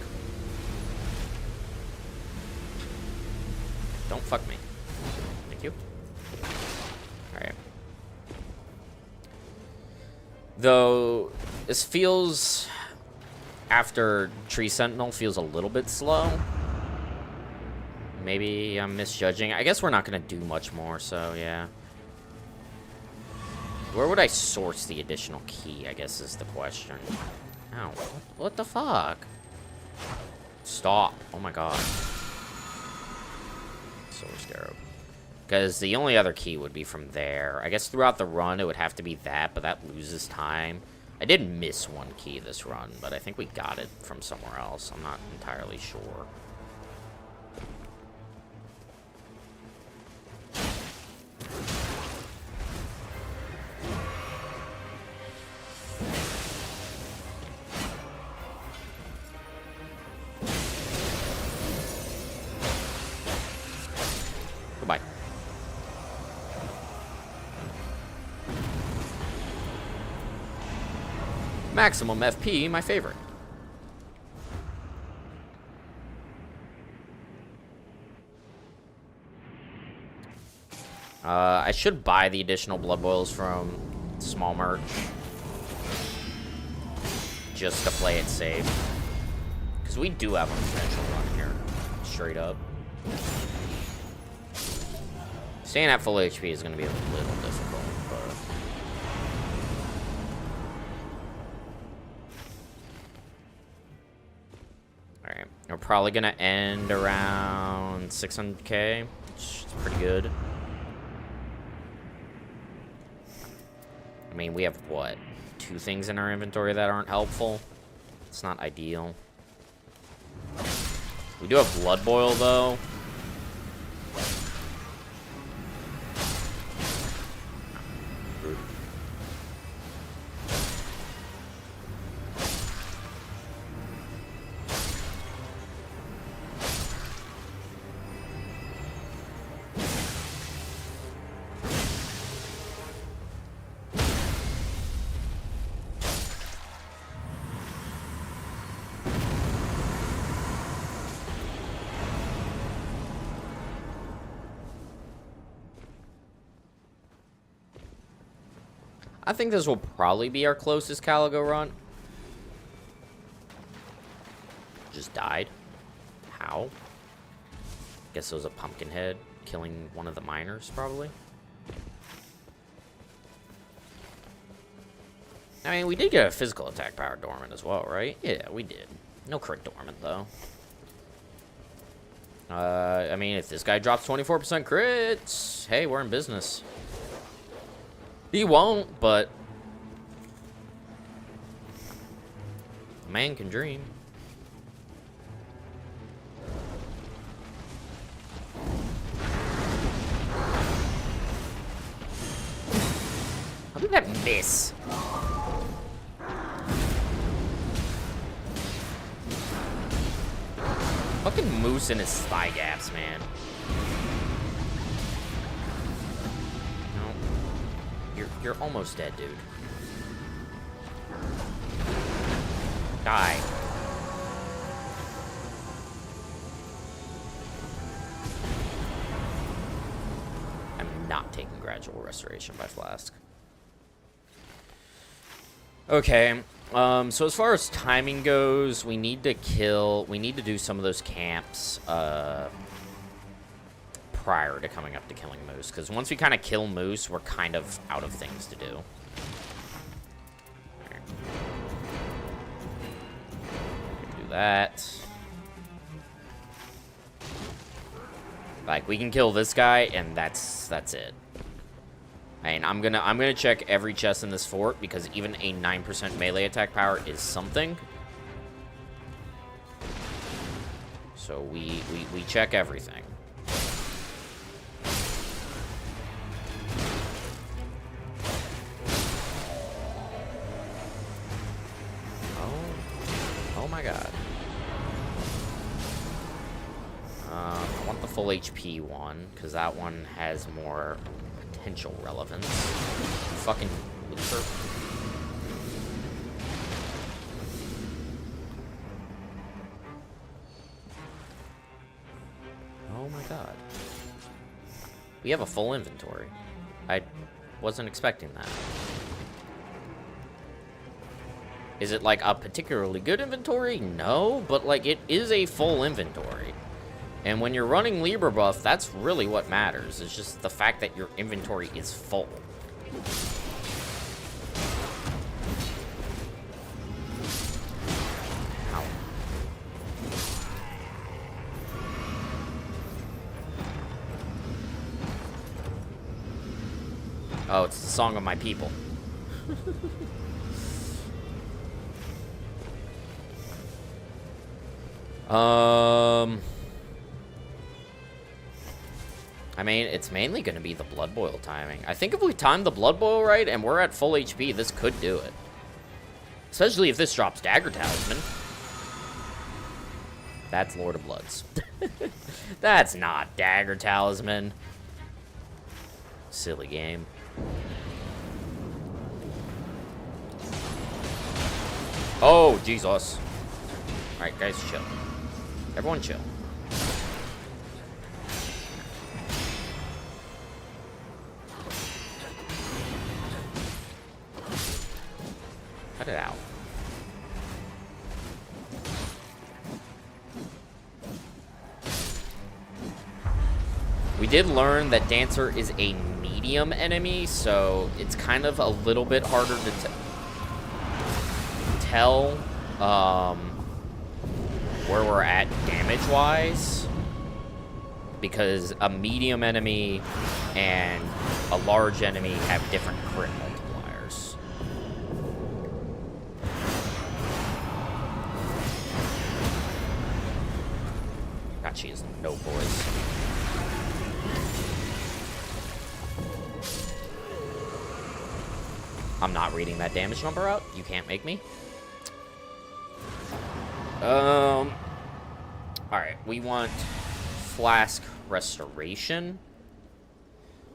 Don't fuck me. Thank you. Alright. Though, this feels, after Tree Sentinel, feels a little bit slow. Maybe I'm misjudging. I guess we're not going to do much more, so yeah. Where would I source the additional key, I guess is the question. Ow, what the fuck? Stop. Oh my god. Solar Scarab. Because the only other key would be from there. I guess throughout the run it would have to be that, but that loses time. I did miss 1 key this run, but I think we got it from somewhere else. I'm not entirely sure. Goodbye. Maximum FP, my favorite. I should buy the additional blood boils from Small Merch. Just to play it safe. Because we do have a potential run here. Straight up. Staying at full HP is going to be a little difficult, but... Alright. We're probably going to end around 600k, which is pretty good. I mean, we have, what, 2 things in our inventory that aren't helpful? It's not ideal. We do have Blood Boil, though. I think this will probably be our closest Caligo run. Just died. How? Guess it was a pumpkin head killing one of the miners, probably. I mean, we did get a physical attack power dormant as well, right? Yeah, we did. No crit dormant, though. I mean, if this guy drops 24% crits, hey, we're in business. He won't, but a man can dream. How did that miss? Fucking Moose in his thigh gaps, man. You're almost dead, dude. Die. I'm not taking gradual restoration by Flask. Okay, so as far as timing goes, we need to do some of those camps, prior to coming up to killing Moose, because once we kind of kill Moose, we're kind of out of things to do. Do that. Like, we can kill this guy, and that's it. I mean, I'm gonna check every chest in this fort, because even a 9% melee attack power is something. So we check everything. Oh my god. I want the full HP one, because that one has more potential relevance. Fucking looper. Oh my god. We have a full inventory. I wasn't expecting that. Is it like a particularly good inventory? No, but like it is a full inventory. And when you're running Libra buff, that's really what matters. It's just the fact that your inventory is full. Ow. Oh, it's the song of my people. I mean, it's mainly going to be the Blood Boil timing. I think if we time the Blood Boil right and we're at full HP, this could do it. Especially if this drops Dagger Talisman. That's Lord of Bloods. That's not Dagger Talisman. Silly game. Oh, Jesus. Alright, guys, chill. Everyone chill. Cut it out. We did learn that Dancer is a medium enemy, so it's kind of a little bit harder to tell where we're at damage-wise, because a medium enemy and a large enemy have different crit multipliers. God, she has no voice. I'm not reading that damage number out. You can't make me. Alright, we want Flask Restoration.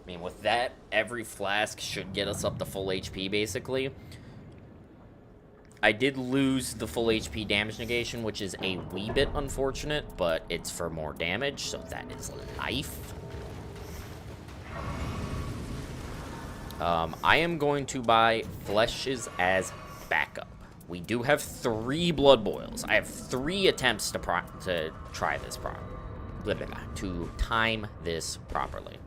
I mean, with that, every flask should get us up to full HP, basically. I did lose the full HP damage negation, which is a wee bit unfortunate, but it's for more damage, so that is life. I am going to buy Fleshes as backup. We do have 3 Blood Boils. I have 3 attempts to try this to time this properly.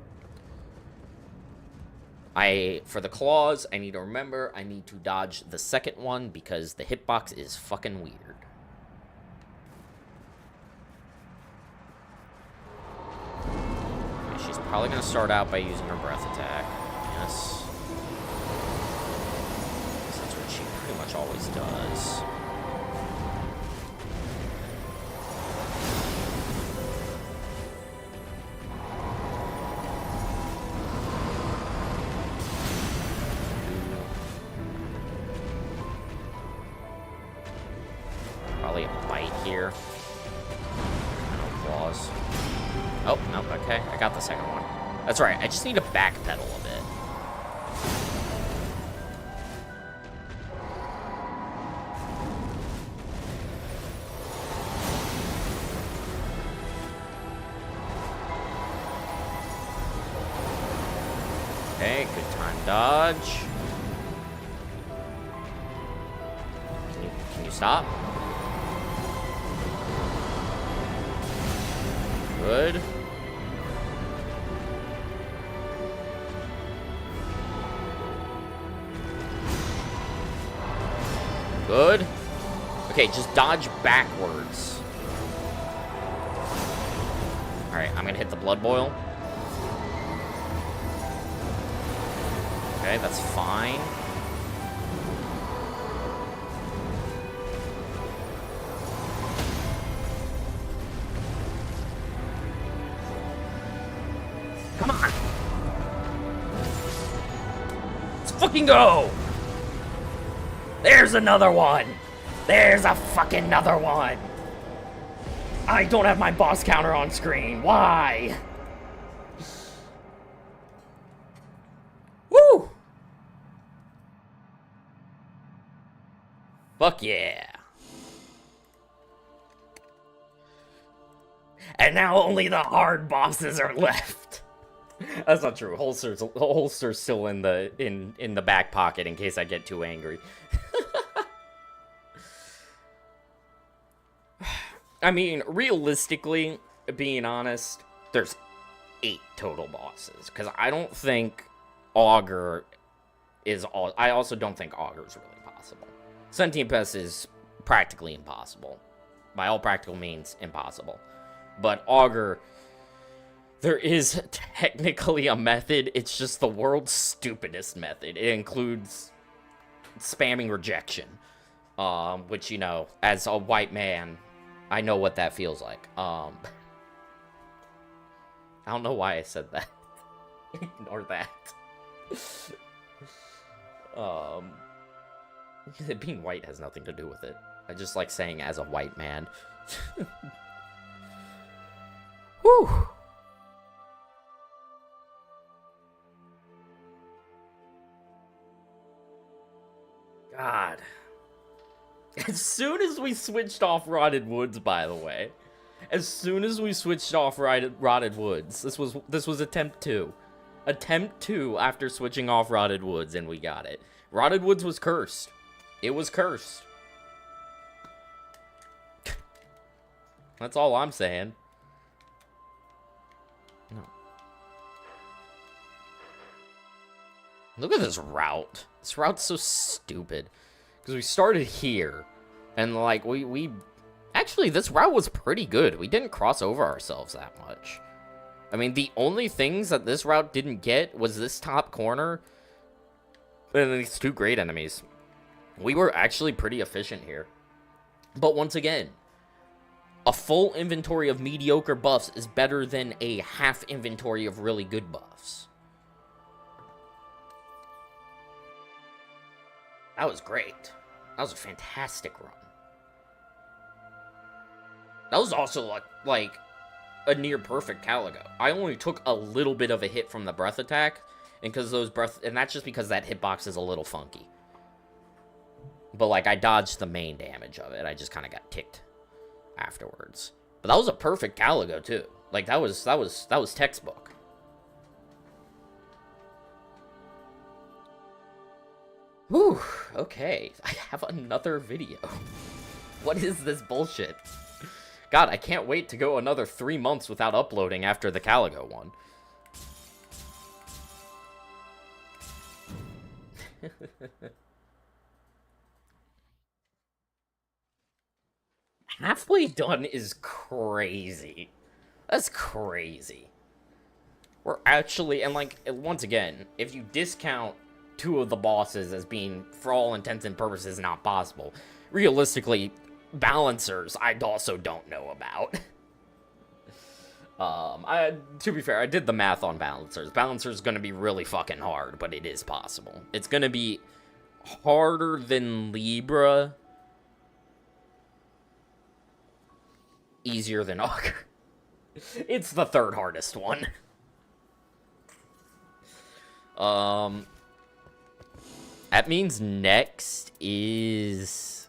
For the claws, I need to remember I need to dodge the second one because the hitbox is fucking weird. Okay, she's probably gonna start out by using her breath attack. Yes. She pretty much always does. Probably a bite here. No claws. Oh, no, okay. I got the second one. That's right. I just need to backpedal a bit. Okay, good time dodge. Can you stop? Good. Good. Okay, just dodge backwards. Alright, I'm gonna hit the blood boil. Okay, that's fine. Come on! Let's fucking go! There's another one! There's a fucking another one! I don't have my boss counter on screen. Why? Woo! Fuck yeah. And now only the hard bosses are left. That's not true. Holster's still in the back pocket in case I get too angry. I mean, realistically, being honest, there's 8 total bosses. Because I don't think Augur is all. I also don't think Augur is really possible. Sentient Pest is practically impossible. By all practical means, impossible. But Augur, there is technically a method. It's just the world's stupidest method. It includes spamming rejection. Which, you know, as a white man, I know what that feels like. I don't know why I said that. Ignore that. Being white has nothing to do with it. I just like saying as a white man. Whew. God. As soon as we switched off Rotted Woods, by the way. As soon as we switched off Rotted Woods. This was attempt 2. Attempt 2 after switching off Rotted Woods, and we got it. Rotted Woods was cursed. It was cursed. That's all I'm saying. No. Look at this route. This route's so stupid. Because we started here, and, like, we... Actually, this route was pretty good. We didn't cross over ourselves that much. I mean, the only things that this route didn't get was this top corner, and these 2 great enemies. We were actually pretty efficient here. But once again, a full inventory of mediocre buffs is better than a half inventory of really good buffs. That was great. That was a fantastic run. That was also, like a near-perfect Caligo. I only took a little bit of a hit from the breath attack, and that's just because that hitbox is a little funky. But, like, I dodged the main damage of it. I just kind of got ticked afterwards. But that was a perfect Caligo, too. Like, that was textbook. Whew, okay. I have another video. What is this bullshit? God, I can't wait to go another 3 months without uploading after the Caligo one. Halfway done is crazy. That's crazy. We're actually, and like, once again, if you discount 2 of the bosses as being, for all intents and purposes, not possible, realistically, balancers I also don't know about. To be fair, I did the math on balancers. Balancers gonna be really fucking hard, but it is possible. It's gonna be harder than Libra, easier than Augur. It's the 3rd hardest one. That means next is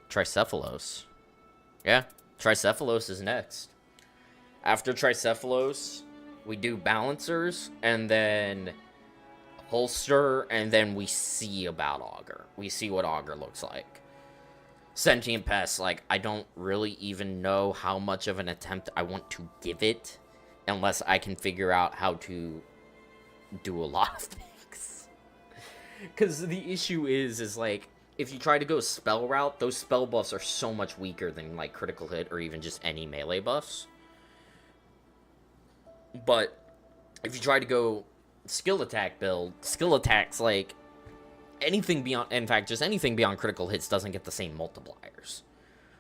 Tricephalos. Yeah, Tricephalos is next. After Tricephalos, We do balancers, and then holster, and then we see about auger. We see what auger looks like. Sentient Pest, like, I don't really even know how much of an attempt I want to give it, unless I can figure out how to do a lot of things. Because the issue is like, if you try to go spell route, those spell buffs are so much weaker than, like, critical hit or even just any melee buffs. But if you try to go skill attack build, skill attacks, like, anything beyond, in fact, just anything beyond critical hits doesn't get the same multipliers.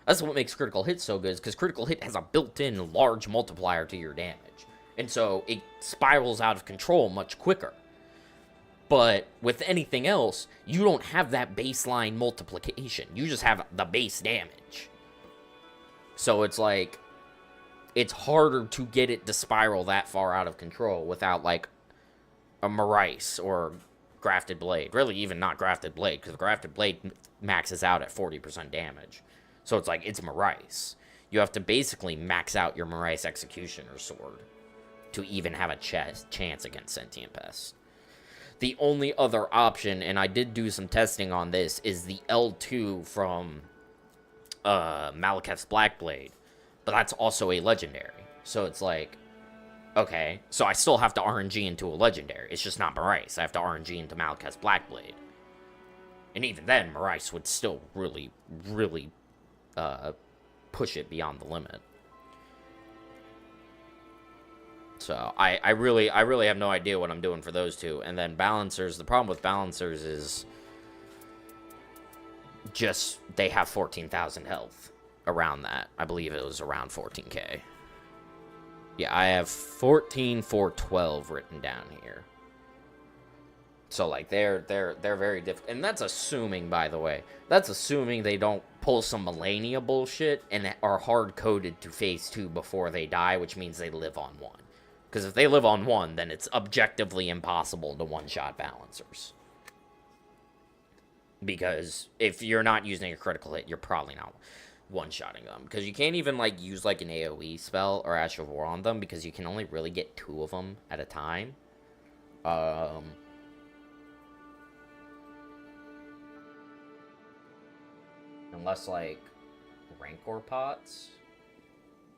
That's what makes critical hit so good, is because critical hit has a built-in large multiplier to your damage. And so it spirals out of control much quicker. But with anything else, you don't have that baseline multiplication. You just have the base damage. So it's like, it's harder to get it to spiral that far out of control without, like, a Marais or Grafted Blade. Really, even not Grafted Blade, because Grafted Blade maxes out at 40% damage. So it's like, it's Marais. You have to basically max out your Marais Executioner sword to even have a chance against Sentient Pest. The only other option, and I did do some testing on this, is the L2 from Malekith's Blackblade. But that's also a legendary. So it's like, okay, so I still have to RNG into a legendary. It's just not Marais. I have to RNG into Malekith's Blackblade. And even then, Marais would still really, really push it beyond the limit. So I really have no idea what I'm doing for those two. And then balancers, the problem with balancers is just they have 14,000 health around that. I believe it was around 14k. Yeah, I have 14,412 written down here. So like they're very difficult, and that's assuming, by the way, that's assuming they don't pull some Melania bullshit and are hard coded to phase 2 before they die, which means they live on 1. Because if they live on 1, then it's objectively impossible to one-shot balancers. Because if you're not using a critical hit, you're probably not one-shotting them. Because you can't even, like, use, like, an AoE spell or Ash of War on them, because you can only really get 2 of them at a time. Unless, like, Rancor pots.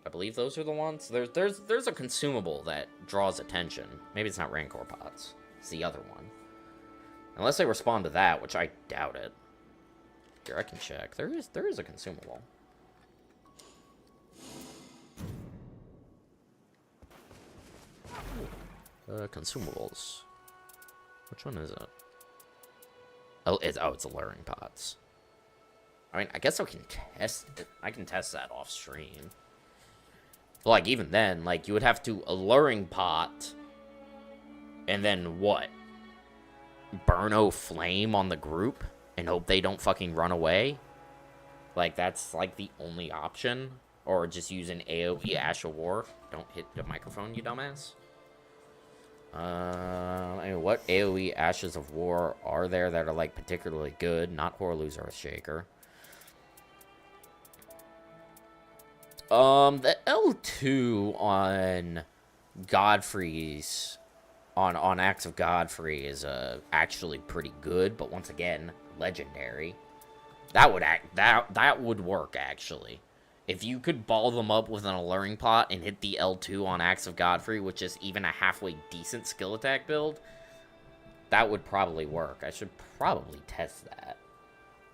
I believe those are the ones. There's a consumable that draws attention. Maybe it's not Rancor pots. It's the other one. Unless they respond to that, which I doubt it. Here, I can check. There is a consumable. Consumables. Which one is it? Oh, it's alluring pots. I mean, I guess I can test it. I can test that off stream. But, like, even then, like, you would have to alluring pot, and then what? Burno flame on the group, and hope they don't fucking run away? Like, that's, like, the only option? Or just use an AoE Ash of War? Don't hit the microphone, you dumbass. I mean, what AoE Ashes of War are there that are, like, particularly good? Not Horlu's Earthshaker. The L2 on Godfrey's, on Acts of Godfrey is, actually pretty good, but once again, legendary. That would work, actually. If you could ball them up with an alluring pot and hit the L2 on Acts of Godfrey, which is even a halfway decent skill attack build, that would probably work. I should probably test that.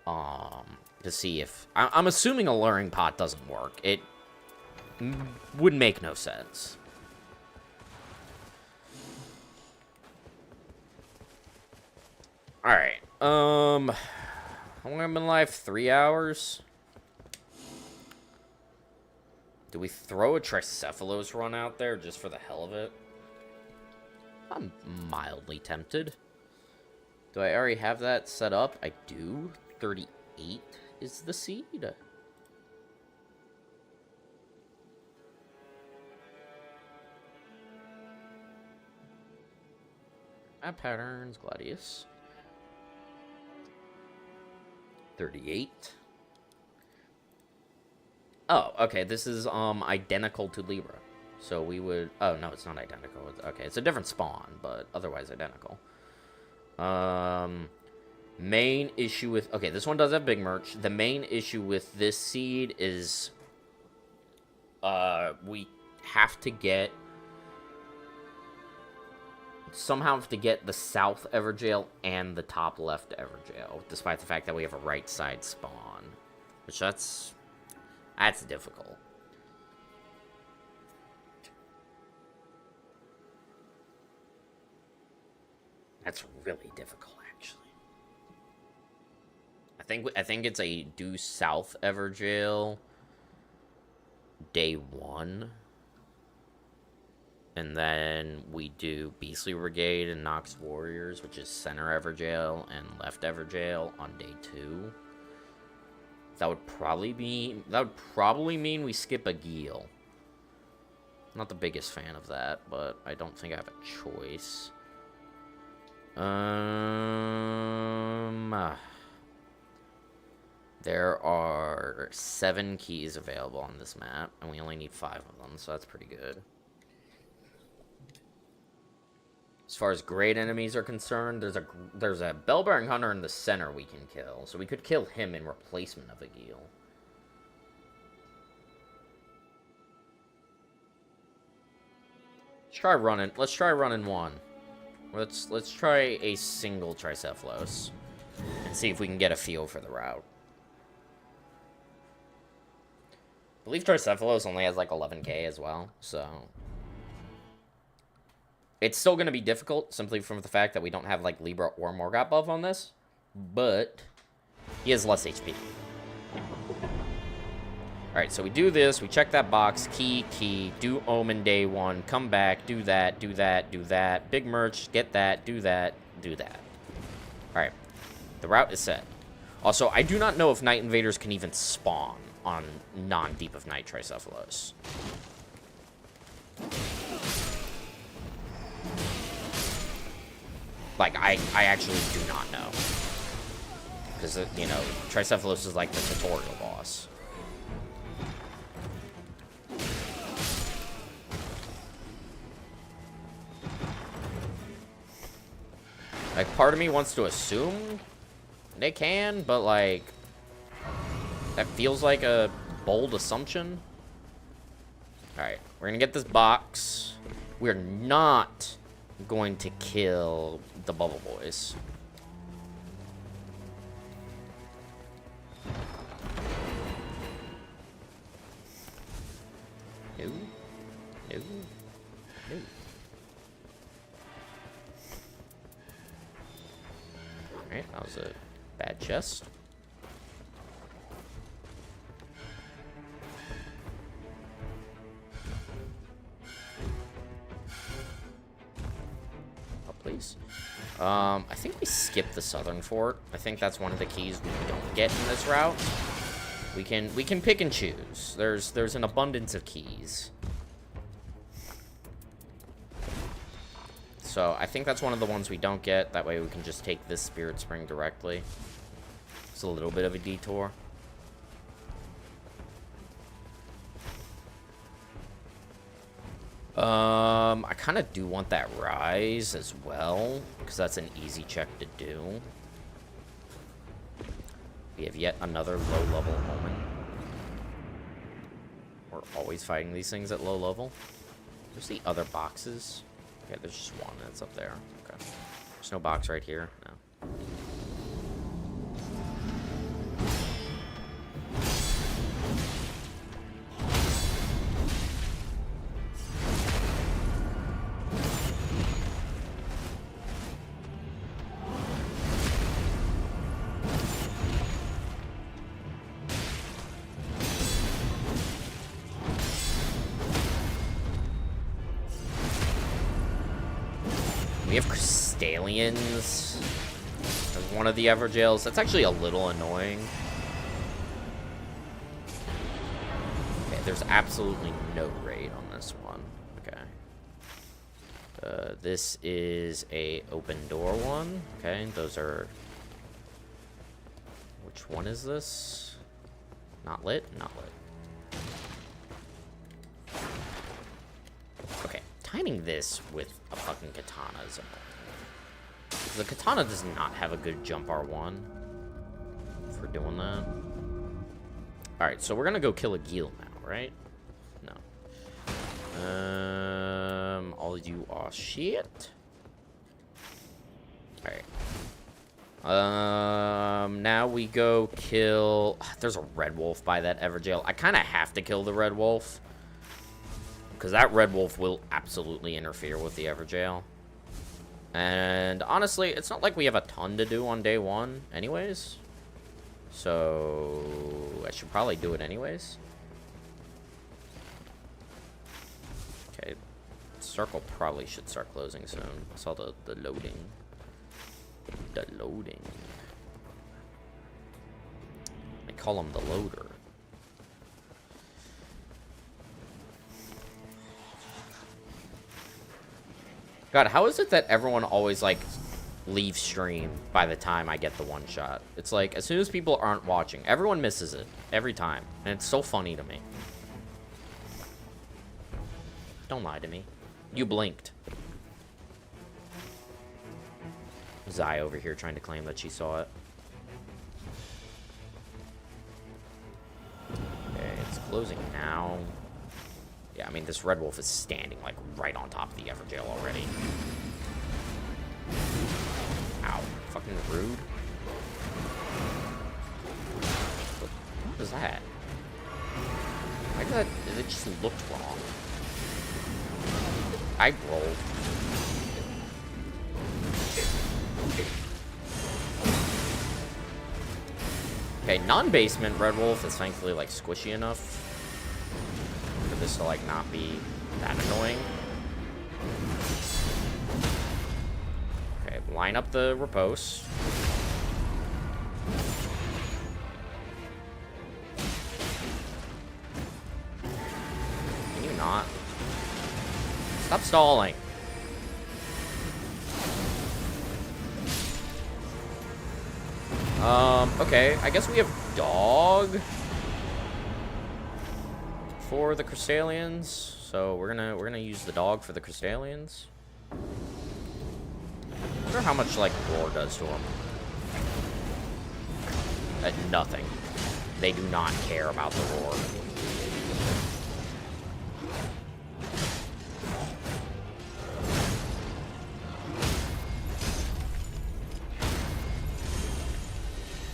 To see if... I'm assuming alluring pot doesn't work. It would make no sense. Alright. How long have I been live? 3 hours? Do we throw a Tricephalos run out there just for the hell of it? I'm mildly tempted. Do I already have that set up? I do. 38 is the seed. Map patterns, Gladius. 38. Oh, okay, this is, identical to Libra. So we would... Oh, no, it's not identical. Okay, it's a different spawn, but otherwise identical. Main issue with... Okay, this one does have big merch. The main issue with this seed is... we have to get... Somehow have to get the south Everjail and the top left Everjail, despite the fact that we have a right side spawn. Which that's difficult. That's really difficult, actually. I think it's a due south Everjail day 1. And then we do Beastly Brigade and Nox Warriors, which is center Everjail and left Everjail on day 2. That would probably mean we skip a Geel. Not the biggest fan of that, but I don't think I have a choice. There are 7 keys available on this map, and we only need 5 of them, so that's pretty good. As far as great enemies are concerned, there's a Bell-Bearing Hunter in the center we can kill, so we could kill him in replacement of a Geel. Let's try running one. Let's try a single Tricephalos and see if we can get a feel for the route. I believe Tricephalos only has like 11k as well, so it's still going to be difficult simply from the fact that we don't have like Libra or Morgot buff on this, but he has less HP. Alright, so we do this, we check that box, key, do Omen day 1, come back, do that, big merch, get that, do that. Alright, the route is set. Also, I do not know if Night Invaders can even spawn on non-Deep of Night Tricephalos. Like, I actually do not know. Because, you know, Tricephalos is like the tutorial boss. Like, part of me wants to assume they can, but, like, that feels like a bold assumption. Alright, we're gonna get this box. We're not going to kill the Bubble Boys. No. Alright, that was a bad chest. Oh, please. I think we skipped the Southern Fort. I think that's one of the keys we don't get in this route. We can pick and choose. There's an abundance of keys. So I think that's one of the ones we don't get. That way we can just take this Spirit Spring directly. It's a little bit of a detour. I kind of do want that Rise as well, because that's an easy check to do. We have yet another low-level Omen. We're always fighting these things at low level. There's the other boxes. Okay, there's just one that's up there. Okay. There's no box right here. No. We have Crystallians as one of the Everjails. That's actually a little annoying. Okay, there's absolutely no raid on this one. Okay. This is a open door one. Okay, those are... Which one is this? Not lit? Not lit. combining this with a fucking katana is annoying. Because the katana does not have a good jump R1 for doing that. Alright, so we're gonna go kill a Gil now, right? No. All you are shit. Alright. Now we go kill... There's a red wolf by that Everjail. I kind of have to kill the red wolf. Because that red wolf will absolutely interfere with the Everjail. And honestly, it's not like we have a ton to do on day one anyways. So I should probably do it anyways. Okay. Circle probably should start closing soon. I saw the loading. The loading. They call him the loader. God, how is it that everyone always, like, leaves stream by the time I get the one shot? It's like, as soon as people aren't watching, everyone misses it. Every time. And it's so funny to me. Don't lie to me. You blinked. Zai over here trying to claim that she saw it. Okay, it's closing now. Yeah, I mean, this red wolf is standing, like, right on top of the Everjail already. Ow. Fucking rude. What was that? Why did that... It just looked wrong. I rolled. Okay, non-basement red wolf is thankfully, like, squishy enough for this to, like, not be that annoying. Okay, line up the repose. Can you not? Stop stalling. Okay, I guess we have dog for the Crystalians, so we're gonna use the dog for the Crystalians. I wonder how much, like, roar does to them. Nothing. They do not care about the roar.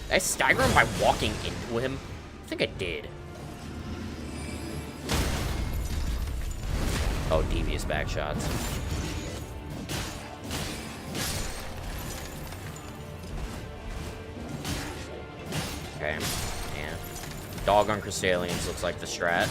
Did I stagger him by walking into him? I think I did. Oh, devious back shots. Okay, and dog on Crystalians looks like the strat.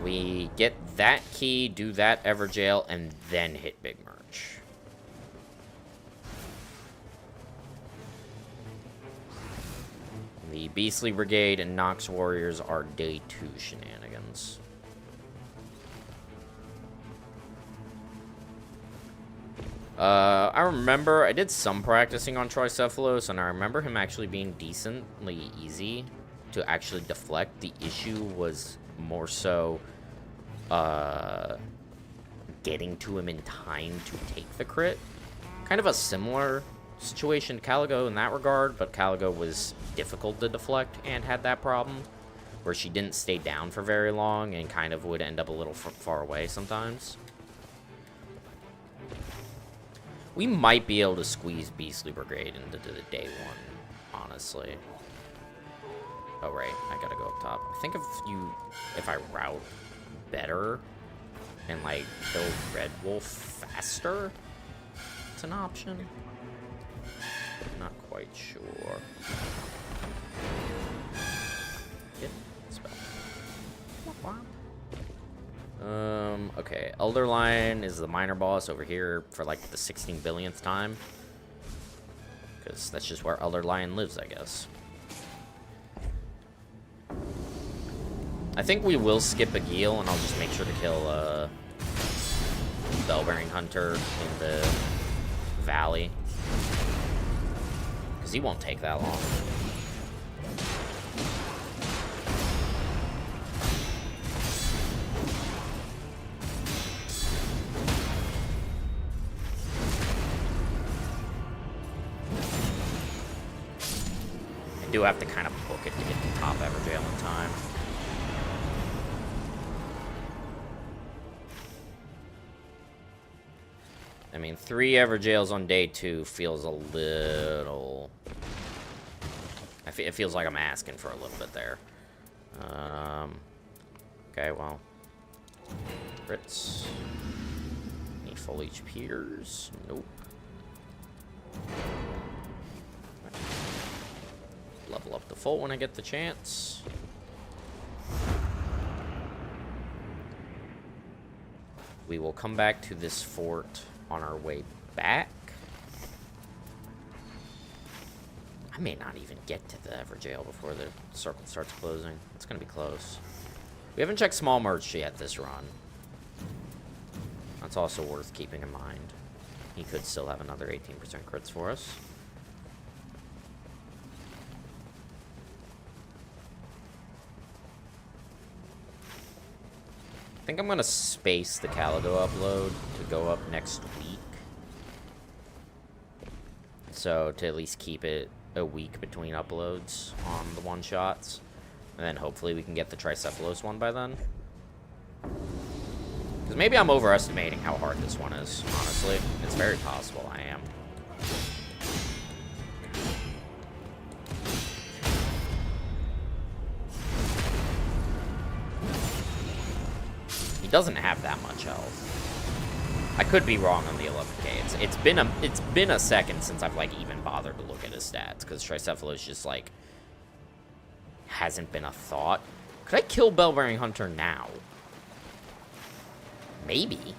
We get that key, do that Everjail, and then hit Big Merch. The Beastly Brigade and Nox Warriors are day 2 shenanigans. I remember I did some practicing on Tricephalos, and I remember him actually being decently easy to actually deflect. The issue was more so getting to him in time to take the crit. Kind of a similar situation to Caligo in that regard, but Caligo was difficult to deflect and had that problem where she didn't stay down for very long and kind of would end up a little far away sometimes. We might be able to squeeze Beastly Brigade into the day 1, honestly. Oh, right. I gotta go up top. I think if I route better and, like, kill Red Wolf faster, it's an option. I'm not quite sure. Get spell. Okay. Elder Lion is the minor boss over here for, like, the 16 billionth time. Because that's just where Elder Lion lives, I guess. I think we will skip a Gil, and I'll just make sure to kill, Bellbearing Hunter in the valley. Because he won't take that long. I do have to kind of book it to get to top Everjail in time. I mean, 3 Everjails on day 2 feels a little... it feels like I'm asking for a little bit there. Okay, well. Crits. Need full HPers. Nope. Level up to full when I get the chance. We will come back to this fort on our way back. I may not even get to the Everjail before the circle starts closing. It's going to be close. We haven't checked small merch yet this run. That's also worth keeping in mind. He could still have another 18% crits for us. I think I'm going to space the Calido upload to go up next week. So, to at least keep it a week between uploads on the one-shots. And then hopefully we can get the Tricephalos one by then. Because maybe I'm overestimating how hard this one is, honestly. It's very possible I am. He doesn't have that much health. I could be wrong on the 11k. It's been a second since I've like even bothered to look at his stats because Tricephalos just like hasn't been a thought. Could I kill Bell-Bearing Hunter now? Maybe.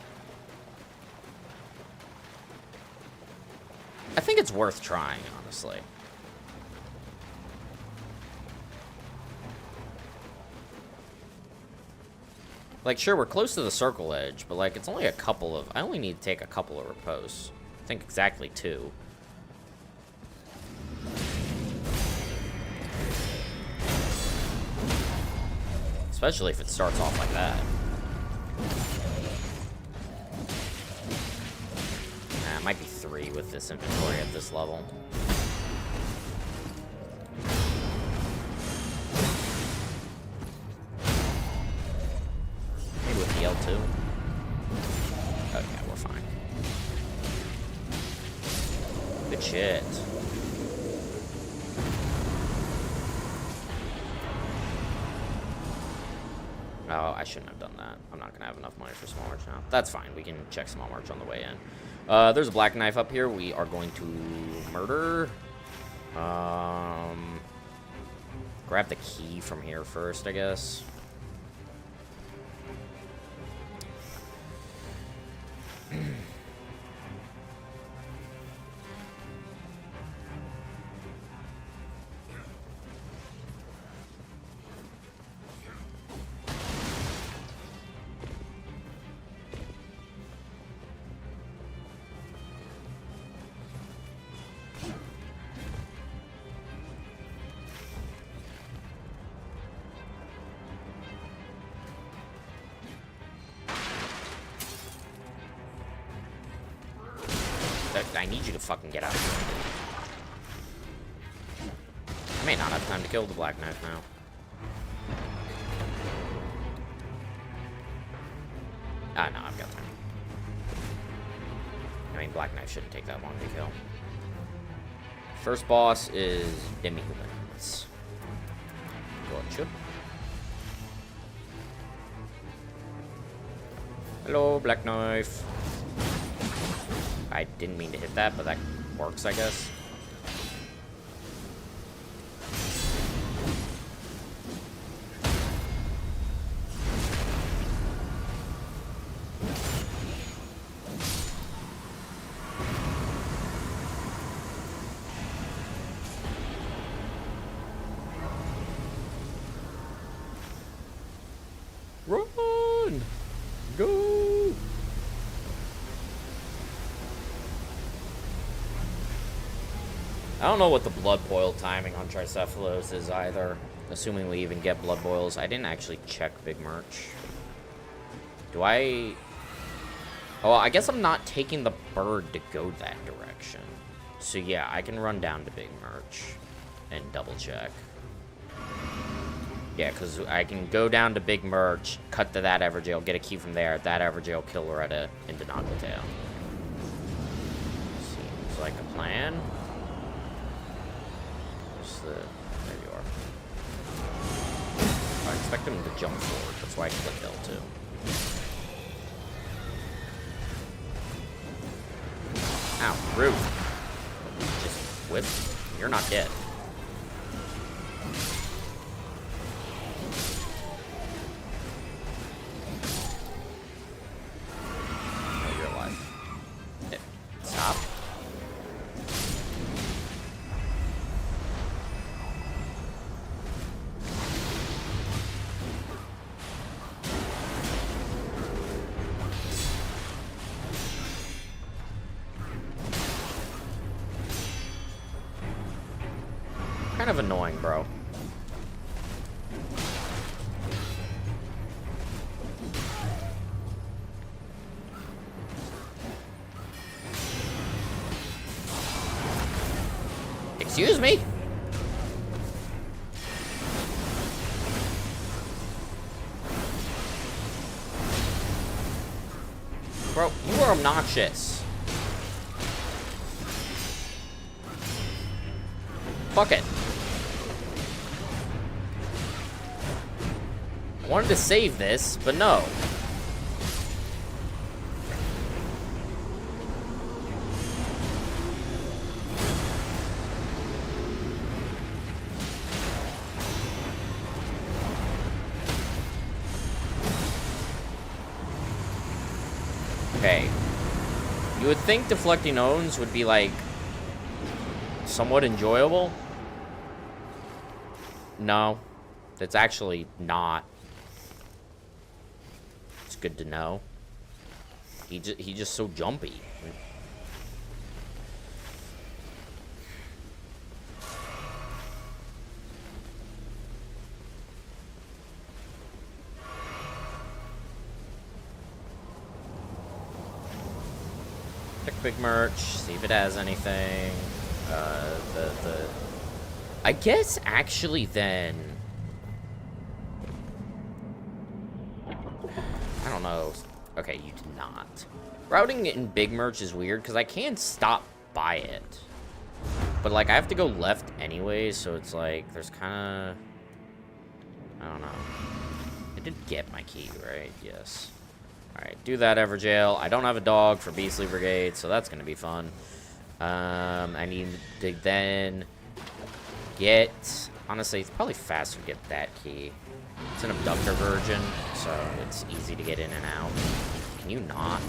I think it's worth trying, honestly. Like, sure, we're close to the circle edge, but, like, it's only a couple of... I only need to take a couple of riposts. I think exactly 2. Especially if it starts off like that. Nah, it might be 3 with this inventory at this level. Maybe with the L2. Okay, we're fine. Good shit. Oh, I shouldn't have done that. I'm not going to have enough money for small merch now. That's fine. We can check small merch on the way in. There's a black knife up here. We are going to murder. Grab the key from here first, I guess. I need you to fucking get out of here. I may not have time to kill the black knife now. Ah, no, I've got time. I mean, black knife shouldn't take that long to kill. First boss is Demihumans. Gotcha. Hello, black knife. I didn't mean to hit that, but that works, I guess. Run! Go! I don't know what the blood boil timing on Tricephalos is either. Assuming we even get blood boils. I didn't actually check Big Merch. Do I... Oh, I guess I'm not taking the bird to go that direction. So yeah, I can run down to Big Merch and double check. Yeah, because I can go down to Big Merch, cut to that Everjail, get a key from there. That Everjail, kill Loretta into Naglatail. Seems like a plan. Where's the... There you are. I expect him to jump forward. That's why I clicked L2. Ow, rude. Just whip. You're not dead. Oh, you're alive. Stop. Kind of annoying, bro. Excuse me? Bro, you are obnoxious. Fuck it. I wanted to save this, but no. Okay. You would think deflecting Owns would be, like, somewhat enjoyable. No. It's actually not. It's good to know. He just so jumpy. Check Big Merch, see if it has anything. I guess actually then, I don't know. Okay, you did not. Routing in Big Merch is weird because I can stop by it, but like I have to go left anyways, so it's like there's kind of, I don't know. I did get my key, right? Yes. All right, do that, Everjail. I don't have a dog for Beastly Brigade, so that's gonna be fun. I need to then get, honestly, it's probably faster to get that key. It's an Abductor Virgin, so it's easy to get in and out. Can you not?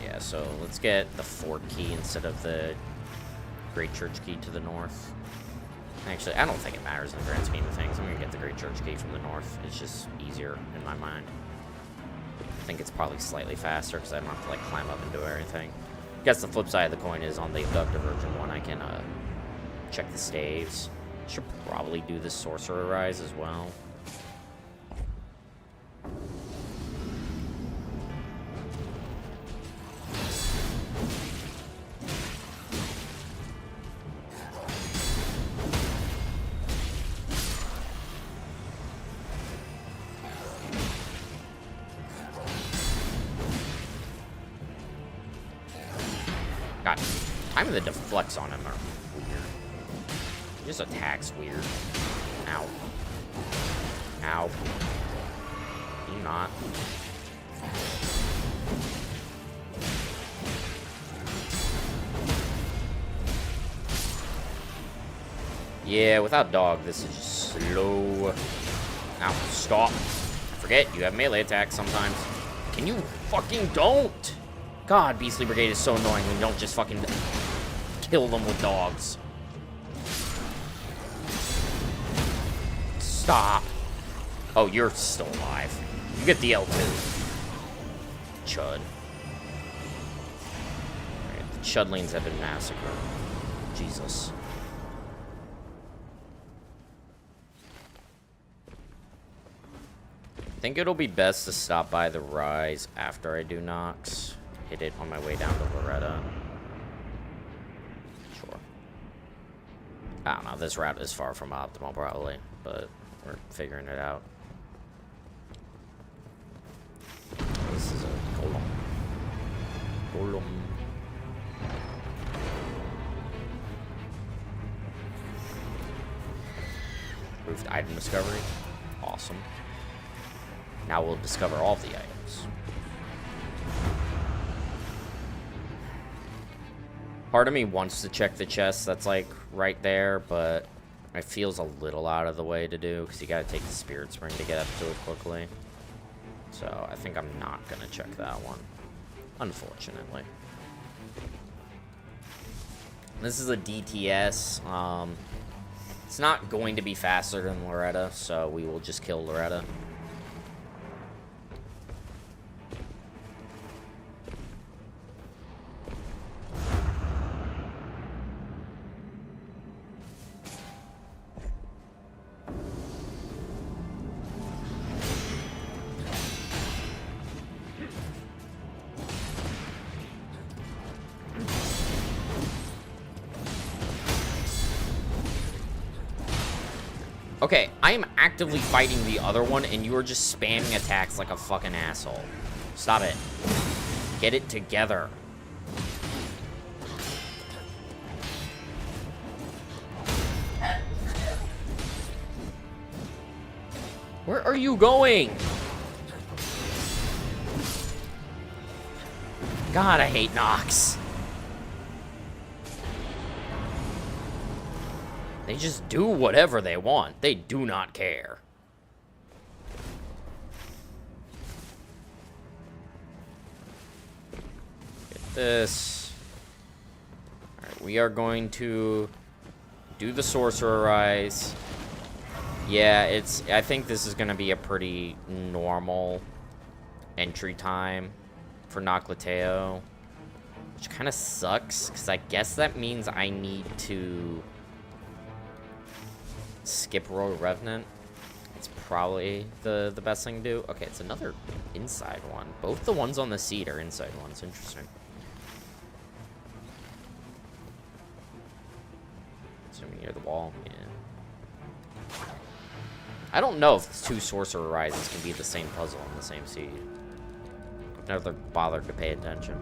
Yeah, so let's get the Fort key instead of the Great Church key to the north. Actually, I don't think it matters in the grand scheme of things. I'm gonna get the Great Church key from the north. It's just easier in my mind. I think it's probably slightly faster because I don't have to like climb up and do everything. I guess the flip side of the coin is on the Abductor Virgin one, I can check the staves. Should probably do the Sorcerer Rise as well. God, timing the deflects on him are weird. He just attacks weird. Ow. Ow. Can you not? Yeah, without dog, this is just slow. Ow, stop. Forget, you have melee attacks sometimes. Can you fucking don't? God, Beastly Brigade is so annoying when you don't just fucking kill them with dogs. Stop. Oh, you're still alive. You get the L2. Chud. Shudlings have been massacred. Jesus. I think it'll be best to stop by the Rise after I do Nox. Hit it on my way down to Loretta. Sure. I don't know, this route is far from optimal probably, but we're figuring it out. This is a golem. Golem. Improved item discovery. Awesome. Now we'll discover all of the items. Part of me wants to check the chest that's like right there, but it feels a little out of the way to do because you gotta take the spirit spring to get up to it quickly. So I think I'm not gonna check that one, unfortunately. This is a DTS. It's not going to be faster than Loretta, so we will just kill Loretta. Okay, I am actively fighting the other one, and you are just spamming attacks like a fucking asshole. Stop it. Get it together. Where are you going? God, I hate Nox. They just do whatever they want. They do not care. Get this. Alright, we are going to do the Sorcerer Rise. Yeah, I think this is going to be a pretty normal entry time for Noclateo. Which kind of sucks, because I guess that means I need to skip Royal Revenant. It's probably the best thing to do. Okay, it's another inside one. Both the ones on the seat are inside ones. Interesting. Assuming near the wall. Yeah. I don't know if the two Sorcerer Rises can be the same puzzle on the same seat. I've never bothered to pay attention.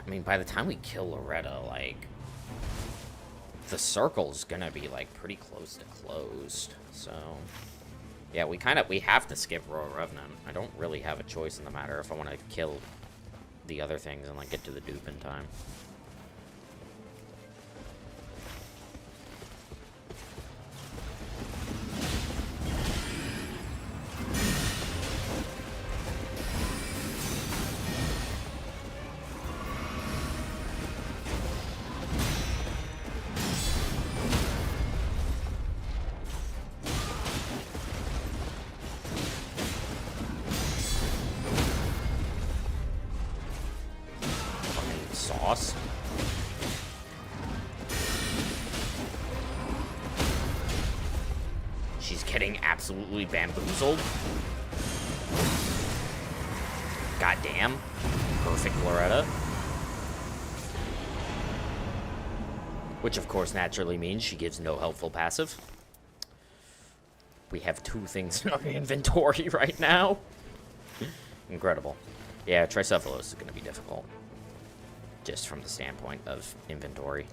I mean, by the time we kill Loretta, like, the circle's gonna be, like, pretty close to closed. So, yeah, we have to skip Royal Revenant. I don't really have a choice in the matter if I want to kill the other things and, like, get to the dupe in time. Sauce. She's getting absolutely bamboozled. Goddamn. Perfect Loretta. Which, of course, naturally means she gives no helpful passive. We have two things in our inventory right now. Incredible. Yeah, Tricephalos is going to be difficult. Just from the standpoint of inventory.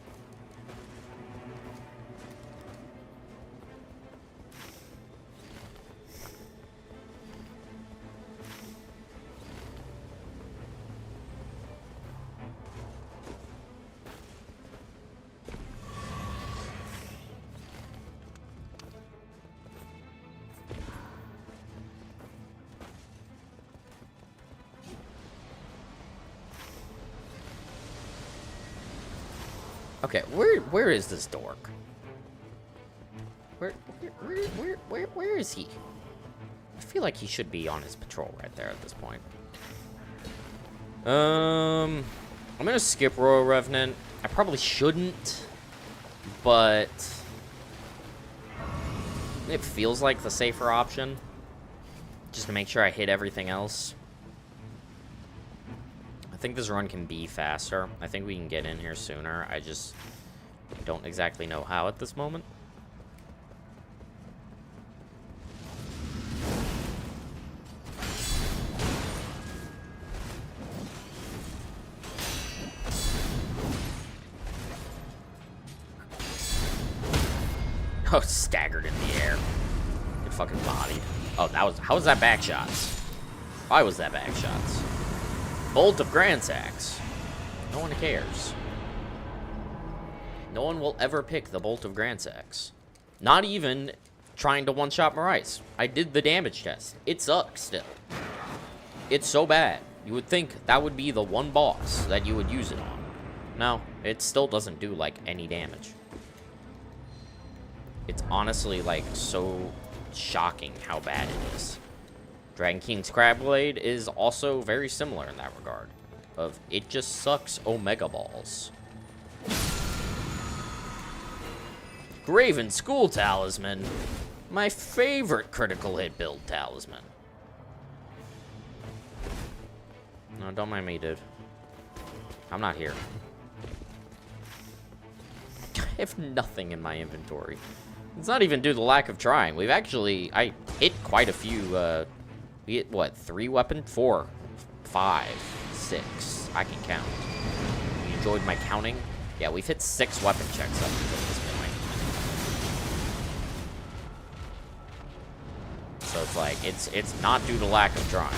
Okay, where is this dork? Where is he? I feel like he should be on his patrol right there at this point. I'm gonna skip Royal Revenant. I probably shouldn't, but it feels like the safer option, just to make sure I hit everything else. I think this run can be faster. I think we can get in here sooner. I just don't exactly know how at this moment. Oh, staggered in the air. Get fucking bodied. Oh, how was that back shots? Why was that back shots? Bolt of Grand Sax. No one cares. No one will ever pick the Bolt of Grand Sax. Not even trying to one-shot Marais. I did the damage test. It sucks still. It's so bad. You would think that would be the one boss that you would use it on. No, it still doesn't do, like, any damage. It's honestly, like, so shocking how bad it is. Dragon King's Crabblade is also very similar in that regard. Of, it just sucks Omega Balls. Graven School Talisman. My favorite critical hit build talisman. No, don't mind me, dude. I'm not here. I have nothing in my inventory. It's not even due to the lack of trying. We've actually... I hit quite a few, we hit, what, 3 weapons? 4, 5, 6. I can count. You enjoyed my counting? Yeah, we've hit 6 weapon checks up until this point. So it's like, it's not due to lack of trying.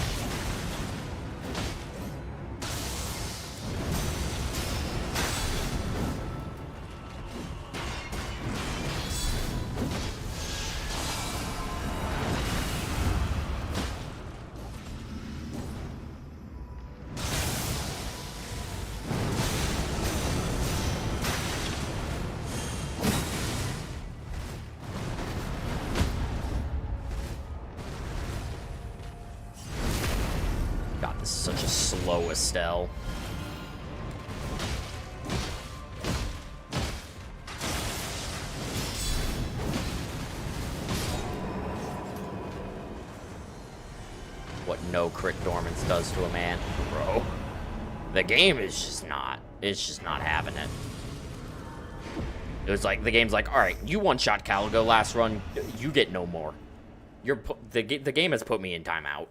Such a slow Estelle. What no crit dormants does to a man, bro. The game is just not. It's just not having it. It was like the game's like, all right, you one-shot Caligo last run, you get no more. The game has put me in timeout.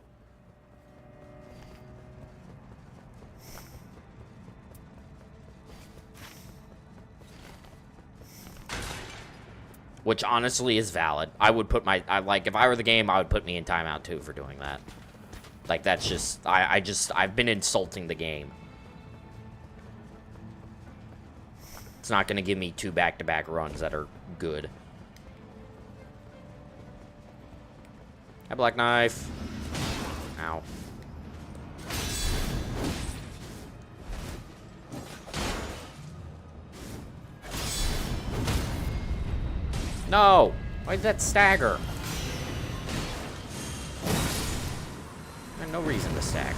Which honestly is valid. I would put like, if I were the game, I would put me in timeout too for doing that. Like, that's just, I've been insulting the game. It's not gonna give me 2 back-to-back runs that are good. Hi, Black Knife. Ow. No! Why'd that stagger? I had no reason to stagger.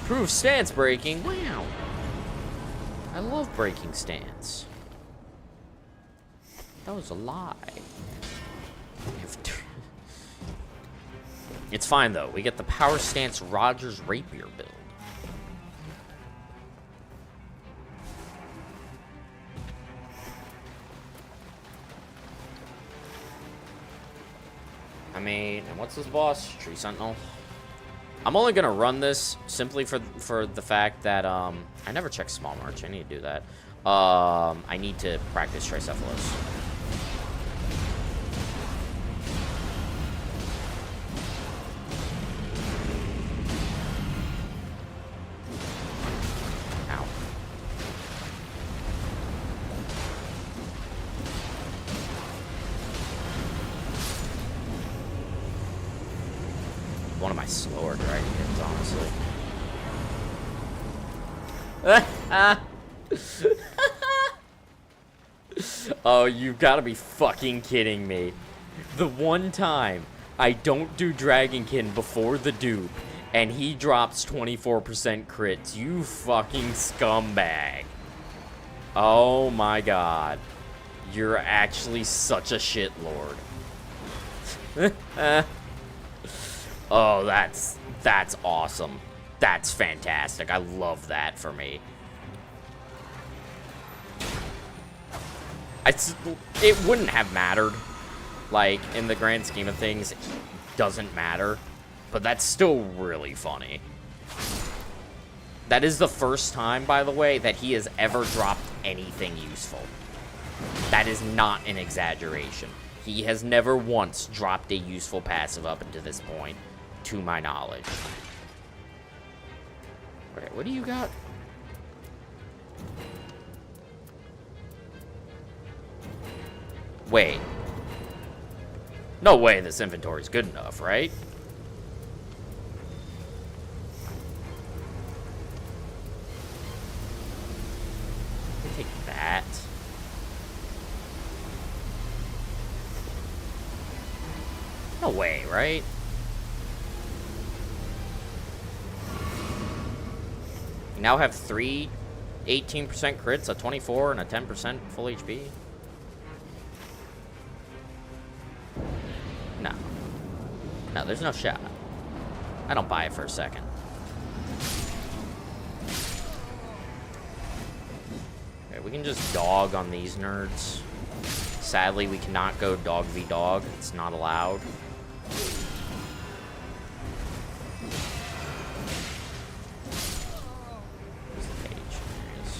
Proof stance breaking. Wow. I love breaking stance. That was a lie. It's fine, though. We get the Power Stance Rogers Rapier build. I mean, and what's this boss? Tree Sentinel. I'm only gonna run this simply for the fact that I never checked Small March. I need to do that. I need to practice Tricephalos. Ow. One of my slower dragon hits, honestly. Oh, you've got to be fucking kidding me. The one time I don't do Dragonkin before the dupe, and he drops 24% crits. You fucking scumbag. Oh my god. You're actually such a shitlord. Oh, that's awesome. That's fantastic. I love that for me. It wouldn't have mattered. Like, in the grand scheme of things, it doesn't matter. But that's still really funny. That is the first time, by the way, that he has ever dropped anything useful. That is not an exaggeration. He has never once dropped a useful passive up until this point, to my knowledge. Okay, what do you got? Wait. No way this inventory is good enough, right? Take that. No way, right? You now have 3 18% crits, a 24, and a 10% full HP. No. No, there's no shot. I don't buy it for a second. Okay, we can just dog on these nerds. Sadly, we cannot go dog v dog. It's not allowed. Where's the page? There it is.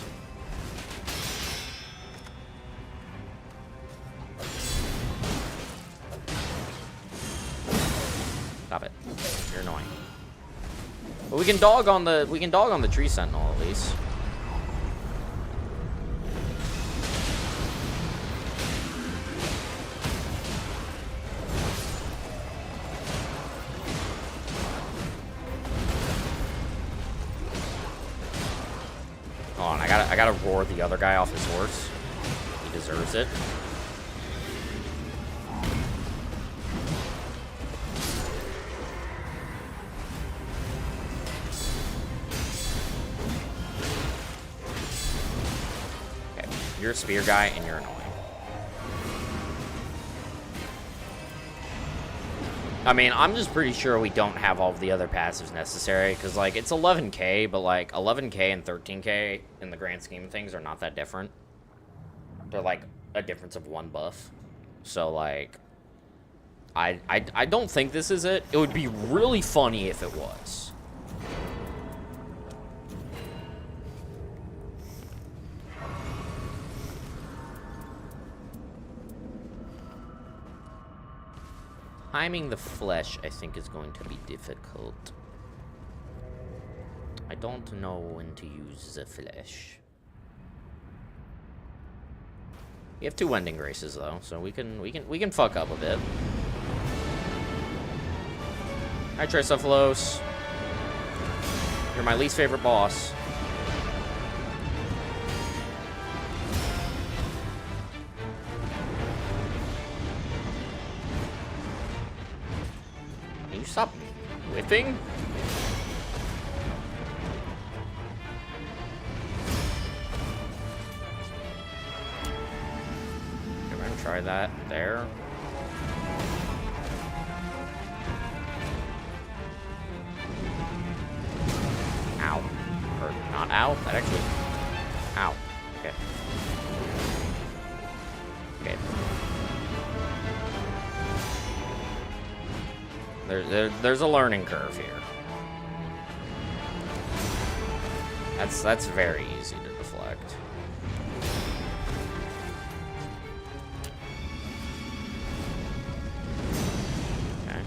Stop it. You're annoying. But we can dog on the tree sentinel at least. Hold on, I gotta roar the other guy off his horse. He deserves it. Okay, you're a spear guy and you're annoying. I mean, I'm just pretty sure we don't have all of the other passives necessary, because, like, it's 11k, but, like, 11k and 13k in the grand scheme of things are not that different. They're, like, a difference of 1 buff. So, like, I don't think this is it. It would be really funny if it was. Timing the flesh, I think, is going to be difficult. I don't know when to use the flesh. We have 2 ending graces though, so we can fuck up a bit. Hi, Tricephalos. You're my least favorite boss. Stop whiffing? Okay, we're gonna try that there. Ow. Or not ow? That actually... Ow. Okay. Okay. There's a learning curve here. That's very easy to deflect. Okay.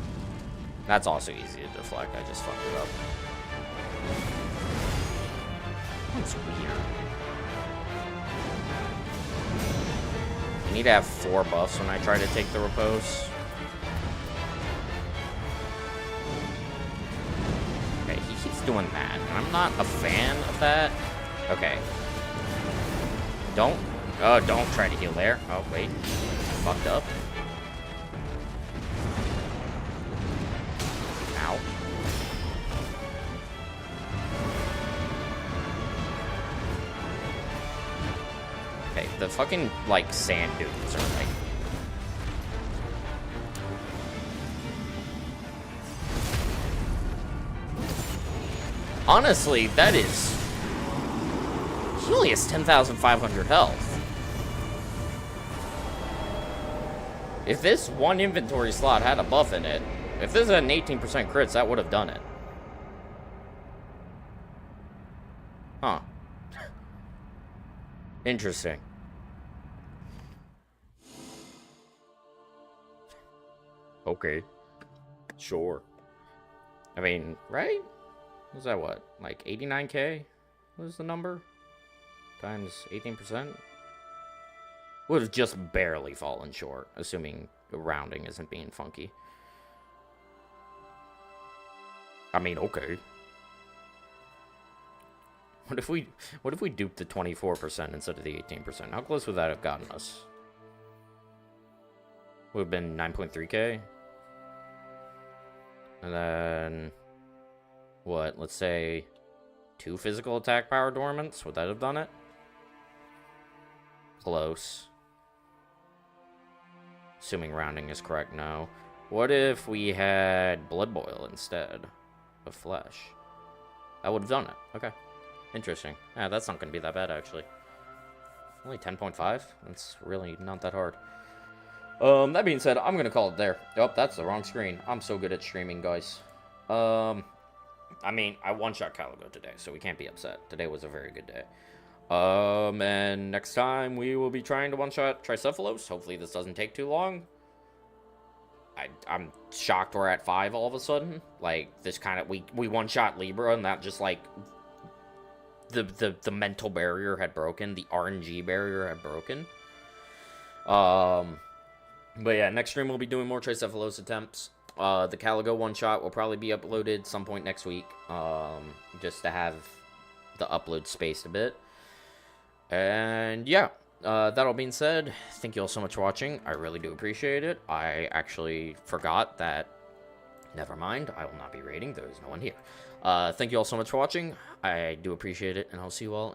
That's also easy to deflect. I just fucked it up. That's weird. I need to have 4 buffs when I try to take the repose. Doing that, and I'm not a fan of that. Okay. Don't Oh, don't try to heal there. Oh, wait. Fucked up. Ow. Okay, the fucking, like, sand dudes are, like... Honestly, that is... He only has 10,500 health. If this one inventory slot had a buff in it, if this had an 18% crits, that would have done it. Huh. Interesting. Okay. Sure. I mean, right? Was that what? Like 89k was the number? Times 18%? Would have just barely fallen short, assuming the rounding isn't being funky. I mean, okay. What if we duped the 24% instead of the 18%? How close would that have gotten us? Would have been 9.3k. And then what? Let's say 2 physical attack power dormants. Would that have done it? Close. Assuming rounding is correct, no. What if we had blood boil instead of flesh? That would have done it. Okay. Interesting. Yeah, that's not going to be that bad, actually. Only 10.5? That's really not that hard. That being said, I'm going to call it there. Oh, that's the wrong screen. I'm so good at streaming, guys. I mean, I one-shot Caligo today, so we can't be upset. Today was a very good day. And next time we will be trying to one-shot Tricephalos. Hopefully this doesn't take too long. I'm shocked we're at 5 all of a sudden. Like, this kind of... We one-shot Libra, and that just, like... The mental barrier had broken. The RNG barrier had broken. But yeah, next stream we'll be doing more Tricephalos attempts. The Caligo one-shot will probably be uploaded some point next week. Just to have the upload spaced a bit. And yeah, that all being said, thank you all so much for watching. I really do appreciate it. I actually forgot that... Never mind, I will not be raiding. There is no one here. Thank you all so much for watching. I do appreciate it, and I'll see you all